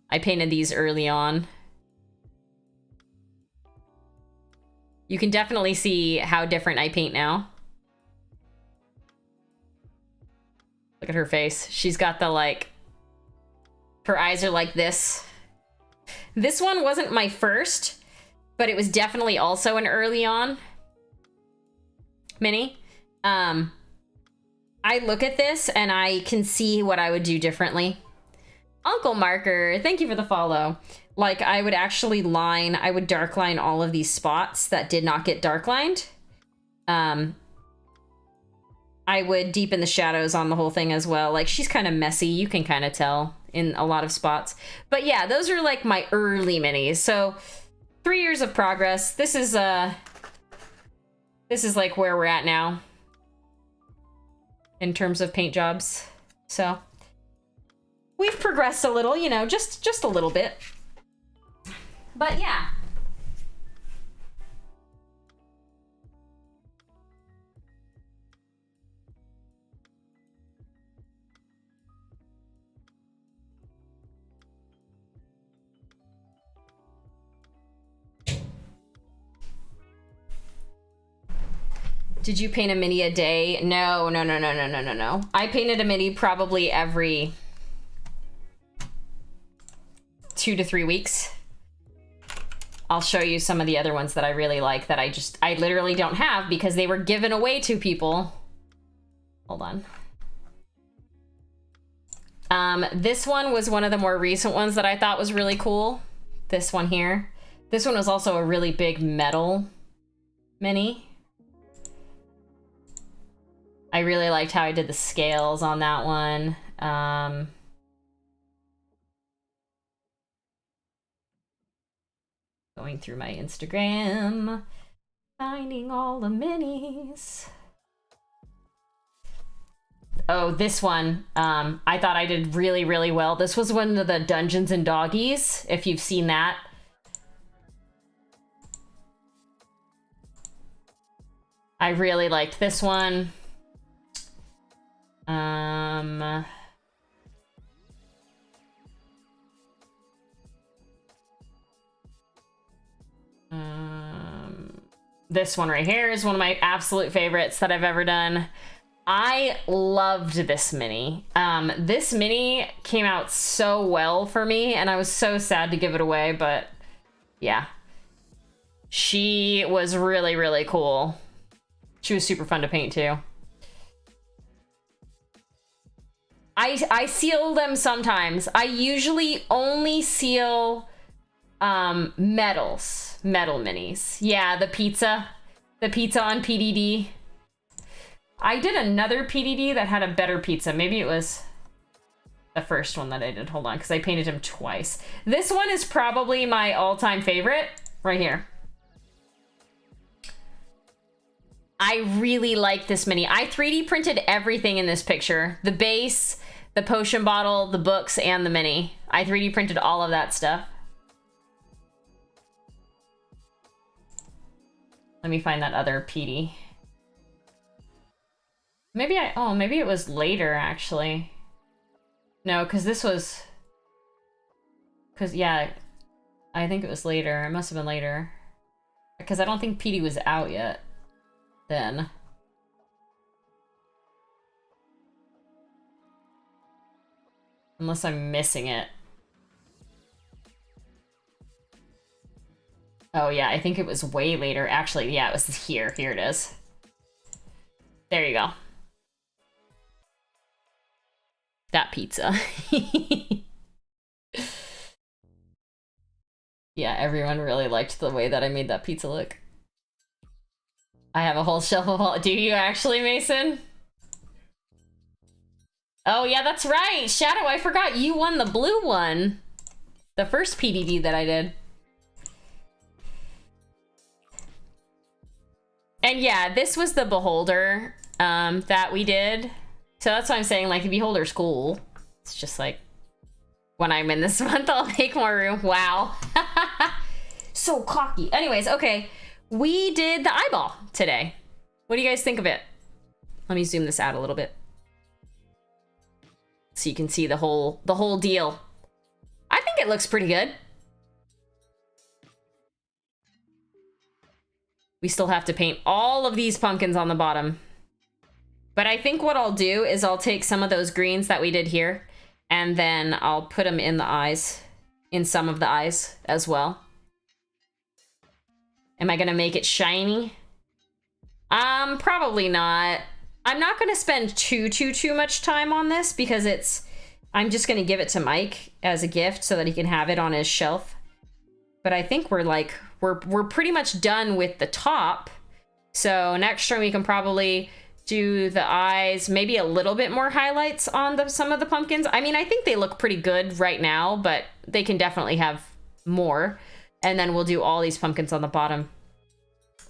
I painted these early on. You can definitely see how different I paint now. Look at her face. She's got the, like, her eyes are like this. This one wasn't my first, but it was definitely also an early on mini. I look at this and I can see what I would do differently. Uncle Marker, thank you for the follow. Like, I would actually I would dark line all of these spots that did not get dark lined. I would deepen the shadows on the whole thing as well. Like, she's kind of messy. You can kind of tell in a lot of spots. But yeah, those are like my early minis. So 3 years of progress. This is like where we're at now in terms of paint jobs. So we've progressed a little, you know, just a little bit. But yeah. Did you paint a mini a day? No. I painted a mini probably every 2 to 3 weeks. I'll show you some of the other ones that I really like that I literally don't have because they were given away to people. Hold on. This one was one of the more recent ones that I thought was really cool. This one here. This one was also a really big metal mini. I really liked how I did the scales on that one. Going through my Instagram, finding all the minis. Oh, this one, I thought I did really, really well. This was one of the Dungeons and Doggies, if you've seen that. I really liked this one. This one right here is one of my absolute favorites that I've ever done. I loved this mini. This mini came out so well for me, and I was so sad to give it away, but yeah. She was really, really cool. She was super fun to paint too. I seal them sometimes. I usually only seal metal minis. Yeah, the pizza on PDD. I did another PDD that had a better pizza. Maybe it was the first one that I did. Hold on, because I painted him twice. This one is probably my all-time favorite. Right here. I really like this mini. I 3D printed everything in this picture. The base, the potion bottle, the books, and the mini. I 3D printed all of that stuff. Let me find that other PD. Maybe maybe it was later, actually. No, because this was... Because, yeah, I think it was later. It must have been later. Because I don't think PD was out yet then. Unless I'm missing it. Oh, yeah, I think it was way later. Actually, yeah, it was here. Here it is. There you go. That pizza. Yeah, everyone really liked the way that I made that pizza look. I have a whole shelf of all... Do you actually, Mason? Oh, yeah, that's right. Shadow, I forgot. You won the blue one. The first PDD that I did. And yeah, this was the Beholder that we did. So that's why I'm saying, like, the Beholder's cool. It's just like, when I'm in this month, I'll make more room. Wow. So cocky. Anyways, okay. We did the eyeball today. What do you guys think of it? Let me zoom this out a little bit, so you can see the whole deal. I think it looks pretty good. We still have to paint all of these pumpkins on the bottom. But I think what I'll do is I'll take some of those greens that we did here, and then I'll put them in the eyes, in some of the eyes as well. Am I gonna make it shiny? Probably not. I'm not gonna spend too much time on this because I'm just gonna give it to Mike as a gift so that he can have it on his shelf. But I think we're pretty much done with the top. So next turn we can probably do the eyes, maybe a little bit more highlights on some of the pumpkins. I mean, I think they look pretty good right now, but they can definitely have more. And then we'll do all these pumpkins on the bottom.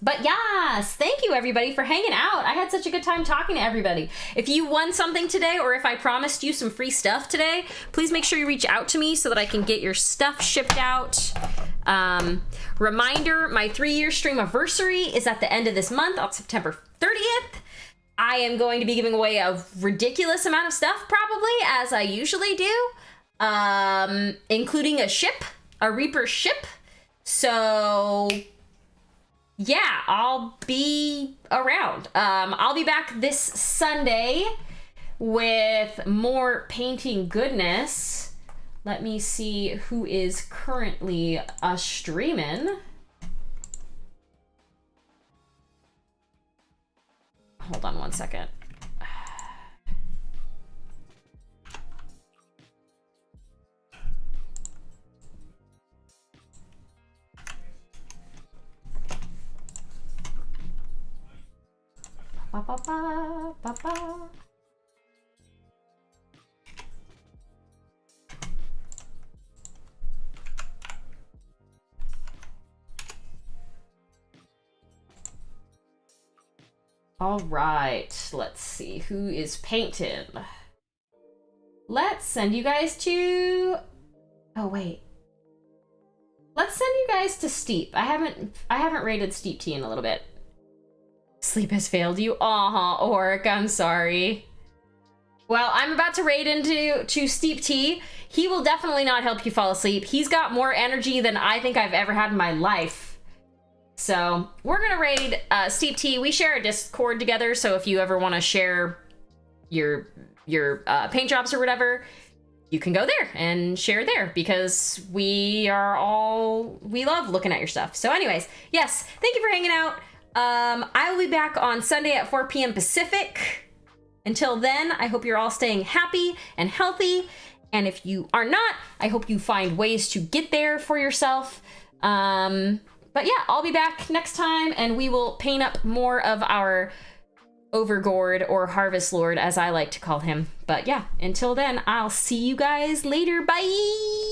But yes, thank you everybody for hanging out. I had such a good time talking to everybody. If you won something today, or if I promised you some free stuff today, please make sure you reach out to me so that I can get your stuff shipped out. Reminder, my 3-year streamiversary is at the end of this month on September 30th. I am going to be giving away a ridiculous amount of stuff, probably, as I usually do, including a Reaper ship. So yeah, I'll be around. I'll be back this Sunday with more painting goodness. Let me see who is currently streaming. Hold on one second. Ba, ba, ba, ba, ba. All right, let's see who is painted. Let's send you guys to, oh wait. Let's send you guys to Steep. I haven't rated Steep Tea in a little bit. Sleep has failed you. Aw, Oric, I'm sorry. Well, I'm about to raid into Steep Tea. He will definitely not help you fall asleep. He's got more energy than I think I've ever had in my life. So we're gonna raid Steep Tea. We share a Discord together, so if you ever want to share your paint jobs or whatever, you can go there and share there because we love looking at your stuff. So anyways, yes, thank you for hanging out. I will be back on Sunday at 4 p.m. Pacific. Until then, I hope you're all staying happy and healthy. And if you are not, I hope you find ways to get there for yourself. But yeah, I'll be back next time and we will paint up more of our Overgourd, or Harvest Lord as I like to call him. But yeah, until then, I'll see you guys later. Bye!